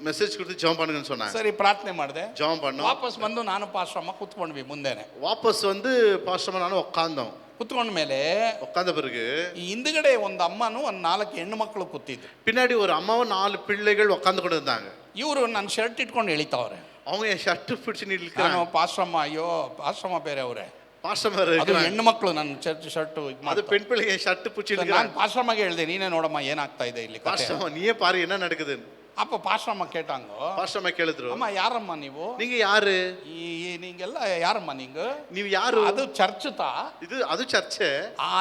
மெசேஜ் கொடுத்து ஜெபம் பண்ணுங்கன்னு சொன்னாங்க. ಸರಿ, ಪ್ರಾರ್ಥನೆ ಮಾಡಿದೆ, ஜெபம் பண்ணோம். ವಾಪಸ್ ಬಂದು ನಾನು ಪಾಸ್ಟ್ರಮ್ಮ ಕುತ್ಕೊಂಡ್ವಿ ಮುಂದೆನೆ. ವಾಪಸ್ வந்து பாஸ்டர் நானும் உட்கார்ந்தோம். ಕುತ್ಕೊಂಡ ಮೇಲೆ உட்கார்ந்த பிறகு ಈ ಹಿಂದ್ಗಡೆ ಒಂದು ಅಮ್ಮನು ಒಂದು 4 ಹೆಣ್ಣು ಮಕ್ಕಳು ಕೂತಿದ್ರು. பின்னாடி ஒரு அம்மாவும் 4 பிள்ளைகள் உட்கார்ந்து கொண்டு இருந்தாங்க. ಇವರು ನನ್ನ ಶರ್ಟ್ ಇಟ್ಕೊಂಡು ಎಳಿತಾವ್ರೆ, அவங்க என் ஷர்ட் பிடிச்சு ನಾನು நிற்கிறாங்க. ಪಾಸ್ಟ್ರಮ್ಮ, ಅಯ್ಯೋ ಪಾಸ್ಟ್ರಮ್ಮ ಬೇರೆ ಅವರೇ, பாஸ்டர் ಅದು இருக்காங்க, ಹೆಣ್ಣು ಮಕ್ಕಳು ನನ್ನ ಶರ್ಟ್ அது பெண் பிள்ளைங்க ஷர்ட் பிடிச்சு ನಾನು நிற்கிறாங்க. ಪಾಸ್ಟ್ರಮ್ಮಗೆ ಹೇಳಿದೆ, ನೀನೇ ನೋಡಮ್ಮ ಏನಾಗ್ತಾ ಇದೆ ಇಲ್ಲಿ ಕಥೆ. பாஸ்டர் நீயே பாரு என்ன நடக்குதுன்னு. ಅಪ್ಪ ಪಾಸ್ಟ್ರಮ್ಮ ಕೇಟಾಂಗೋ, பாஸ்டர் ಕೇಳಿದ್ರು, ಅಮ್ಮ ಯಾರಮ್ಮ ನೀವು, நீங்க யாரு, ಈ ನೀಂಗೆಲ್ಲ ಯಾರಮ್ಮ ನಿಂಗ, ನೀವು ಯಾರು, ಅದು ಚರ್ಚ್ ತಾ, அது சர்ச்சு,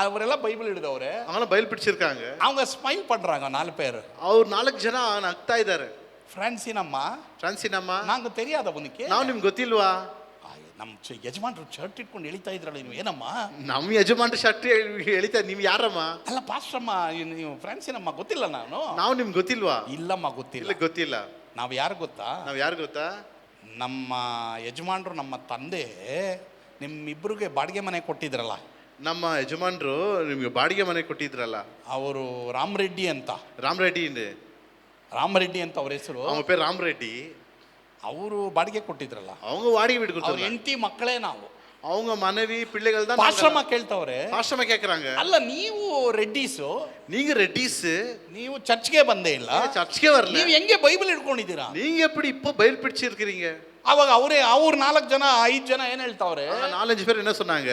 ಅವರೆಲ್ಲ ಬೈಬಲ್ ಹಿಡಿದವ್ರೆ, அவங்கள பைபிள் பிடிச்சிருக்காங்க. அவங்க ಸ್ಮೈಲ್ பண்றாங்க 4 பேர். ಅವ್ರು 4 ಜನ ನಗ್ತಾ ಇದ್ದಾರೆ. ಫ್ರಾನ್ಸಿನಮ್ಮ, ಫ್ರಾನ್ಸಿನಮ್ಮ, ನಂಗೆ தெரியாத ಅವನಿಗೆ, ನಾವು ನಿಮ್ಗೆ ಗೊತ್ತಿಲ್ವಾ, ನಮ್ಮ ಯಜಮಾನ್ರು ಶರ್ಟ್ ಇಟ್ಕೊಂಡು ಎಳಿತಾ ಇದ್ರಲ್ಲ, ನೀವು ಏನಮ್ಮ, ನಮ್ಮ ಯಜಮಾನ್ರ ಶರ್ಟ್ ಎಳಿತಾ, ನೀವು ಯಾರಮ್ಮ, ಅಲ್ಲ ಪಾಸ್ಟ್ರಮ್ಮ ನೀವು ಫ್ರಾನ್ಸಿನಮ್ಮ, ಗೊತ್ತಿಲ್ಲ ನಾನು, ನಾವು ನಿಮ್ಗೆ ಗೊತ್ತಿಲ್ವಾ, ಇಲ್ಲಮ್ಮ ಗೊತ್ತಿಲ್ಲ. ಇಲ್ಲ ಗೊತ್ತಿಲ್ಲ. ನಾವು ಯಾರು ಗೊತ್ತಾ, ನಾವು ಯಾರು ಗೊತ್ತಾ, ನಮ್ಮ ಯಜಮಾನ್ರು ನಮ್ಮ ತಂದೆ ನಿಮ್ಮಿಬ್ಬರಿಗೆ ಬಾಡಿಗೆ ಮನೆ ಕೊಟ್ಟಿದ್ರಲ್ಲ, ನಮ್ಮ ಯಜಮಾನ್ರು ನಿಮ್ಗೆ ಬಾಡಿಗೆ ಮನೆ ಕೊಟ್ಟಿದ್ರಲ್ಲ, ಅವರು ರಾಮರೆಡ್ಡಿ ಅಂತ, ರಾಮರೆಡ್ಡಿ ಅಂತ ಅವ್ರ ಹೆಸರು, அவங்க பேர் ராமரெட்டி. ಅವರು ಬಾಡಿಗೆ ಕೊಟ್ಟಿದ್ರಲ್ಲ, அவங்க வாடகை வீடு ಅವ್ರ கொடுத்தாங்க. ಹೆಂಡತಿ ಮಕ್ಕಳೇ ನಾವು, அவங்க மனைவி பிள்ளைகள் தான். ಪಾಶ್ರಮ ಕೇಳ್ತವ್ರೆ, ಪಾಶ್ರಮ ಕೇக்குறாங்க, ಅಲ್ಲ ನೀವು ರೆಡ್ಡಿಸು, நீங்க ரெட்டிஸ், ನೀವು ಚರ್ಚ್ಗೆ ಬಂದೇ ಇಲ್ಲ, ಚರ್ಚ್ಗೆ வரல, ನೀವು ಹೆಂಗೆ ಬೈಬಲ್ ಹಿಡ್ಕೊಂಡಿದ್ದೀರಾ, நீங்க எப்படி இப்போ பைபிள் பிடிச்சிருக்கீங்க. ಅವಾಗ ಅವ್ರು 4 ಜನ 5 ಜನ ಏನ್ ಹೇಳ್ತಾವ್ರೆ, 4-5 பேர் என்ன சொன்னாங்க,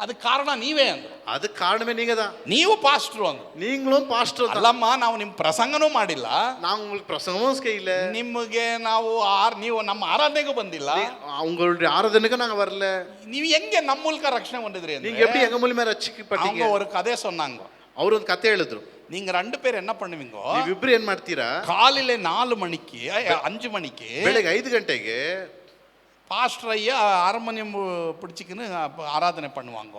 ಅದಕ್ಕೆ ಕಾರಣ ನೀವೇ ಅಂದ್ರು. அதுக்கு காரணமே நீங்க தான். ನೀವು ಪಾಸ್ಟ್ರು ಅಂದ್ರು. நீங்களும் பாஸ்டர் தான். ಅಲ್ಲಮ್ಮ, ನಾವು ನಿಮ್ಮ ಪ್ರಸಂಗನೂ ಮಾಡಿಲ್ಲ, நான் உங்களுக்கு பிரசங்கமும் செய்யல, ನಿಮಗೆ ನಾವು ನೀವು ನಮ್ಮ ಆರಾಧನೆಗೂ ಬಂದಿಲ್ಲ, உங்களுடைய ஆராதனைக்கு நாங்க வரல. ನೀವು ಹೆಂಗೆ ನಮ್ಮ ಮೂಲಕ ರಕ್ಷಣೆ ಹೊಂದಿದ್ರಿ நீங்க ಅಂದ್ರೆ எப்படி எங்க மூலமா ரட்சிக்கப்பட்டீங்க? அவங்க ஒரு கதை சொன்னாங்க. அவர் ಒಂದು ಕತೆ ಹೇಳಿದ್ರು. நீங்க 2 பேர் என்ன பண்ணுவீங்க, ನೀವಿಬ್ರು ಏನ್ ಮಾಡ್ತೀರಾ, காலையில 4 மணிக்கு 5 மணிக்கு ಬೆಳಗ್ಗೆ 5 ಗಂಟೆಗೆ பாஸ்டர் ஐயா ஹார்மோனியம் பிடிச்சிக்கின்னு ஆராதனை பண்ணுவாங்க.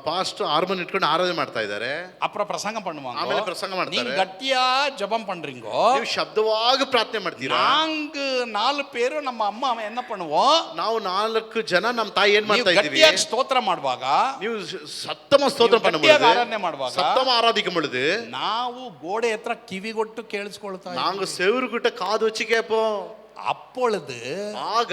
பாஸ்டர் ஹார்மோனியம் ಇಟ್ಕೊಂಡು ಆರಾಧನೆ ಮಾಡ್ತಾ ಇದ್ದಾರೆ. அப்புறம் பிரசங்கம் பண்ணுவாங்க. ಆಮೇಲೆ ಪ್ರಸಂಗ ಮಾಡ್ತಾರೆ. நீங்க கட்டியா ஜெபம் பண்றீங்க, ನೀವು ಶಬ್ದವಾಗಿ ಪ್ರಾರ್ಥನೆ ಮಾಡ್ತೀರಾ. நாங்க 4 பேರು ನಮ್ಮ ಅಮ್ಮ என்ன பண்ணுவோம், ನಾವು 4 ಜನ ನಮ್ಮ ತಾಯಿ ಏನ್ ಮಾಡ್ತಾ ಇದ್ದೀವಿ, ಗಟ್ಟಿಯಾಗಿ ಸ್ತೋತ್ರ ಮಾಡುವಾಗ, ನೀವು ಸತ್ತಮ ಸ್ತೋತ್ರ ಗಟ್ಟಿಯಾಗಿ ಆರಾಧನೆ ಮಾಡುವಾಗ, ಸತ್ತಮ ಆರಾಧಿக்கும் பொழுது ನಾವು ಗೋಡೆ ಹತ್ರ ಕಿವಿಗೊಟ್ಟು ಕೇಳಿಸ್ಕೊಳ್ತಾ நாங்க செவுருகிட்ட காது வச்சு கேட்போம். அப்பொழுது ಆಗ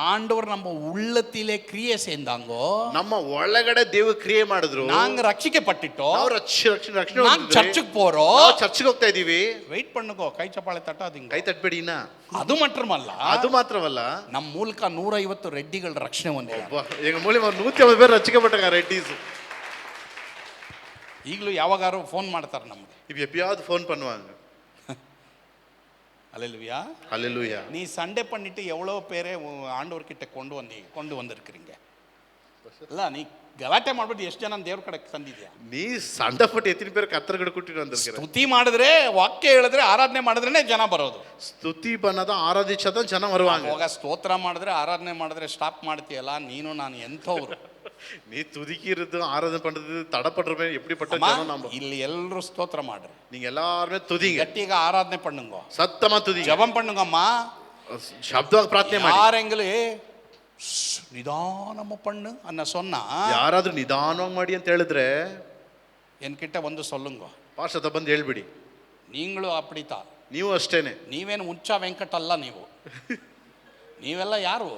ஆண்டவர் நம்ம உள்ளத்திலே கிரியை செய்தாங்கோ, ನಮ್ಮ ಒಳಗಡೆ ದೇವ ಕ್ರಿಯೆ ಮಾಡಿದ್ರು. நாங்க ரட்சிக்கப்பட்டுட்டோம், ನಾವು ರಕ್ಷಣೆ நான் சர்ச்சுக்கு போறோம். ನಾವು ಚರ್ಚ್ಗೆ ಹೋಗ್ತಾ ಇದೀವಿ. வெயிட் பண்ணுங்க, ಕೈ ಚಪ್ಪಾಳೆ ತಟ್ಟಾದೀங்க. ಕೈ ತಟ್ಬೇಡಿನ. ಅದು ಮಾತ್ರವಲ್ಲ, ಅದು ಮಾತ್ರವಲ್ಲ, ನಮ್ಮ ಮೂಲಕ 150 ರೆಡ್ಡಿಗಳ ರಕ್ಷಣೆ ಹೊಂದಿದ್ದಾರೆ. எங்க மூலியமா 150 பேர் ரட்சிக்கப்பட்டாங்க, ரெட்டிஸ். ಈಗಲೂ ಯಾವಾಗಾರು ಫೋನ್ ಮಾಡ್ತಾರೆ ನಮ್ಗೆ, இப்போ எப்பயாவது ஃபோன் பண்ணுவாங்க. அல்லேலூயா, ஹalleluya. நீ சண்டே பண்ணிட்டு எவ்வளோ பேரே ஆண்டவர் கிட்ட கொண்டு வந்திருக்கிறீங்க. ಇಲ್ಲ, ನೀ ಗಲಾಟೆ ಮಾಡ್ಬಿಟ್ಟು ಎಷ್ಟು ಜನ ದೇವ್ರ ಕಡೆ ತಂದಿದ್ಯಾ? ನೀ ಸಣ್ಣ ಪಟ್ಟು ಎತ್ತಿನ பேர் கர்த்தர் கிட்ட கூட்டிட்டு வந்திருக்கிற. ಸ್ತುತಿ ಮಾಡಿದ್ರೆ, ವಾಕ್ಯ ಹೇಳಿದ್ರೆ, ಆರಾಧನೆ ಮಾಡಿದ್ರೇನೆ ಜನ ಬರೋದು. ಸ್ತುತಿ பண்ணதா ಆರಾಧಿಸದ ಜನ வருவாங்க. ಹೋಗ ಸ್ತೋತ್ರ ಮಾಡಿದ್ರೆ, ಆರಾಧನೆ ಮಾಡಿದ್ರೆ ಸ್ಟಾಪ್ ಮಾಡ್ತೀಯಲ್ಲ, ನೀನು ನಾನು ಎಂಥವ್ರು. நீ துதிக்கிறது ஆராதனை பண்றது தடை பண்றமே எப்படிப்பட்ட ஜனம் நம்ம. ಇಲ್ಲಿ ಎಲ್ಲರೂ ಸ್ತೋತ್ರ ಮಾಡ್ರಿ, நீங்க எல்லாரும் துதிங்க, ಗಟ್ಟಿಗ ಆರಾಧನೆ பண்ணுங்க, சத்தமா துதிங்க, ಜಪಂ பண்ணுங்கಮ್ಮ, ಶಬ್ದವಾಗಿ ಪ್ರಾರ್ಥನೆ ಮಾಡಿ. ಯಾರೆಂಗಲೇ ನಿಧಾನಮ್ಮ ಪಣ್ಣು ಅನ್ನ ಸೊನ್ನ, ಯಾರಾದ್ರೂ ನಿಧಾನವಾಗಿ ಮಾಡಿ ಅಂತ ಹೇಳಿದ್ರೆ ಎನ್ಕಿಟ್ಟ ಒಂದು ಸೊಲ್ಲುಂಗ, ಪಾರ್ಷದ ಬಂದು ಹೇಳ್ಬಿಡಿ, ನೀங்களும் ಅಪ್ಪಡಿತಾ, ನೀವು ಅಷ್ಟೇನೆ. ನೀವೇನು ಉಂಚ ವೆಂಕಟ ಅಲ್ಲ, ನೀವೆಲ್ಲ ಯಾರು?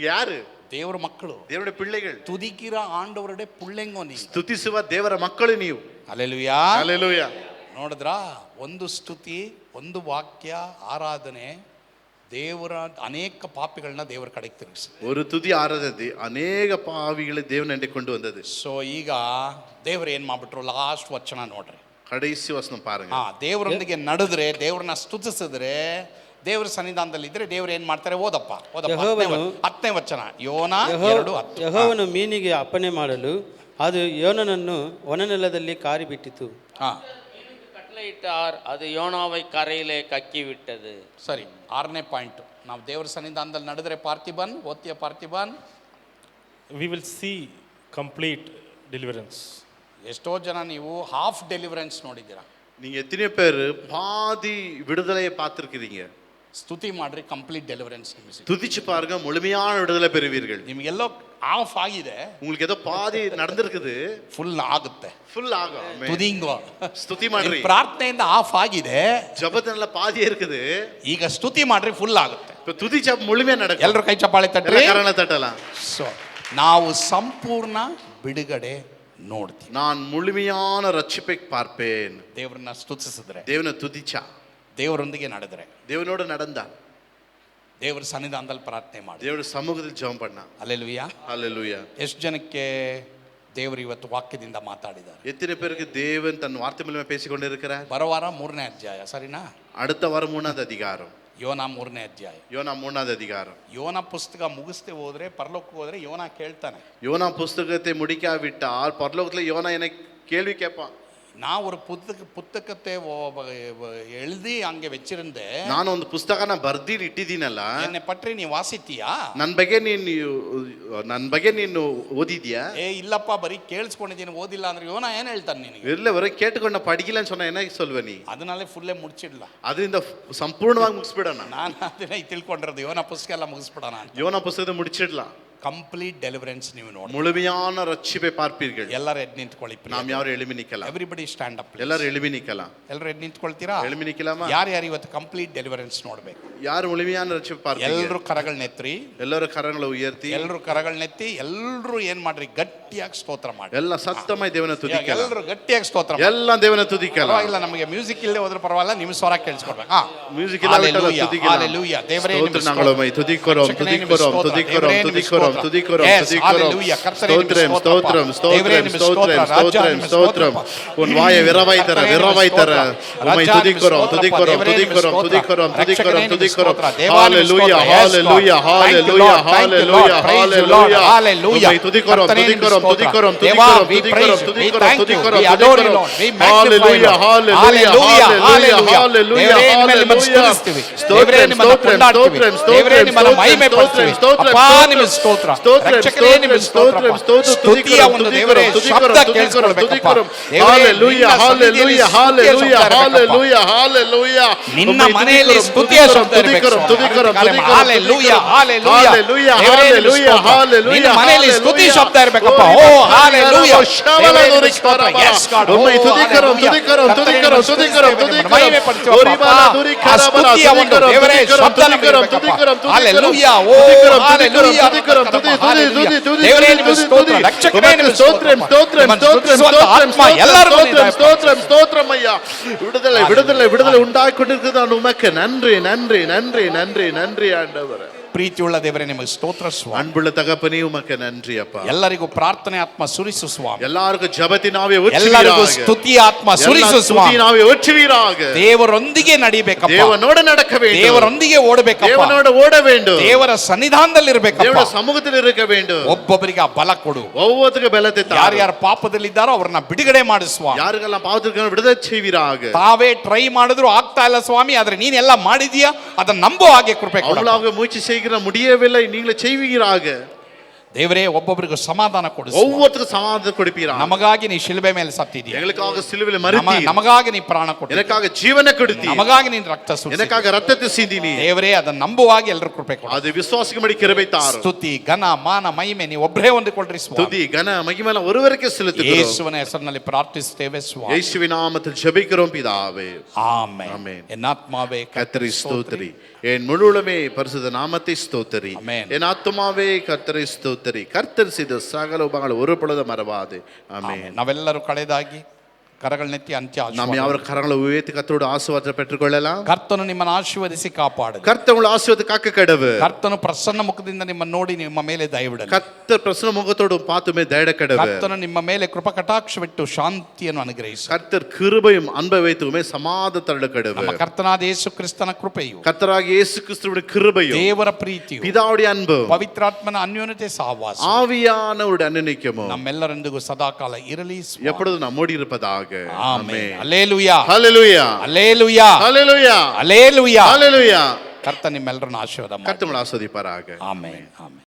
ಯಾರು? ದೇವರ ಮಕ್ಕಳು, ದೇವರ ಪಿಳ್ಳೆಗಳು, ತುದಿಕಿರ ಆಂಡವರಡೆ ಪುಳ್ಳೆಂಗೋ ನೀವು, ಸ್ತುತಿಸುವ ದೇವರ ಮಕ್ಕಳು ನೀವು. Hallelujah, hallelujah. ನೋಡಿದ್ರಾ, ಒಂದು ಸ್ತುತಿ, ಒಂದು ವಾಕ್ಯ, ಆರಾಧನೆ ದೇವರ ಅನೇಕ ಪಾಪಿಗಳನ್ನ ದೇವರ ಕಡೆಗೆ ತಿರುಗಿಸಿ, ஒரு துதி ஆராதனை ಅನೇಕ ಪಾವಿகளை ದೇವನ ಕೊಂಡು வந்தது. ಸೊ ಈಗ ದೇವರು ಏನ್ ಮಾಡ್ಬಿಟ್ರು, ಲಾಸ್ಟ್ ವಚನ ನೋಡ್ರಿ, ಕಡೆಸಿ ವಚನ ಪಾರಂಗ. ದೇವರೊಂದಿಗೆ ನಡೆದ್ರೆ, ದೇವ್ರನ್ನ ಸ್ತುತಿಸಿದ್ರೆ, ದೇವರ ಸನ್ನಿಧಾನದಲ್ಲಿ ಇದ್ರೆ ದೇವ್ರು ಏನ್ ಮಾಡ್ತಾರೆ, ಓದಪ್ಪ 10ನೇ ವಚನ, ಯೋನ 2:10. ಯೆಹೋವನು ಮೀನಿಗೆ ಅಪ್ಪಣೆ ಮಾಡಲು ಅದು ಯೋನನನ್ನು ಒಣನೆಲದಲ್ಲಿ ಕಾರಿಬಿಟ್ಟಿತು. கட்டளை இட்டார், அது யோனாவை கரையிலே கக்கி விட்டது. ಸರಿ, 6ನೇ ಪಾಯಿಂಟ್, ನಾವು ದೇವರ ಸನ್ನಿಧಾನದಲ್ಲಿ ನಡೆದ್ರೆ Parthiban, ಓದ್ತೀಯ Parthiban, We will see complete deliverance. ಎಷ್ಟೋ ಜನ ನೀವು ಹಾಫ್ ಡೆಲಿವರೆನ್ಸ್ ನೋಡಿದ್ದೀರಾ. நீங்க எத்தனை பேர் பாதி விடுதலையை பார்த்திருக்கிறீங்க? ಸ್ತುತಿ ಮಾಡ್ರಿ, ಕಂಪ್ಲೀಟ್ ಡೆಲಿವರೆನ್ಸ್ ನಿಮಗೆ. துதிச்சு பாருங்க, முழுமையான விடுதலை பெறுவீர்கள். ನಿಮಗೆಲ್ಲೋ ಆಫ್ ಆಗಿದೆ, உங்களுக்கு ஏதோ பாதி நடந்திருக்குது, ಫುಲ್ ಆಗುತ್ತೆ. ಫುಲ್ ಆகும். ತುದಿಂಗೋ ಸ್ತುತಿ ಮಾಡ್ರಿ. ಪ್ರಾರ್ಥನೆಯಿಂದ ಆಫ್ ಆಗಿದೆ, ಜಪದಲ್ಲ ಪಾದಿ இருக்குது, ಈಗ ಸ್ತುತಿ ಮಾಡ್ರಿ, ಫುಲ್ ಆಗುತ್ತೆ. இப்ப துதி ஜபம் முழுமையா நடக்கும். ಎಲ್ಲರೂ ಕೈ ಚಪ್ಪಾಳೆ ತಟ್ರಿ, ಕರಣ ತಟ್ಟಲ್ಲ. ಸೊ ನಾವು ಸಂಪೂರ್ಣ ಬಿಡುಗಡೆ ನೋಡ್ತೀವಿ. நான் முழுமையான ரட்சிப்பை பார்ப்பேன். ದೇವರನ್ನ ಸ್ತುತಿಸಿದ್ರೆ, தேவனை துதிச்சா, ದೇವರೊಂದಿಗೆ ನಡೆದ್ರೆ, தேவனோடு நடந்தான், ದೇವರ ಸನ್ನಿಧಾನದಲ್ಲಿ ಪ್ರಾರ್ಥನೆ ಮಾಡಿ, தேவனுடைய சமூகத்தில் ஜெபம் பண்ணா. ಹಲ್ಲೆಲೂಯಾ. ஹalleluya. ಎಷ್ಟು ಜನಕ್ಕೆ ದೇವರು ಇವತ್ತು ವಾಕ್ಯದಿಂದ ಮಾತಾಡಿದ್ದಾರೆ? எத்தனை பேருக்கு தேவன் தன் வார்த்தை மூலமா பேசிக்கொண்டு இருக்கிறார்? ಬರೋ ವಾರ 3ನೇ ಅಧ್ಯಾಯ, ಸರಿನಾ? அடுத்த வாரம் 3வது அதிகாரம், ಯೋನ 3ನೇ ಅಧ್ಯಾಯ. யோனா 3வது அதிகாரம். ಯೋನ ಪುಸ್ತಕ ಮುಗಿಸ್ದೆ ಹೋದ್ರೆ, ಪರಲೋಕಕ್ಕೆ ಹೋದ್ರೆ ಯೋನ ಕೇಳ್ತಾನೆ. யோனா புஸ்தகத்தை முடிக்காவிட்டால் பரலோகத்துல யோனா என்னை கேள்வி கேட்பான். நான் ஒரு புத்தகத்தை எழுதி அங்கே வச்சிருந்தே, ನಾನು ಒಂದು ಪುಸ್ತಕನ ಬರ್ದಿರಿ ಇಟ್ಟಿದ್ದೀನಲ್ಲ, என்னை பற்றி நீ ವಾಸಿತೀಯಾ? ನನ್ನ ಬಗ್ಗೆ ನೀನು ಓದಿದ್ಯಾ? ಇಲ್ಲಪ್ಪ, ಬರೀ ಕೇಳಿಸ್ಕೊಂಡಿದ್ದೀನಿ, ಓದಿಲ್ಲ ಅಂದ್ರೆ ಯೋನ ಏನ್ ಹೇಳ್ತಾನೆ ನಿನಗೆ? ಇಲ್ಲವರೆಗೆ ಕೇட்டுಕೊಂಡ படிக்கலன்னு சொன்னா என்ன சொல்வ ನೀ? ಅದನ್ನೇ ಫುಲ್ಲೇ ಮುಚ್ಚಿಡ್ಲ, ಅದರಿಂದ ಸಂಪೂರ್ಣವಾಗಿ ಮುಗಿಸ್ಬಿಡೋಣ. ನಾನು ಅದನ್ನೇ ತಿಳ್ಕೊಂಡಿರೋದು, ಯೋನ ಪುಸ್ತಕ ಎಲ್ಲ ಮುಗಿಸ್ಬಿಡೋಣ. யோனா புஸ்தகத்தை முடிச்சிடலாம். ಕಂಪ್ಲೀಟ್ ಡೆಲಿವರೆನ್ಸ್ ನೀವು ನೋಡಿ, முழுமையான ரட்சிப்பை பார்ப்பீர்கள். ಎಲ್ಲರೂ ಎದ್ದು ನಿಂತ್ಕೊಳ್ಳಿ. நாம் ಯಾರು ಎಳಿಮಿ ನಿಕ್ಕಲ್ಲ. Everybody stand up. ಎಲ್ಲರೂ ಎಳಿಮಿ ನಿಕ್ಕಲ್ಲ. ಎಲ್ಲರೂ ಎದ್ದು ನಿಂತ್ಕೊಳ್ತೀರಾ? ಎಳಿಮಿ ನಿಕ್ಕಲಾಮ. ಯಾರು ಇವತ್ತು ಕಂಪ್ಲೀಟ್ ಡೆಲಿವರೆನ್ಸ್ ನೋಡ್ಬೇಕು? ಯಾರು ಮುಳುಮೆಯಾನ ರಕ್ಷಣೆ பார்ப்பீங்க? ಎಲ್ಲರೂ ಕರಗಳನ್ನೆತ್ತಿ, ಎಲ್ಲರೂ ಕರಗಳ ಉಯರ್ತಿ, ಎಲ್ಲರೂ ಕರಗಳನ್ನೆತ್ತಿ, ಎಲ್ಲರೂ ಏನ್ ಮಾಡ್ರಿ, ಗಟ್ಟಿಯಾಗಿ ಸ್ತೋತ್ರ ಮಾಡಿ. ಎಲ್ಲ ಸತ್ತಮೈ ದೇವನ ತುದಿಕಲ್ಲ. ಎಲ್ಲರೂ ಗಟ್ಟಿಯಾಗಿ ಸ್ತೋತ್ರ ಮಾಡಿ. ಎಲ್ಲ ದೇವನ ತುದಿಕಲ್ಲ. ಇಲ್ಲ, ನಮಗೆ ಮ್ಯೂಸಿಕ್ ಇಲ್ಲದೆ ಹೋದ್ರೆ ಪರವಾಗಿಲ್ಲ, ನಿಮ್ಮ ಸ್ವರ ಕೇಳಿಸ್ಕೊಡ್ಬೇಕು. ಮ್ಯೂಸಿಕ್ ಇಲ್ಲ ಬಿಟ್ಟಲ್ಲ ತುದಿಕಲ್ಲ. ಹalleluya. ದೇವರೇ ನಿಮಗೆ ಸ್ತೋತ್ರ. ನಾಮಗಳೇ ತುದಿಕೋರಂ ತುದಿಕೋರಂ ತುದಿಕೋರಂ ತುದಿಕೋರಂ ಸ್ತೋತ್ರ. துதிக்கிறோம் Yes, துதிக்கிறோம் hallelujah. கர்த்தரே நிமிஷ ஸ்தோத்திரம் ஸ்தோத்திரப்பா. ஸ்தோத்திரம் தேவரே ஸ்தோத்திரம் நிமிஷ ஸ்தோத்திரம் ஸ்தோத்திரம். ராஜா ஸ்தோத்திரம் நிமிஷ ஸ்தோத்திரம் ஸ்தோத்திரப்பா. உன் வாயை விரவாய் தர கர்த்தரே விரவாய் தர ஸ்தோத்திரம். உம்மை ராஜா துதிக்கிறோம் நிமிஷ துதிக்கிறோம் ஸ்தோத்திரம். துதிக்கிறோம் தேவரே துதிக்கிறோம் நிமிஷ துதிக்கிறோம் ஸ்தோத்திரம். துதிக்கிறோம் தேவா நிமிஷ ஹalleluya ஸ்தோத்திரம். Yes, God. hallelujah Thank you, hallelujah Lord. Thank you, Lord. hallelujah Praise you, Lord. hallelujah Hallelujah. உம்மை துதிக்கிறோம் கர்த்தரே நிமிஷ துதிக்கிறோம் ஸ்தோத்திரம். துதிக்கிறோம் தேவா, துதிக்கிறோம் we துதிக்கிறோம் praise you. We துதிக்கிறோம் thank you. துதிக்கிறோம் We adore you, துதிக்கிறோம் Lord. We magnify you, hallelujah Lord. hallelujah Hallelujah. hallelujah Hallelujah. ದೇವರೇ ನಿಮ್ಮನ್ನು hallelujah ಸ್ತುತಿಸ್ತೀವಿ. ದೇವರೇ ಸ್ತೋತ್രം ನಿಮ್ಮನ್ನು ಸ್ತೋತ್രം ಕೊಂಡಾಡ್ತೀವಿ. ಸ್ತೋತ್രം ದೇವರೇ ಸ್ತೋತ್രം ನಿಮ್ಮನ್ನು ಸ್ತೋತ್രം ಮಹಿಮೆ ಪಡಿಸ್ತೀವಿ. ಸ್ತೋತ್രം ಅಪ್ಪಾ ಸ್ತೋತ್രം ನಿಮ್ಮ ಸ್ತೋತ್ರ. ಸ್ತೋತ್രം ರಕ್ಷಕರೇ ನಿಮ್ಮ ಸ್ತೋತ್ರಪ್ಪ. ಸ್ತುತಿಯ ಒಂದು ದೇವರೇ ಶಬ್ದ ಕೇಳಿಸ್ಕೊಳ್ಬೇಕಪ್ಪ. ದೇವರೇ hallelujah ನಿನ್ನ hallelujah ಸನ್ನಿಧಿಯಲ್ಲಿ hallelujah ಸ್ತುತಿಯ ಶಬ್ದ ಇರಬೇಕಪ್ಪ. hallelujah hallelujah ನಿನ್ನ ಮನೆಯಲ್ಲಿ ಸ್ತುತಿಯ ಶಬ್ದ ಇರಬೇಕು ಸ್ವಾಮಿ. Hallelujah, hallelujah. hallelujah ದೇವರೇ ನಿನ್ನ hallelujah ಸ್ತೋತ್ರ. hallelujah ನಿನ್ನ ಮನೆಯಲ್ಲಿ ಸ್ತುತಿ hallelujah. ಶಬ್ದ ಇರಬೇಕಪ್ಪ. Oh, ಓ hallelujah. ದೇವರೇ ನಿನ್ನ Hallelujah. ಸ್ತೋತ್ರ. Yes, God. ಉಮ್ಮೈ Oh, ತುದಿಕರಂ hallelujah. ತುದಿಕರಂ ಕರ್ತನೇ ತುದಿಕರಂ ನಿಮ್ಮನ್ನು ತುದಿಕರಂ ಸ್ತುತಿಸ್ತೇವೆ. ತುದಿಕರಂ ಮಹಿಮೆ ಪಡಿಸುವಪ್ಪ. ಓರಿಬಾಲ ಆ ತುದಿಕರಬಲ ಸ್ತುತಿಯ ಒಂದು ತುದಿಕರಂ ದೇವರೇ ತುದಿಕರಂ ಶಬ್ದ ನಮಗೆ ತುದಿಕರಂ ಇರಬೇಕಪ್ಪ. ತುದಿಕರಂ Hallelujah. ಓ ತುದಿಕರಂ hallelujah. ತುದಿಕರಂ ತುದಿ ತುದಿ ತುದಿ ತುದಿ ದೇವರೇ ನಿಮ್ಮ ಸ್ತೋತ್ರ. ರಕ್ಷಕರೇ ನಿಮ್ಮ ಸ್ತೋತ್ರ. ಸ್ತೋತ್ರಂ ಸ್ತೋತ್ರಂ ನಿಮ್ಮನ್ನು ಸ್ತೋತ್ರಂ ಸ್ತುತಿಸುವಂತ ಸ್ತೋತ್ರಂ ಆತ್ಮ ಎಲ್ಲರೂ ಸ್ತೋತ್ರಂ ಸ್ತೋತ್ರಂ ಸ್ತೋತ್ರಂ ಅಯ್ಯ விடுதலை விடுதலை விடுதலை உண்டாகி கொண்டிருக்கிறது உமக்கு நன்றி நன்றி நன்றி நன்றி நன்றி ஆண்டவரே ಪ್ರೀತಿಯುಳ್ಳ ದೇವರೇ ನಿಮಗೆ ಸ್ತೋತ್ರ ಸ್ವಾಮಿ. அன்புள்ள தகப்பனே உமக்கு நன்றி அப்பா ಎಲ್ಲರಿಗೂ ಪ್ರಾರ್ಥನೆ ಆತ್ಮ ಸುರಿಸು ಸ್ವಾಮಿ. எல்லாருக்கும் ஜெபத்தினாவே ಎಲ್ಲರಿಗೂ ஊற்றுவீராக ಸ್ತುತಿ ಆತ್ಮ ಸುರಿಸು ಸ್ವಾಮಿ. ಸ್ತುತಿನಾவே ஊற்றுவீராக ದೇವರೊಂದಿಗೆ ನಡಿಬೇಕಪ್ಪ. தேவனோடு நடக்க வேண்டும் ದೇವರೊಂದಿಗೆ ಓಡಬೇಕಪ್ಪ. தேவனோடு ஓட வேண்டும் ದೇವರ ಸನ್ನಿಧಾನದಲ್ಲಿ ಇರಬೇಕಪ್ಪ. தேவனுடைய சமூகத்தில் இருக்க வேண்டும் ಒಬ್ಬೊಬ್ಬರಿಗೆ ಆ ಬಲ ಕೊಡು. ஒவ்வொருத்தருக்கு பலத்தை தாரும் ಯಾರ್ಯಾರು ಪಾಪದಲ್ಲಿದ್ದಾರೋ ಅವ್ರನ್ನ ಬಿಡುಗಡೆ ಮಾಡು ಸ್ವಾಮಿ. யாருக்கெல்லாம் பாவத்திற்கு விடுதலை செய்வீராக ತಾವೇ ಟ್ರೈ ಮಾಡಿದ್ರು ಆಗ್ತಾ ಇಲ್ಲ ಸ್ವಾಮಿ, ಆದ್ರೆ ನೀನೆಲ್ಲ ಮಾಡಿದೀಯಾ, ಅದನ್ನ ನಂಬೋ ಹಾಗೆ ಕೃಪೆ ಕೊಡು. அவங்களாக முயற்சி செய்கிற முடியவில்லை நீங்களே செய்வீராக ದೇವರೇ ಒಬ್ಬೊಬ್ಬರಿಗೂ ಸಮಾಧಾನ ಕೊಡು ಸ್ವಾಮಿ. ஒவ்வொருத்தருக்கும் சமாதானம் கொடுப்பீராக ನಮಗಾಗಿ ನೀ ಶಿಲುಬೆ ಮೇಲೆ ಸತ್ತಿದೀಯ. எங்களுக்காக சிலுவையில் மரித்தீர் ನಮಗಾಗಿ ನೀ ಪ್ರಾಣ ಕೊಟ್ಟು, எனக்காக ஜீவனை கொடுத்தீர் ನಮಗಾಗಿ ನೀನ್ ರಕ್ತ ಸುರಿಸಿದಿ. எனக்காக ரத்தத்தை சிந்தினீர் ದೇವರೇ ಅದನ್ನ ನಂಬುವಾಗಿ ಎಲ್ಲರೂ ಕೃಪೆ ಕೊಡು. அது விசுவாசிக்கும்படி கிருபை தாரும் ಸ್ತುತಿ ಘನ ಮಾನ ಮಹಿಮೆ ನೀವು ಒಬ್ಬರೇ ಹೊಂದಿಕೊಳ್ಳ್ರಿ ಸ್ವಾಮಿ. துதி கன மகிமையெல்லாம் ஒருவருக்கே செலுத்துகிறோம் ಯೇಸುವಿನ ಹೆಸರಿನಲ್ಲಿ ಪ್ರಾರ್ಥಿಸುತ್ತೇವೆ ಸ್ವಾಮಿ. இயேசுவின் நாமத்தில் ஜெபிக்கிறோம் பிதாவே ಆಮೆನ್. ಆಮೆನ್. ಎನ್ನಾತ್ಮಾವೇ கர்த்தரை ஸ்தோத்திரி என் முழுவலுமே பரிசுத்த நாமத்தை ஸ்தோத்திரி ஆமென். என் ஆத்துமாவே கர்த்தரை ஸ்தோத்திரி கர்த்தர் செய்த சகல உபகாரங்கள் ஒரு பொழுதும் மறவாது ஆமென் ನಾವೆಲ್ಲರೂ ಕಳೆದಾಗಿ ಕರಗಳನ್ನೆತ್ತಿ ಅಂತ್ಯ நாம் யாவர் கரங்களை உயர்த்தி கர்த்தரோட ஆசீர்வாதத்தை பெற்றுக்கொள்ளலாம் ಕರ್ತನು ನಿಮ್ಮನ್ನು ಆಶೀರ್ವದಿಸಿ ಕಾಪಾಡಲಿ. கர்த்தர் உங்களை ஆசீர்வாதத்தை காக்க கடவு ಕರ್ತನು ಪ್ರಸನ್ನ ಮುಖದಿಂದ ನಿಮ್ಮನ್ನು ನೋಡಿ ನಿಮ್ಮ ಮೇಲೆ ದಯವಿಡಲಿ. கர்த்தர் பிரசன்ன முகத்தோடு பார்த்துமே தயட கடவு ಕರ್ತನು ನಿಮ್ಮ ಮೇಲೆ ಕೃಪಾ ಕಟಾಕ್ಷವಿಟ್ಟು ಶಾಂತಿಯನ್ನು ಅನುಗ್ರಹಿಸಿ. கர்த்தர் கிருபையும் அன்பை வைத்துமே சமாதான தருட கடவு ನಮ್ಮ ಕರ್ತನಾದ ಯೇಸು ಕ್ರಿಸ್ತನ ಕೃಪೆಯು, கர்த்தராகிய இயேசு கிறிஸ்துவின் கிருபையும் ದೇವರ ಪ್ರೀತಿಯು, பிதாவுடைய அன்பும் ಪವಿತ್ರಾತ್ಮನ ಅನ್ಯೋನ್ಯತೆ ಸಹವಾಸ ஆவியானவருடைய அன்னிக்கமும் ನಮ್ಮೆಲ್ಲರೆಂದಿಗೂ ಸದಾಕಾಲ ಇರಲಿ. எப்பொழுதும் நம்மோடு இருப்பதாக ಆಮೆನ್. ಹಲ್ಲೆಲೂಯಾ, ஹalleluya ಹಲ್ಲೆಲೂಯಾ, ஹalleluya ಹಲ್ಲೆಲೂಯಾ. ஹalleluya ಕರ್ತ ನಿಮ್ಮೆಲ್ಲರನ್ನು ಆಶೀರ್ವಾದ ಮಾಡಿ. கர்த்தர் உங்களை ஆசீர்வதிப்பாராக ಆಮೆನ್, ಆಮೆನ್.